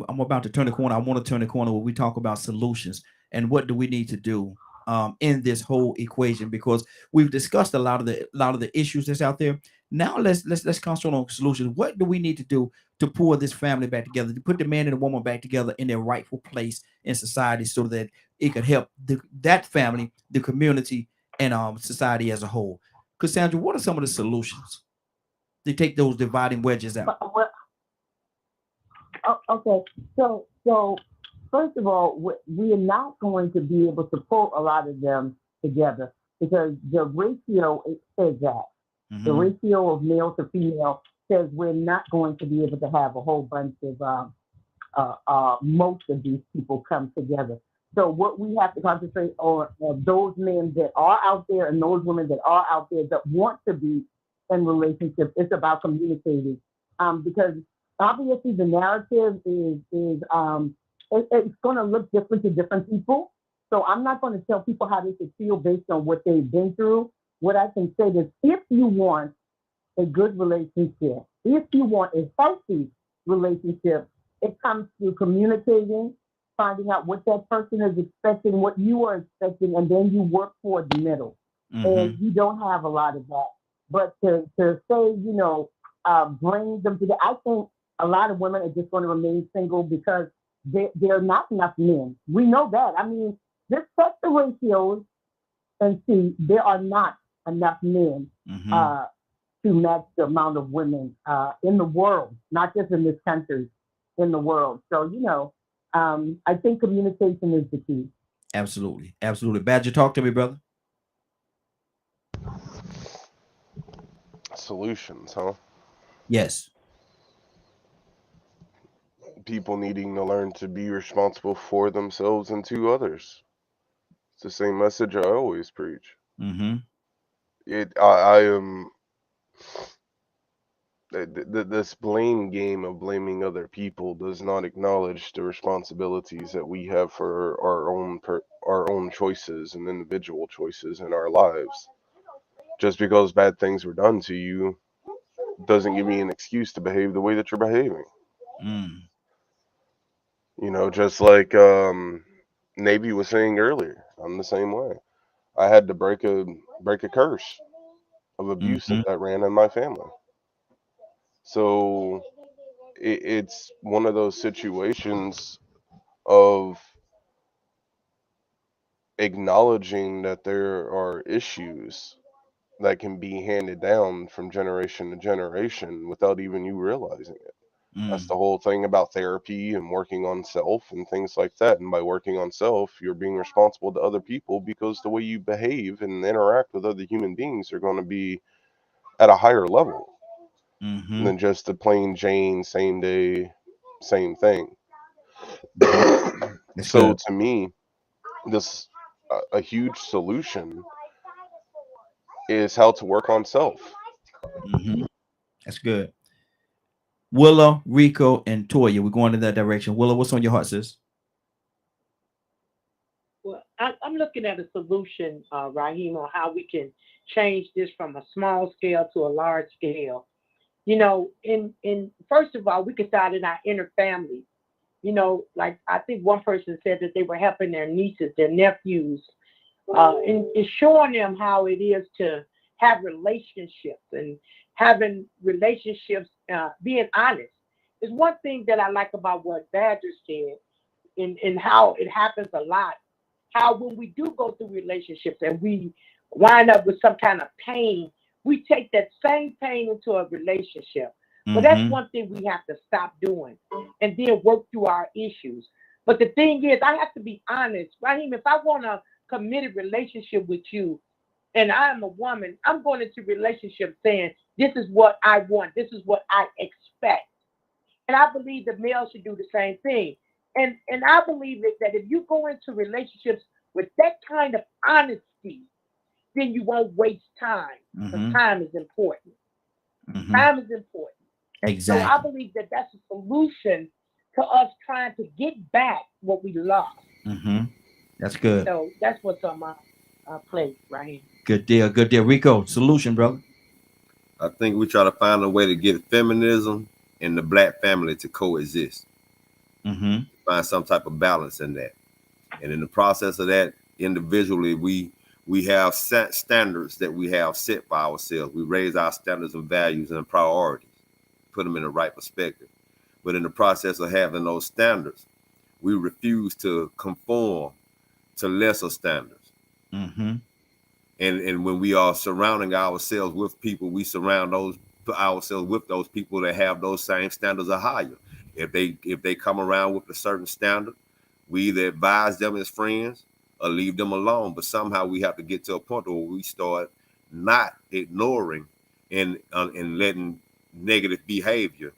I'm about to turn the corner. I want to turn the corner where we talk about solutions and what do we need to do in this whole equation, because we've discussed a lot of the issues that's out there. Now let's concentrate on solutions. What do we need to do to pull this family back together, to put the man and the woman back together in their rightful place in society, so that it could help that family, the community, and society as a whole? Cassandra, what are some of the solutions to take those dividing wedges out? Okay, so first of all, we are not going to be able to pull a lot of them together, because the ratio says that. The ratio of male to female says we're not going to be able to have a whole bunch of most of these people come together. So what we have to concentrate on are those men that are out there and those women that are out there that want to be in relationships. It's about communicating, because obviously the narrative is it's going to look different to different people. So I'm not going to tell people how they should feel based on what they've been through. What I can say is, if you want a good relationship, if you want a healthy relationship, it comes through communicating, finding out what that person is expecting, what you are expecting, and then you work toward the middle. And you don't have a lot of that. But to say, bring them together, I think a lot of women are just going to remain single because there are not enough men. We know that. I mean, just check the ratios and see there are not enough men to match the amount of women in the world, not just in this country, in the world. So, I think communication is the key. Absolutely. Badger, talk to me, brother. solutions, huh? Yes. People needing to learn to be responsible for themselves and to others. It's the same message I always preach. Mm-hmm. I am this blame game of blaming other people does not acknowledge the responsibilities that we have for our own choices and individual choices in our lives. Just because bad things were done to you doesn't give me an excuse to behave the way that you're behaving. You know, just like Navy was saying earlier, I'm the same way. I had to break a curse of abuse that ran in my family. So it's one of those situations of acknowledging that there are issues that can be handed down from generation to generation without even you realizing it. That's the whole thing about therapy and working on self and things like that. And by working on self, you're being responsible to other people because the way you behave and interact with other human beings are going to be at a higher level than just the plain Jane, same day, same thing. So to me, this a huge solution is how to work on self. That's good. Willa, Rico, and Toya, we're going in that direction. Willa, what's on your heart, sis? Well, I'm looking at a solution, Raheem, on how we can change this from a small scale to a large scale. You know, in first of all, we can start in our inner family. You know, like I think one person said that they were helping their nieces, their nephews, and showing them how it is to have relationships and having relationships, being honest. There's one thing that I like about what Badger said, in how it happens a lot. How when we do go through relationships and we wind up with some kind of pain, we take that same pain into a relationship. But that's one thing we have to stop doing and then work through our issues. But the thing is, I have to be honest, Raheem, if I want a committed relationship with you and I am a woman, I'm going into relationship saying, this is what I want. This is what I expect. And I believe that males should do the same thing. And I believe that if you go into relationships with that kind of honesty, then you won't waste time. Because time is important. Time is important. Exactly. So I believe that that's a solution to us trying to get back what we lost. That's good. So that's what's on my plate right here. Good deal. Good deal. Rico, solution, brother. I think we try to find a way to get feminism and the black family to coexist. Find some type of balance in that. And in the process of that, individually, we have set standards that we have set for ourselves. We raise our standards and values and priorities, put them in the right perspective. But in the process of having those standards, we refuse to conform to lesser standards. And when we are surrounding ourselves with people, we surround ourselves with those people that have those same standards or higher. If they come around with a certain standard, we either advise them as friends or leave them alone. But somehow we have to get to a point where we start not ignoring and letting negative behavior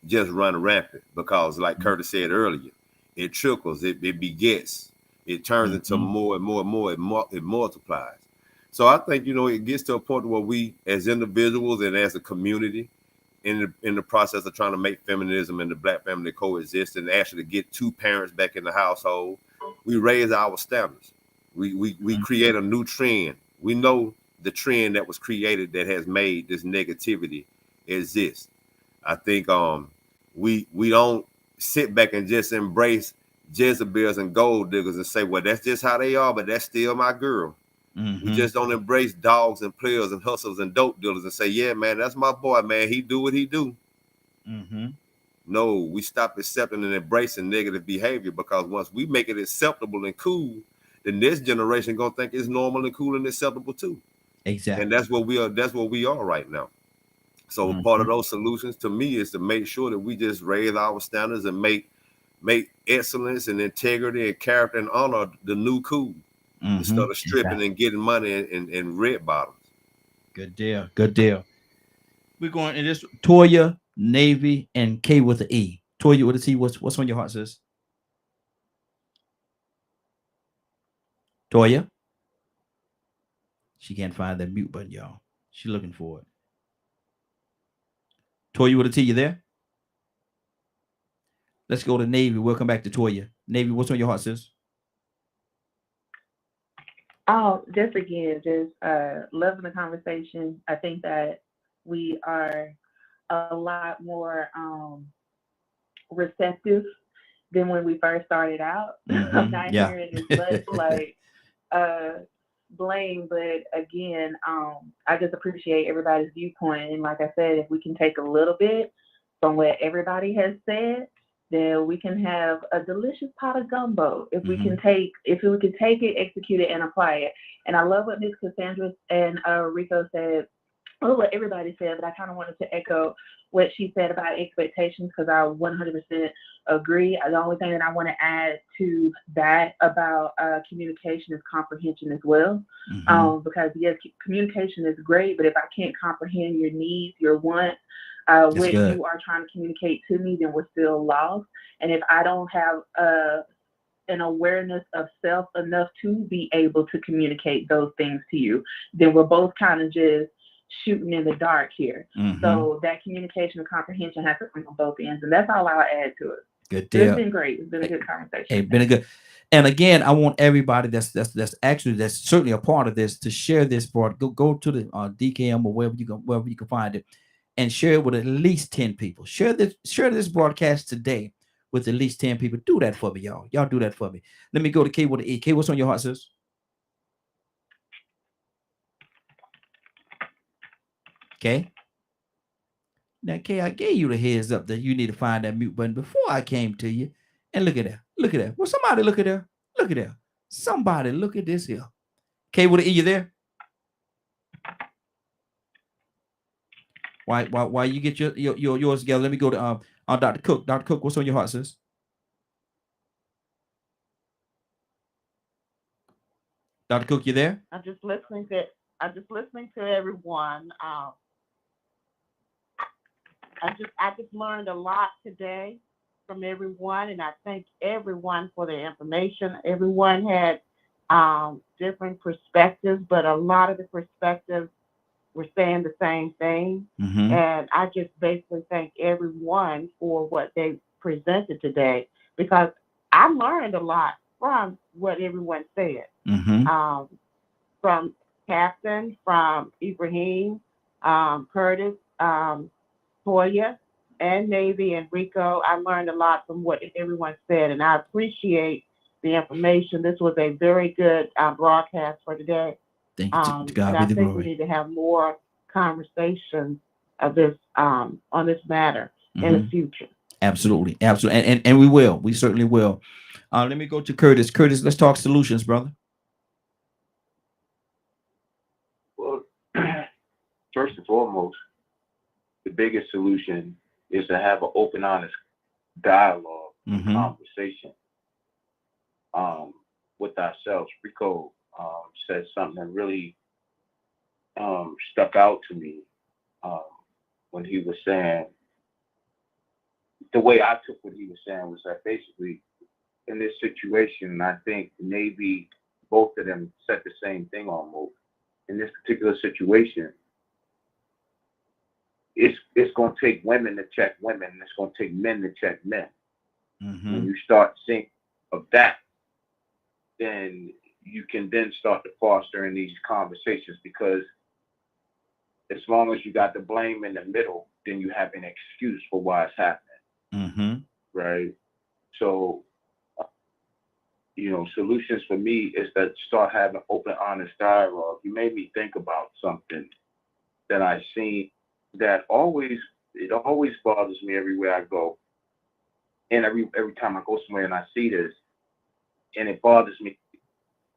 just run rampant. Because like Curtis said earlier, it trickles, it begets, it turns into more and more and more, it multiplies. So I think, you know, it gets to a point where we as individuals and as a community in the process of trying to make feminism and the black family coexist and actually get two parents back in the household, we raise our standards. We create a new trend. We know the trend that was created that has made this negativity exist. I think we don't sit back and just embrace Jezebels and gold diggers and say, well, that's just how they are, but that's still my girl. We just don't embrace dogs and players and hustlers and dope dealers and say, yeah, man, that's my boy, man. He do what he do. No, we stop accepting and embracing negative behavior, because once we make it acceptable and cool, the next generation gonna think it's normal and cool and acceptable too. Exactly. And that's what we are. That's what we are right now. So part of those solutions to me is to make sure that we just raise our standards and make excellence and integrity and character and honor the new cool. Instead of stripping and getting money and red bottoms. Good deal. Good deal. We're going in this Toya, Navy, and K with the E. Toya with a T. What's on your heart, sis? Toya. She can't find that mute button, y'all. She's looking for it. Toya with a T, you there? Let's go to Navy. Welcome back to Toya. Navy, what's on your heart, sis? Oh, just loving the conversation. I think that we are a lot more receptive than when we first started out. I'm not hearing as much like blame, but again, I just appreciate everybody's viewpoint. And like I said, if we can take a little bit from what everybody has said, then we can have a delicious pot of gumbo. If we can take it, execute it, and apply it. And I love what Ms. Cassandra and Rico said. Oh, what everybody said, but I kind of wanted to echo what she said about expectations because I 100% agree. The only thing that I want to add to that about communication is comprehension as well. Because yes, communication is great, but if I can't comprehend your needs, your wants, what you are trying to communicate to me, then we're still lost. And if I don't have an awareness of self enough to be able to communicate those things to you, then we're both kind of just shooting in the dark here. So that communication and comprehension has to come on both ends, and that's all I'll add to it. Good deal. It's been great. It's been a good conversation. It's been a good. And again, I want everybody that's certainly a part of this to share this part. Go to the DKM or wherever you can find it, and share it with at least 10 people. Share this broadcast today with at least 10 people. Do that for me, y'all. Y'all do that for me. Let me go to K with the E. K, what's on your heart, sis? Okay. Now, Kay, I gave you the heads up that you need to find that mute button before I came to you. And look at that. Look at that. Well, somebody look at there. Look at there. Somebody look at this here. Kay, with the E, you there? Why you get yours together? Let me go to Dr. Cook. Dr. Cook, what's on your heart, sis? Dr. Cook, you there? I'm just listening to everyone. I just learned a lot today from everyone, and I thank everyone for their information. Everyone had different perspectives, but a lot of the perspectives were saying the same thing. And I just basically thank everyone for what they presented today, because I learned a lot from what everyone said. From Captain, from Ibrahim, Curtis, Toya, and Navy, and Rico. I learned a lot from what everyone said, and I appreciate the information. This was a very good broadcast for today. Thank you to God and I be the think glory. we need to have more conversations of this on this matter in the future. Absolutely. And we will. We certainly will. Let me go to Curtis. Curtis, let's talk solutions, brother. Well, first and foremost, the biggest solution is to have an open, honest dialogue, conversation with ourselves. Rico said something that really stuck out to me when he was saying, the way I took what he was saying was that basically in this situation, I think maybe both of them said the same thing almost. In this particular situation, it's going to take women to check women, and it's going to take men to check men. When you start seeing of that, then you can then start to foster in these conversations, because as long as you got the blame in the middle, then you have an excuse for why it's happening. Right? So, solutions for me is to start having open, honest dialogue. You made me think about something that I seen that always bothers me everywhere I go. And every time I go somewhere and I see this, and it bothers me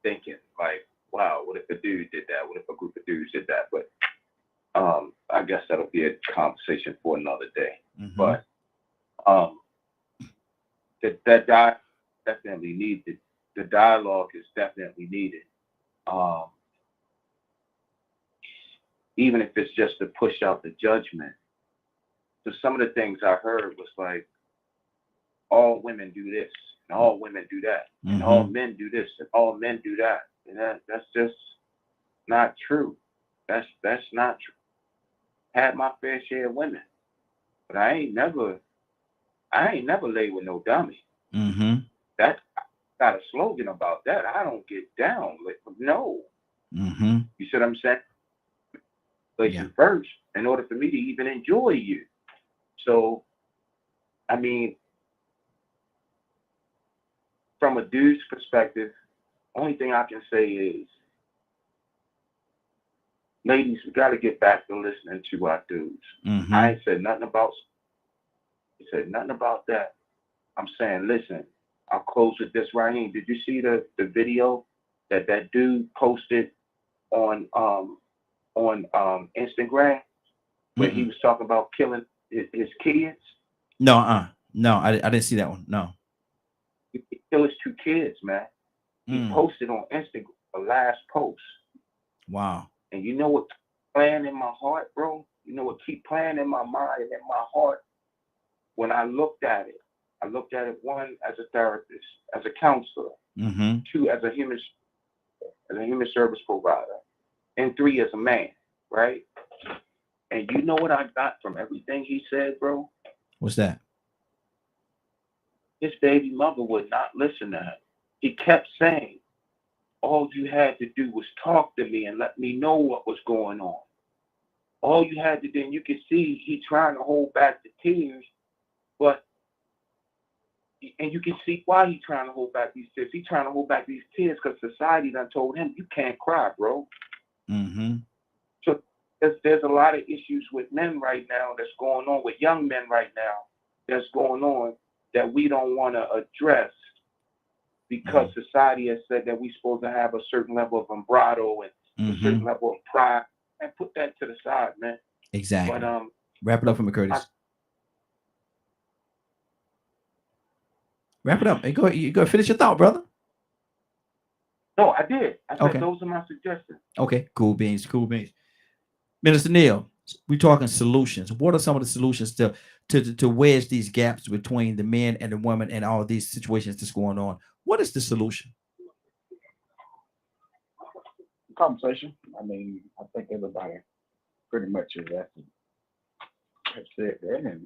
thinking like, wow, what if a dude did that? What if a group of dudes did that? But I guess that'll be a conversation for another day. But that definitely needed. The dialogue is definitely needed. even if it's just to push out the judgment. So some of the things I heard was like, all women do this, and all women do that, and all men do this, and all men do that. And that's just not true. That's not true. Had my fair share of women, but I ain't never laid with no dummy. That got a slogan about that. I don't get down with no. You see what I'm saying? But you first, in order for me to even enjoy you. So, I mean, from a dude's perspective, only thing I can say is, ladies, we got to get back to listening to our dudes. I ain't said nothing about that. I'm saying, listen, I'll close with this right here. Did you see the video that dude posted on Instagram when he was talking about killing his kids? No, I didn't see that one. No. He killed his 2 kids, man. He posted on Instagram the last post. Wow. And you know what playing in my heart, bro? You know what keep playing in my mind and in my heart? When I looked at it, 1, as a therapist, as a counselor, 2, as a human service provider, and 3, as a man, right? And you know what I got from everything he said, bro? What's that? His baby mother would not listen to him. He kept saying, all you had to do was talk to me and let me know what was going on. All you had to do, and you can see he trying to hold back the tears, and you can see why he's trying to hold back these tears. He's trying to hold back these tears because society done told him, you can't cry, bro. So there's a lot of issues with men right now that's going on, with young men right now that's going on that we don't want to address because society has said that we're supposed to have a certain level of vibrato and a certain level of pride. And put that to the side, man. Exactly. But wrap it up for me, Curtis. Wrap it up. Hey, go ahead, finish your thought, brother. No, I did. I said those are my suggestions. Okay, cool beans. Minister Neil, we're talking solutions. What are some of the solutions to wedge these gaps between the men and the women and all these situations that's going on? What is the solution? Conversation. I mean, I think everybody pretty much has said that, and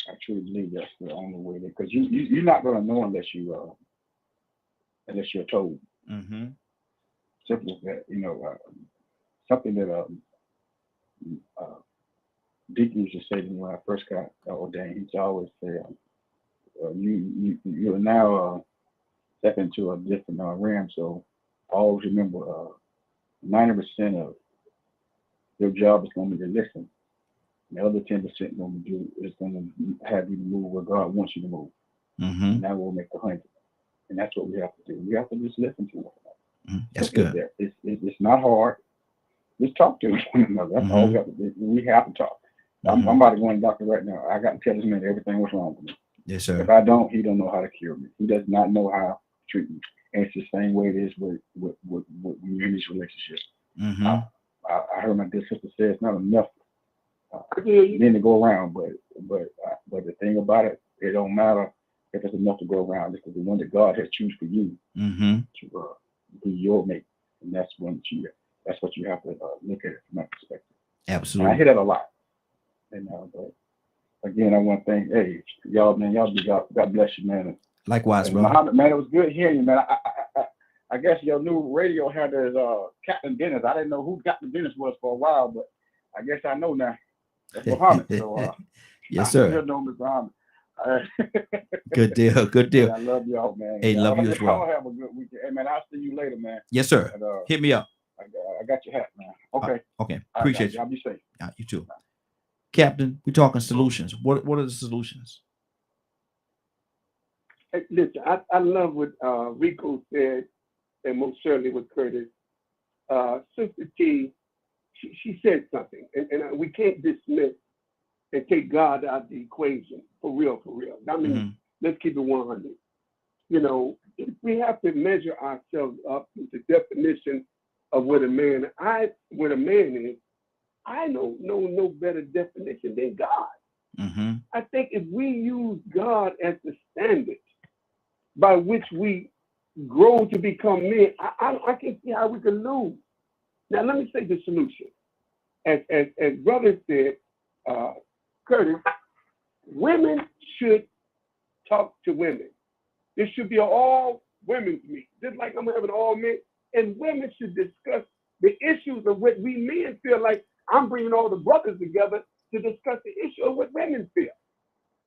I truly believe that's the only way. Because you're not going to know unless you're told. Simple as that. You know, something that Deacon used to say to me when I first got ordained. He used to always say, "You are now stepping into a different realm. So always remember, 90% of your job is going to be to listen. The other 10% is going to have you to move where God wants you to move. And that will make the 100. And that's what we have to do. We have to just listen to one another. That's good. It's not hard. Just talk to one another. That's all we have to do. We have to talk. I'm about to go to the doctor right now. I got to tell this man everything what's wrong with me. Yes, sir. If I don't, he don't know how to cure me. He does not know how to treat me. And it's the same way it is with in these relationships. I heard my dear sister say it's not enough then to go around, but the thing about it, it don't matter if it's enough to go around, because the one that God has chosen for you to be your mate, and that's what you have to look at it from that perspective. Absolutely. And I hear that a lot, and but again, I want to thank y'all, man. God bless you, man. Likewise, bro. Muhammad, man, it was good hearing you, man. I guess your new radio had this Captain Dennis. I didn't know who Captain Dennis was for a while, but I guess I know now. That's Muhammad. So, yes, sir. I know Mr. Muhammad. Good deal. Good deal. I love y'all, man. Hey, love you as well. Have a good weekend. Hey, man, I'll see you later, man. Yes, sir. And, hit me up. I got your hat, man. Okay. Okay. Appreciate you. Y'all be safe. You too. Captain, we're talking solutions. What are the solutions? Hey, listen, I love what Rico said, and most certainly what Curtis. Sister T, she said something, and we can't dismiss and take God out of the equation, for real. I mean, let's keep it 100. You know, we have to measure ourselves up with the definition of what a man is. I don't know no better definition than God. Mm-hmm. I think if we use God as the standard by which we grow to become men, I can't see how we can lose. Now, let me say the solution. As brother said, Curtis, women should talk to women. This should be an all women's meeting, just like I'm having all men. And women should discuss the issues of what we men feel like. I'm bringing all the brothers together to discuss the issue of what women feel.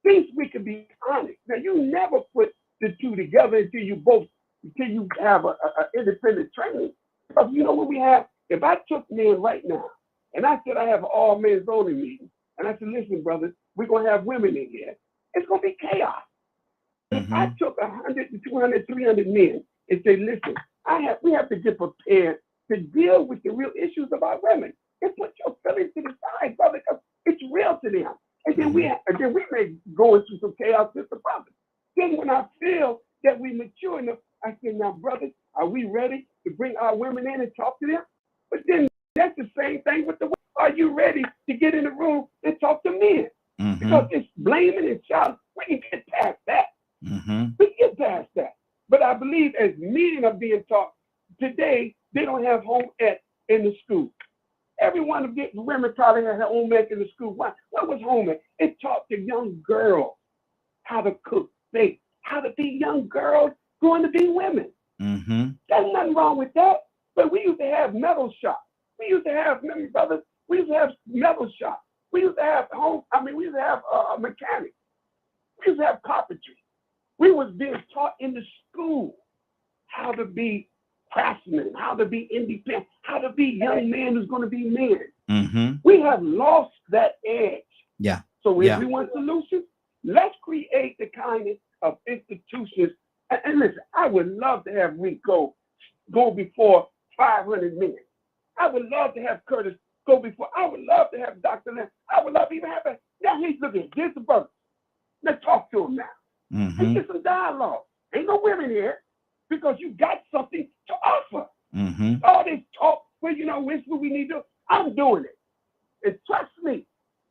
Things we can be honest. Now, you never put the two together until you have a independent training. Because you know what we have? If I took men right now and I said I have an all men's only meeting, and I said, listen, brothers, we're going to have women in here, it's going to be chaos. If I took 100 to 200, 300 men and say, listen, we have to get prepared to deal with the real issues of our women. And put your feelings to the side, brother, because it's real to them. And then we may go into some chaos with the brothers. Then when I feel that we mature enough, I say, now, brothers, are we ready to bring our women in and talk to them? But then that's the same thing with the women. Are you ready to get in the room and talk to men? Because it's blaming and shouting. We can get past that. We can get past that. But I believe as men are being taught today, they don't have home ec in the school. Every one of the women probably had home ec in the school. What was home ec? It taught the young girls how to cook, bake, how to be young girls going to be women. There's nothing wrong with that. But we used to have metal shops. We used to have, brothers, we used to have metal shops. We used to have we used to have mechanics. We used to have carpentry. We was being taught in the school how to be craftsmen, how to be independent, how to be young men who's going to be men. We have lost that edge. Yeah. So if we want solutions, let's create the kind of institutions. And listen, I would love to have Rico go before 500 men. I would love to have Curtis go before. I would love to have Dr. Lamb. I would love to even have a. Now he's looking. Here's the brother. Let's talk to him now. And get some dialogue. Ain't no women here because you got something to offer. All this talk, well, it's what we need to do. I'm doing it. And trust me,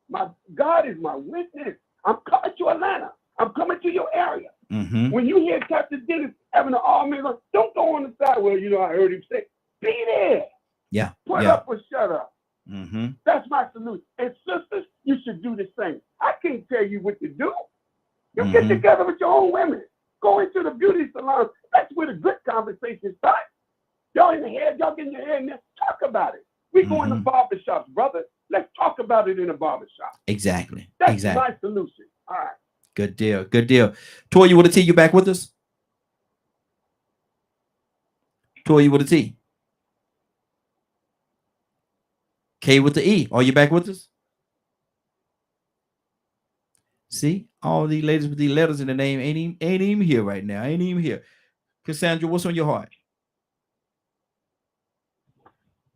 my God is my witness. I'm coming to Atlanta. I'm coming to your area. When you hear Captain Dennis having an all-men, don't go on the side. Well, I heard him say, be there. Yeah. Put up or shut up. That's my solution. And sisters, you should do the same. I can't tell you what to do. You get together with your own women. Go into the beauty salon. That's where the good conversation starts. Y'all in the head, y'all get in your head and let's talk about it. We go in the barbershops, brother. Let's talk about it in a barbershop. Exactly. That's my solution. All right. Good deal. Good deal. Toya with a T, you back with us? Toya with a T. K with the E. Are you back with us? See, all these ladies with these letters in the name ain't even here right now. Ain't even here. Cassandra, what's on your heart?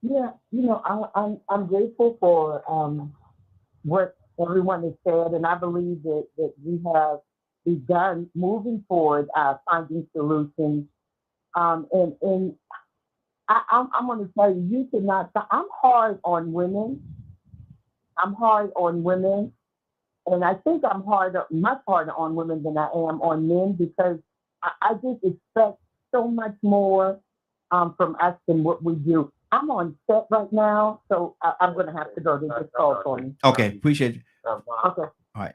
Yeah, I'm grateful for what everyone has said, and I believe that we have begun moving forward, finding solutions. And I'm going to tell you, you cannot. I'm hard on women. And I think I'm much harder on women than I am on men because I just expect so much more from us than what we do. I'm on set right now, so I'm going to have to go. They just called for me. Okay, appreciate you. Okay. All right.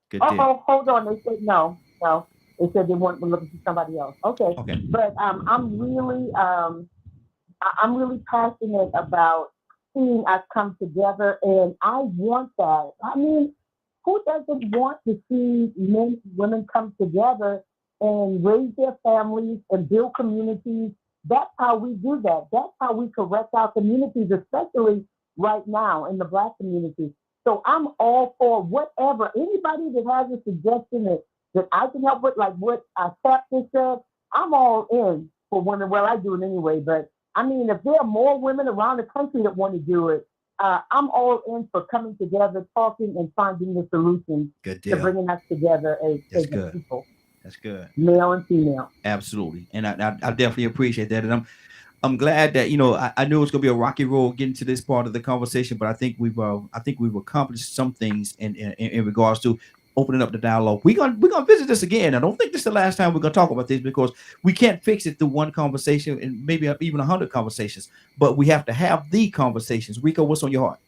Good deal. Oh, hold on. They said no. They said they want to look for somebody else. Okay. But I'm really passionate about seeing us come together, and I want that. I mean, who doesn't want to see men and women come together and raise their families and build communities? That's how we do that. That's how we correct our communities, especially right now in the Black community. So I'm all for whatever. Anybody that has a suggestion that I can help with, like what Captain said, I'm all in for women. Well, I do it anyway, but I mean, if there are more women around the country that want to do it, I'm all in for coming together, talking, and finding the solutions to bringing us together as people. That's good. Male and female. Absolutely. And I definitely appreciate that. And I'm glad that, you know, I knew it was gonna be a rocky road getting to this part of the conversation, but I think we've accomplished some things in regards to opening up the dialogue. We're gonna visit this again. I don't think this is the last time we're gonna talk about this, because we can't fix it through one conversation and maybe even 100 conversations, but we have to have the conversations. Rico, what's on your heart?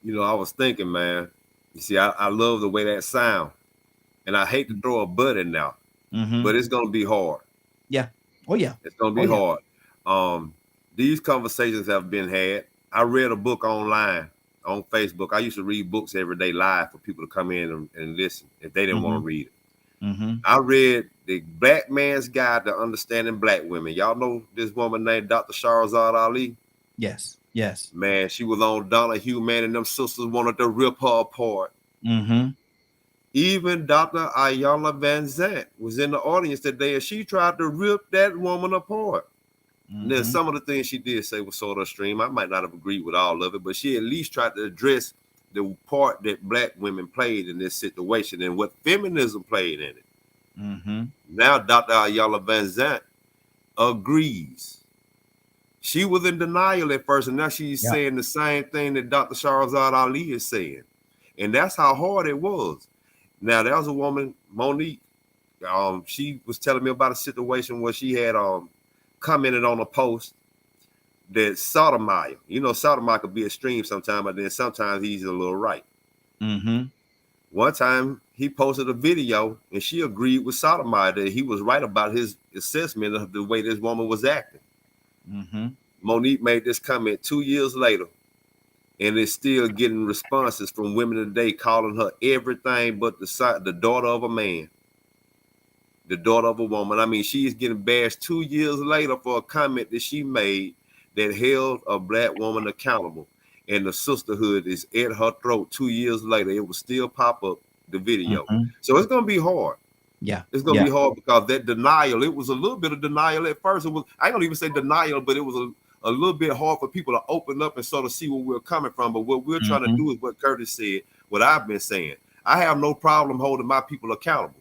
You know, I was thinking, man, you see, I love the way that sound, and I hate to throw a butt in now, but it's gonna be hard. Yeah. Oh yeah. It's gonna be hard. These conversations have been had. I read a book online on Facebook. I used to read books every day live for people to come in and listen if they didn't want to read it. I read The Black Man's Guide to Understanding Black Women. Y'all know this woman named Dr. Shahrazad Ali? Yes. Yes. Man, she was on Donahue, man, and them sisters wanted to rip her apart. Even Dr. Iyanla Vanzant was in the audience today, and she tried to rip that woman apart. Now, some of the things she did say was sort of extreme. I might not have agreed with all of it, but she at least tried to address the part that Black women played in this situation and what feminism played in it. Now, Dr. Iyanla Vanzant agrees. She was in denial at first, and now she's saying the same thing that Dr. Shahrazad Ali is saying. And that's how hard it was. Now, there was a woman, Monique, she was telling me about a situation where she had commented on a post that Sotomayor, you know, Sotomayor could be extreme sometimes, but then sometimes he's a little right. One time he posted a video and she agreed with Sotomayor that he was right about his assessment of the way this woman was acting. Monique made this comment 2 years later, and is still getting responses from women today calling her everything but the daughter of a man, the daughter of a woman. I mean, she is getting bashed 2 years later for a comment that she made that held a Black woman accountable, and the sisterhood is at her throat 2 years later. It will still pop up, the video. So it's going to be hard. Yeah, it's going to be hard because that denial, it was a little bit of denial at first. It was, I don't even say denial, but it was a little bit hard for people to open up and sort of see where we're coming from. But what we're trying to do is what Curtis said, what I've been saying. I have no problem holding my people accountable.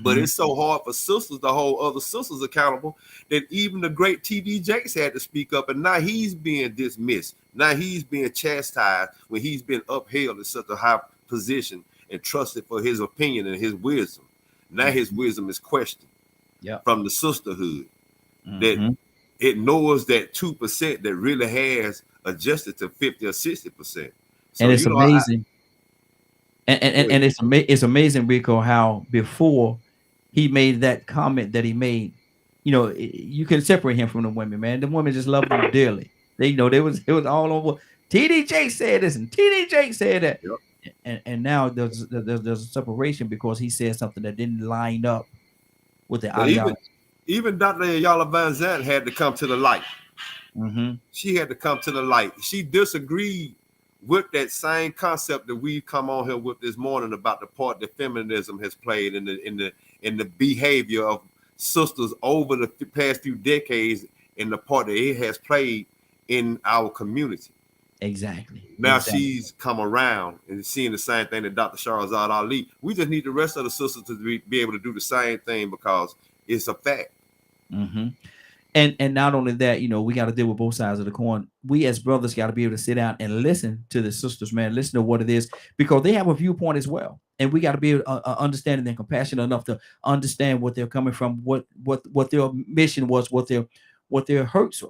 But it's so hard for sisters to hold other sisters accountable that even the great T.D. Jakes had to speak up, and now he's being dismissed. Now he's being chastised when he's been upheld in such a high position and trusted for his opinion and his wisdom. Now his wisdom is questioned from the sisterhood that ignores that 2% that really has adjusted to 50 or 60%. So, and it's amazing. And it's amazing, Rico, how before he made that comment that he made, you know, you can separate him from the women, man. The women just loved him dearly. They, you know, it was all over. T.D. Jakes said this and T.D. Jakes said that. And now there's a separation because he said something that didn't line up with the ideology. Even Dr. Iyanla Vanzant had to come to the light. She had to come to the light. She disagreed with that same concept that we've come on here with this morning about the part that feminism has played in the behavior of sisters over the past few decades, and the part that it has played in our community. Exactly. Now she's come around and seeing the same thing that Dr. Shahrazad Ali. We just need the rest of the sisters to be able to do the same thing because it's a fact. And not only that, you know, we got to deal with both sides of the coin. We as brothers got to be able to sit down and listen to the sisters, man. Listen to what it is, because they have a viewpoint as well, and we got to be able to understanding and compassionate enough to understand what they're coming from, what their mission was, what their hurts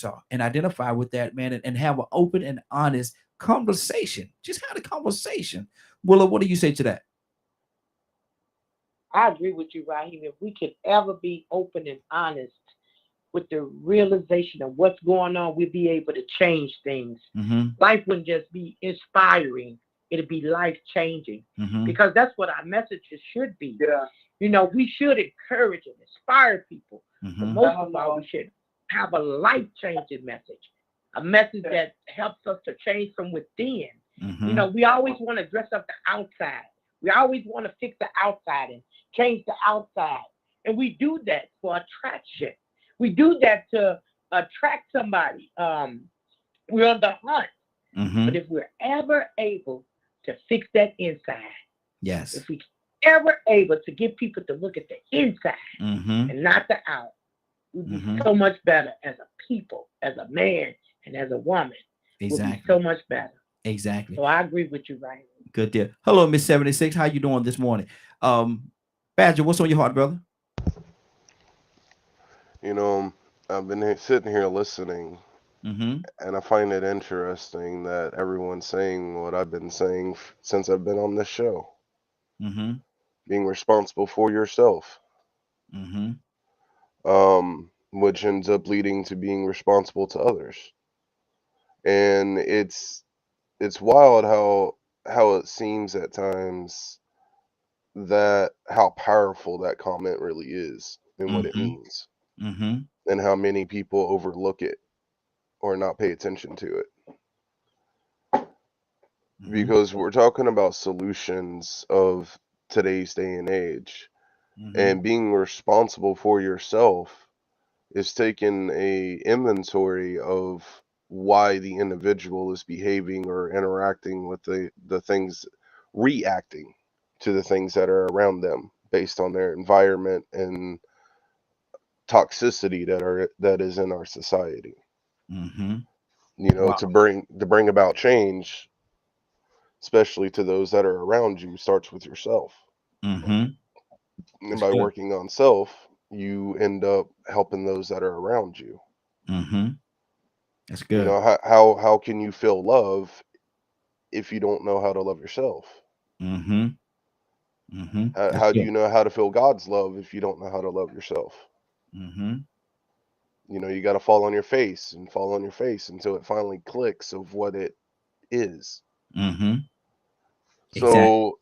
are, and identify with that, man, and have an open and honest conversation. Just have a conversation. Willa, what do you say to that? I agree with you, Raheem. If we could ever be open and honest with the realization of what's going on, we'd be able to change things. Life wouldn't just be inspiring, it'd be life-changing, because that's what our messages should be. You know, we should encourage and inspire people, but most of all, we should have a life-changing message, a message that helps us to change from within. You know, we always want to dress up the outside. We always want to fix the outside and change the outside. And we do that for attraction. We do that to attract somebody. We're on the hunt. But if we're ever able to fix that inside, if we ever able to get people to look at the inside and not the out, We'd be so much better as a people, as a man and as a woman. Exactly. We'd be so much better. Exactly. So I agree with you, Ryan. Good deal. Hello, Miss 76. How you doing this morning? Badger, what's on your heart, brother? You know, I've been sitting here listening, and I find it interesting that everyone's saying what I've been saying since I've been on this show. Being responsible for yourself. Which ends up leading to being responsible to others. And it's wild how it seems at times that how powerful that comment really is and what it means. And how many people overlook it or not pay attention to it. Because we're talking about solutions of today's day and age. And being responsible for yourself is taking a inventory of why the individual is behaving or interacting with the things, reacting to the things that are around them based on their environment and toxicity that is in our society. You know, to bring about change, especially to those that are around you, starts with yourself. And by working on self, you end up helping those that are around you. That's good. You know, how can you feel love if you don't know how to love yourself? How do you know how to feel God's love if you don't know how to love yourself? You know, you got to fall on your face until it finally clicks of what it is. So,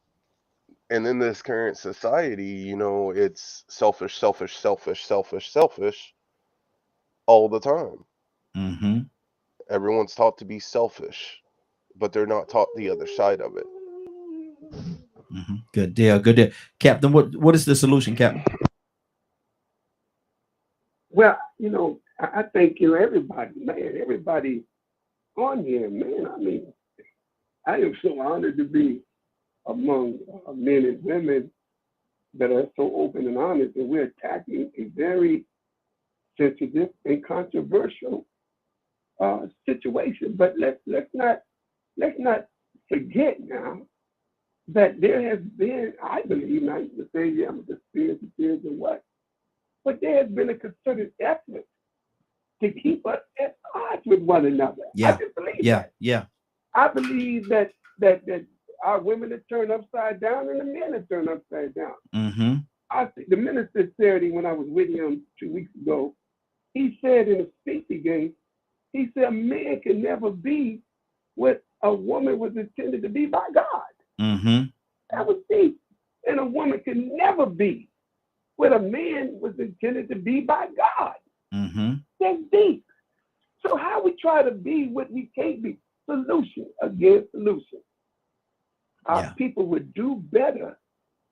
and in this current society, you know, it's selfish all the time. Everyone's taught to be selfish, but they're not taught the other side of it. Good deal. Good deal. Captain, what is the solution, Captain? Well, you know, I think, you know, everybody on here, man, I mean, I am so honored to be among men and women that are so open and honest, and we're attacking a very sensitive and controversial situation. But let's not forget now that there has been, I believe, not to say, yeah, I'm just fears and what, but there has been a concerted effort to keep us at odds with one another. I just believe that. I believe that our women are turned upside down and the men are turned upside down. I think the minister Saturday, when I was with him 2 weeks ago, he said in a speech he gave, he said a man can never be what a woman was intended to be by God. That was deep. And a woman can never be what a man was intended to be by God. That's deep. So how we try to be what we can't be? Solution against solution. Our people would do better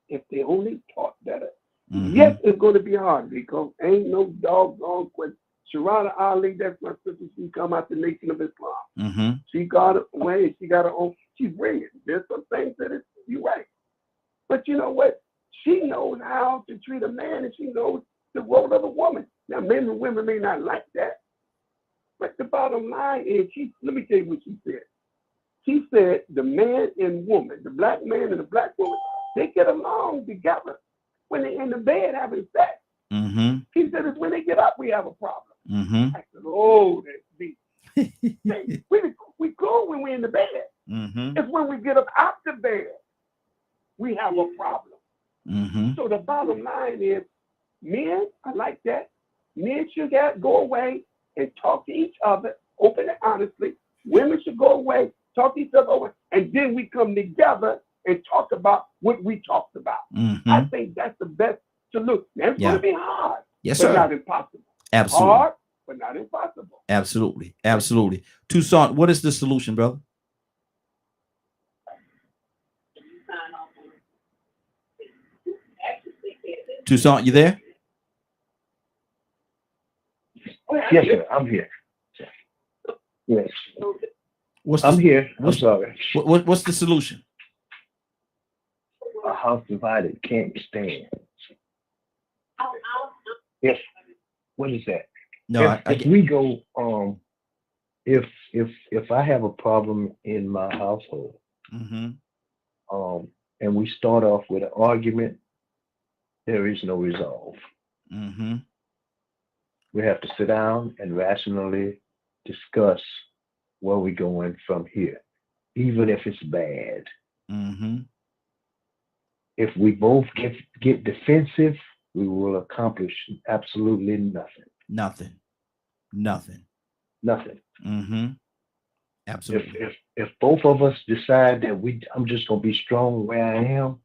if they only taught better. Yes, it's going to be hard because ain't no doggone question. Sharada Ali, that's my sister. She come out the Nation of Islam. She got her way. She got her own. She's brilliant. There's some things that you're right. But you know what? She knows how to treat a man, and she knows the role of a woman. Now, men and women may not like that, but the bottom line is, let me tell you what she said. She said the man and woman, the black man and the black woman, they get along together when they're in the bed having sex. She said it's when they get up we have a problem. I said, oh, that's deep. we cool when we're in the bed. It's when we get up out the bed we have a problem. So the bottom line is, men are like that. Men should go away and talk to each other openly and honestly. Women should go away, talk to each other over, and then we come together and talk about what we talked about. I think that's the best solution. Now, it's going to be hard, but not impossible. Absolutely. Hard, but not impossible. Absolutely. Toussaint, what is the solution, brother? Toussaint, you there? Yes, sir. I'm here. Yes. I'm here. I'm sorry. What's the solution? A house divided can't stand. Yes. what is that? No, if we go, if I have a problem in my household, and we start off with an argument, there is no resolve. We have to sit down and rationally discuss where we're going from here, even if it's bad. If we both get defensive, we will accomplish absolutely nothing. Nothing. Absolutely. If both of us decide that I'm just gonna be strong where I am,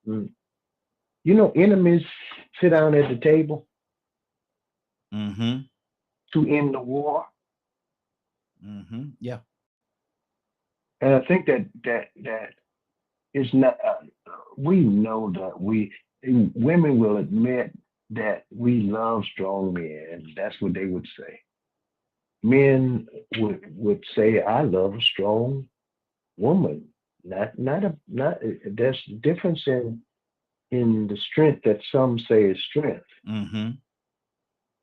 you know, enemies sit down at the table to end the war. Yeah. And I think that is not. We know that women will admit that we love strong men. That's what they would say. Men would say, "I love a strong woman." Not. There's a difference in the strength that some say is strength.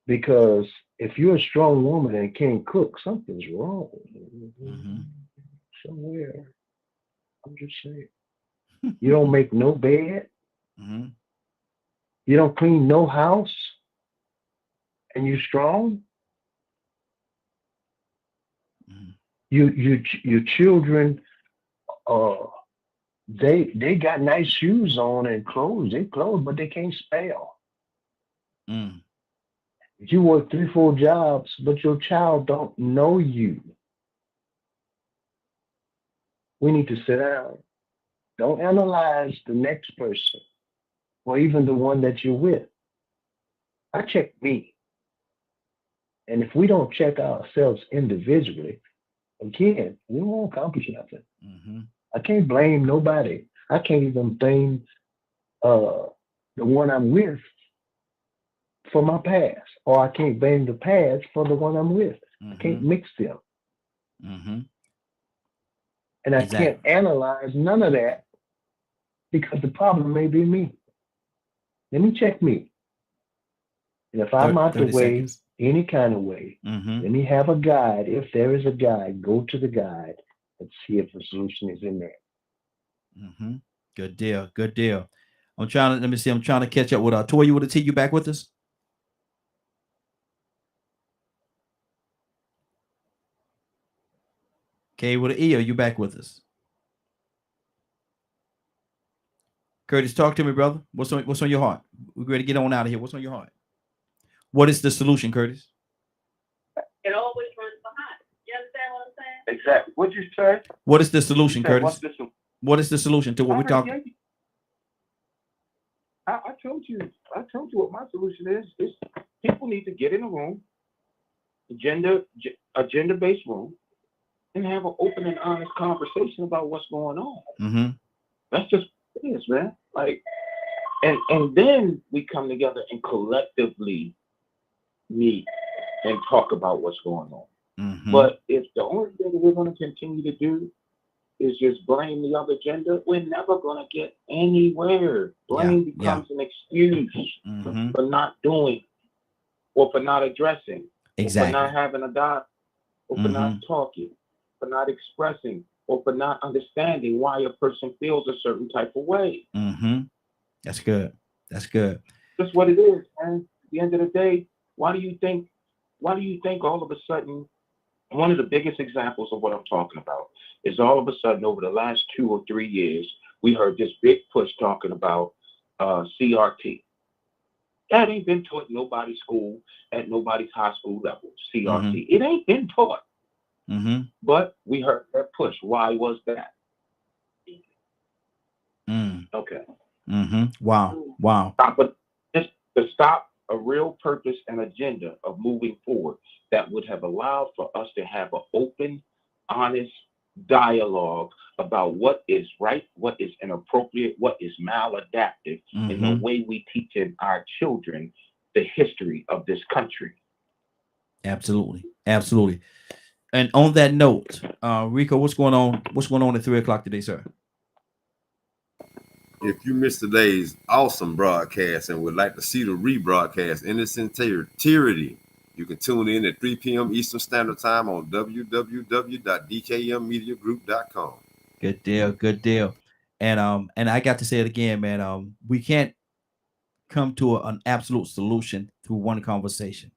Because if you're a strong woman and can't cook, something's wrong somewhere. I'm just saying. You don't make no bed. You don't clean no house, and you're strong. Your children, they got nice shoes on and clothes. They clothes, but they can't spell. You work 3-4 jobs, but your child don't know you. We need to sit down. Don't analyze the next person or even the one that you're with. I check me. And if we don't check ourselves individually, again, we won't accomplish nothing. I can't blame nobody. I can't even blame the one I'm with for my past, or I can't blame the past for the one I'm with. I can't mix them. And I can't analyze none of that because the problem may be me. Let me check me. And if I'm out the way, any kind of way, let me have a guide. If there is a guide, go to the guide and see if the solution is in there. Good deal. Good deal. I'm trying to catch up with Toya with a T. You back with us? Okay, with an E, are you back with us? Curtis, talk to me, brother. What's on your heart? We're ready to get on out of here. What's on your heart? What is the solution, Curtis? It always runs behind. You understand what I'm saying? Exactly. What'd you say? What is the solution, Curtis? What is the solution to what we're talking? I told you what my solution is. Is people need to get in a room, a gender-based room, and have an open and honest conversation about what's going on. That's just what it is, man. Like, and then we come together and collectively meet and talk about what's going on. But if the only thing that we're going to continue to do is just blame the other gender, we're never going to get anywhere. Blame becomes an excuse for not doing, or for not addressing, or for not having a dialogue, or for not talking, for not expressing, or for not understanding why a person feels a certain type of way. That's good. That's good. That's what it is, man. At the end of the day, why do you think all of a sudden, one of the biggest examples of what I'm talking about is all of a sudden over the last 2 or 3 years, we heard this big push talking about CRT. That ain't been taught in nobody's school, at nobody's high school level, CRT. It ain't been taught. But we heard that push. Why was that? Okay. Wow. But just to stop a real purpose and agenda of moving forward that would have allowed for us to have an open, honest dialogue about what is right, what is inappropriate, what is maladaptive in the way we teach in our children the history of this country. Absolutely. And on that note, Rico, what's going on? What's going on at 3 o'clock today, sir? If you missed today's awesome broadcast and would like to see the rebroadcast in its entirety, you can tune in at 3 p.m. Eastern Standard Time on www.dkmmediagroup.com. Good deal, good deal. And I got to say it again, man. We can't come to an absolute solution through one conversation,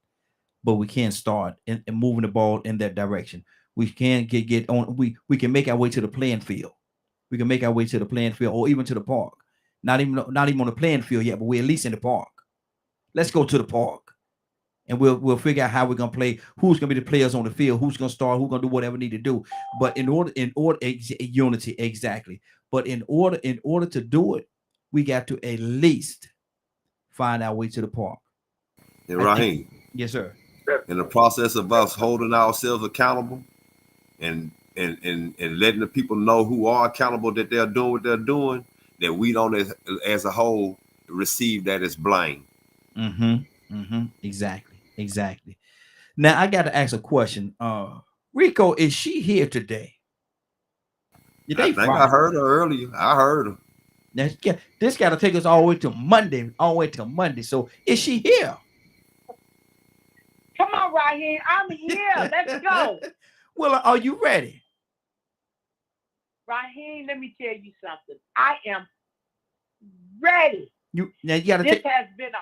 but we can start in moving the ball in that direction. We can get on. We can make our way to the playing field. We can make our way to the playing field, or even to the park. Not even on the playing field yet, but we're at least in the park. Let's go to the park. And we'll figure out how we're gonna play, who's gonna be the players on the field, who's gonna start, who's gonna do whatever we need to do. But in order unity, exactly. But in order to do it, we got to at least find our way to the park. And Raheem, yes, sir. In the process of us holding ourselves accountable and letting the people know who are accountable that they're doing what they're doing, that we don't as a whole receive that as blame. Exactly. Now I got to ask a question. Rico, is she here today? I think I heard her earlier. I heard her. Now this got to take us all the way to Monday. So is she here? Come on, Raheem. I'm here. Let's go. Well, are you ready? Raheem, let me tell you something. I am ready. You gotta this has been an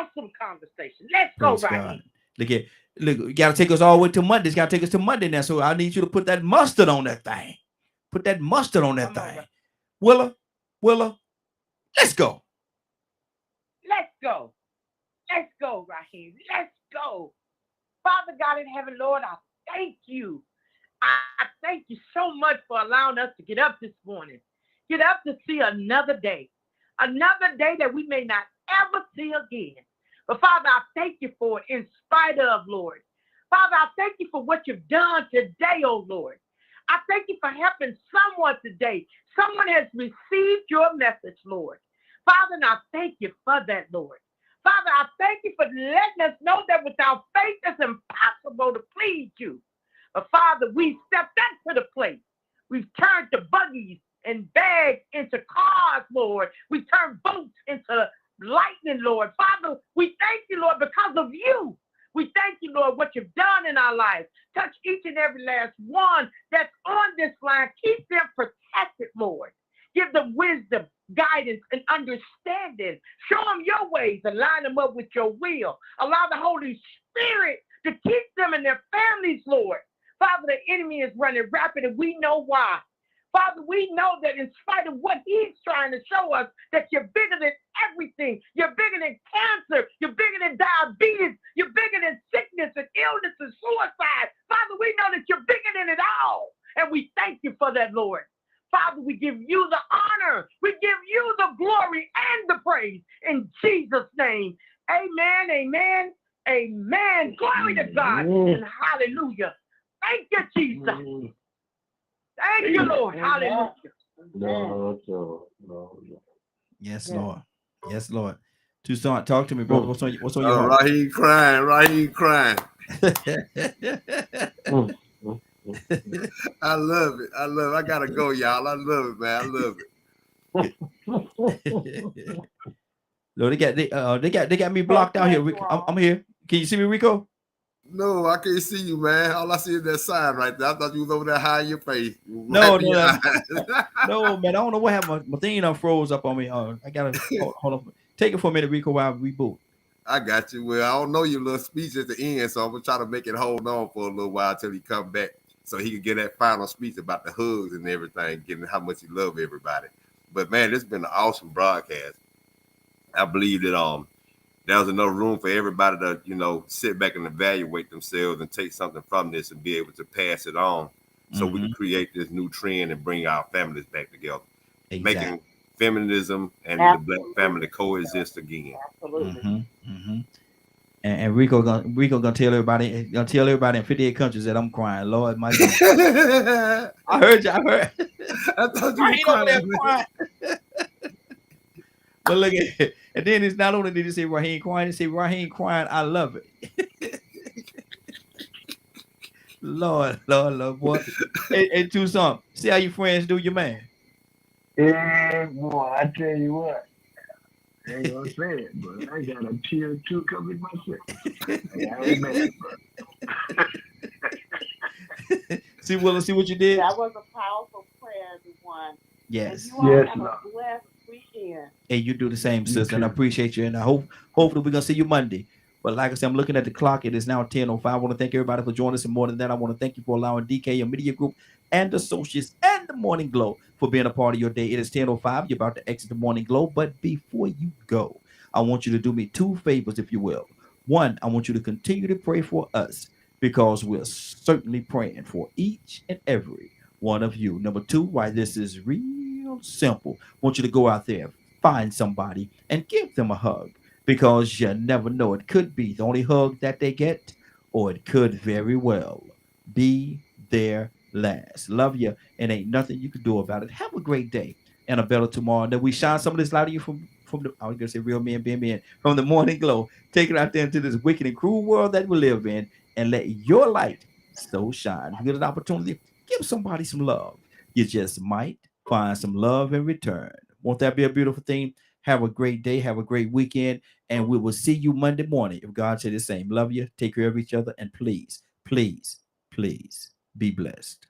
awesome conversation. Let's go, Raheem. Look, you gotta take us all the way to Monday. It's gotta take us to Monday now. So I need you to put that mustard on that thing. Put that mustard on that thing. Willa, let's go. Let's go. Let's go, Raheem. Let's go. Father God in heaven, Lord, I thank you. I thank you so much for allowing us to get up this morning. Get up to see another day. Another day that we may not ever see again. But Father, I thank you for it in spite of, Lord. Father, I thank you for what you've done today, oh Lord. I thank you for helping someone today. Someone has received your message, Lord. Father, and I thank you for that, Lord. Father, I thank you for letting us know that without faith, it's impossible to please you. But Father, we stepped up to the plate. We've turned the buggies and bags into cars, Lord. We turned boats into lightning, Lord. Father, we thank you, Lord, because of you. We thank you, Lord, what you've done in our lives. Touch each and every last one that's on this line. Keep them protected, Lord. Give them wisdom, guidance, and understanding. Show them your ways and line them up with your will. Allow the Holy Spirit to keep them and their families, Lord. Father, the enemy is running rapid, and we know why. Father, we know that in spite of what he's trying to show us, that you're bigger than everything. You're bigger than cancer. You're bigger than diabetes. You're bigger than sickness and illness and suicide. Father, we know that you're bigger than it all. And we thank you for that, Lord. Father, we give you the honor. We give you the glory and the praise. In Jesus' name, amen, amen, amen. Glory to God and hallelujah. Thank you, Jesus. Thank you, Lord. Hallelujah. No. Yes, Lord. Yes, Lord. Toussaint, talk to me, brother. What's on your heart? Raheem crying. I love it. I gotta go, y'all. I love it, man. I love it. No, they got me blocked out here. I'm here. Can you see me, Rico? No, I can't see you, man. All I see is that sign right there. I thought you was over there hiding your face. No, man. I don't know what happened. My thing froze up on me. I gotta hold on. Take it for a minute, Rico, while we reboot. I got you. Well, I don't know your little speech at the end, so I'm gonna try to make it hold on for a little while till he come back, so he can get that final speech about the hugs and everything, getting how much he love everybody. But man, this has been an awesome broadcast. I believe that there was enough room for everybody to, sit back and evaluate themselves and take something from this and be able to pass it on, so we can create this new trend and bring our families back together, making feminism and the Black family coexist again. Absolutely. And Rico gonna tell everybody in 58 countries that I'm crying. Lord, my God. I heard you. I thought you were crying. But look at it. And then it's not only did he say Raheem crying, he said Raheem crying, I love it. Lord, boy. Hey, Toussaint, see how your friends do your man. Hey, boy, I tell you what. I ain't gonna say it, but I got a tier 2 coming myself. Amen, bro. See, Willa, see what you did? That was a powerful prayer, everyone. Yes. And you all have a blessed weekend. And you do the same, sister. And I appreciate you. And I hopefully we're gonna see you Monday. But like I said, I'm looking at the clock. It is now 10:05. I want to thank everybody for joining us. And more than that, I want to thank you for allowing DK, your media group, and associates, and the Morning Glow for being a part of your day. It is 10:05. You're about to exit the Morning Glow. But before you go, I want you to do me two favors, if you will. One, I want you to continue to pray for us, because we're certainly praying for each and every one of you. Number two, why this is real simple. I want you to go out there, find somebody, and give them a hug, because you never know. It could be the only hug that they get, or it could very well be their last. Love you, and ain't nothing you can do about it. Have a great day and a better tomorrow. And then we shine some of this light on you from the, I was gonna say real men being men, from the Morning Glow. Take it out there into this wicked and cruel world that we live in, and let your light so shine. If you get an opportunity, give somebody some love. You just might find some love in return. Won't that be a beautiful thing? Have a great day. Have a great weekend. And we will see you Monday morning, if God said the same. Love you. Take care of each other. And please, please, please be blessed.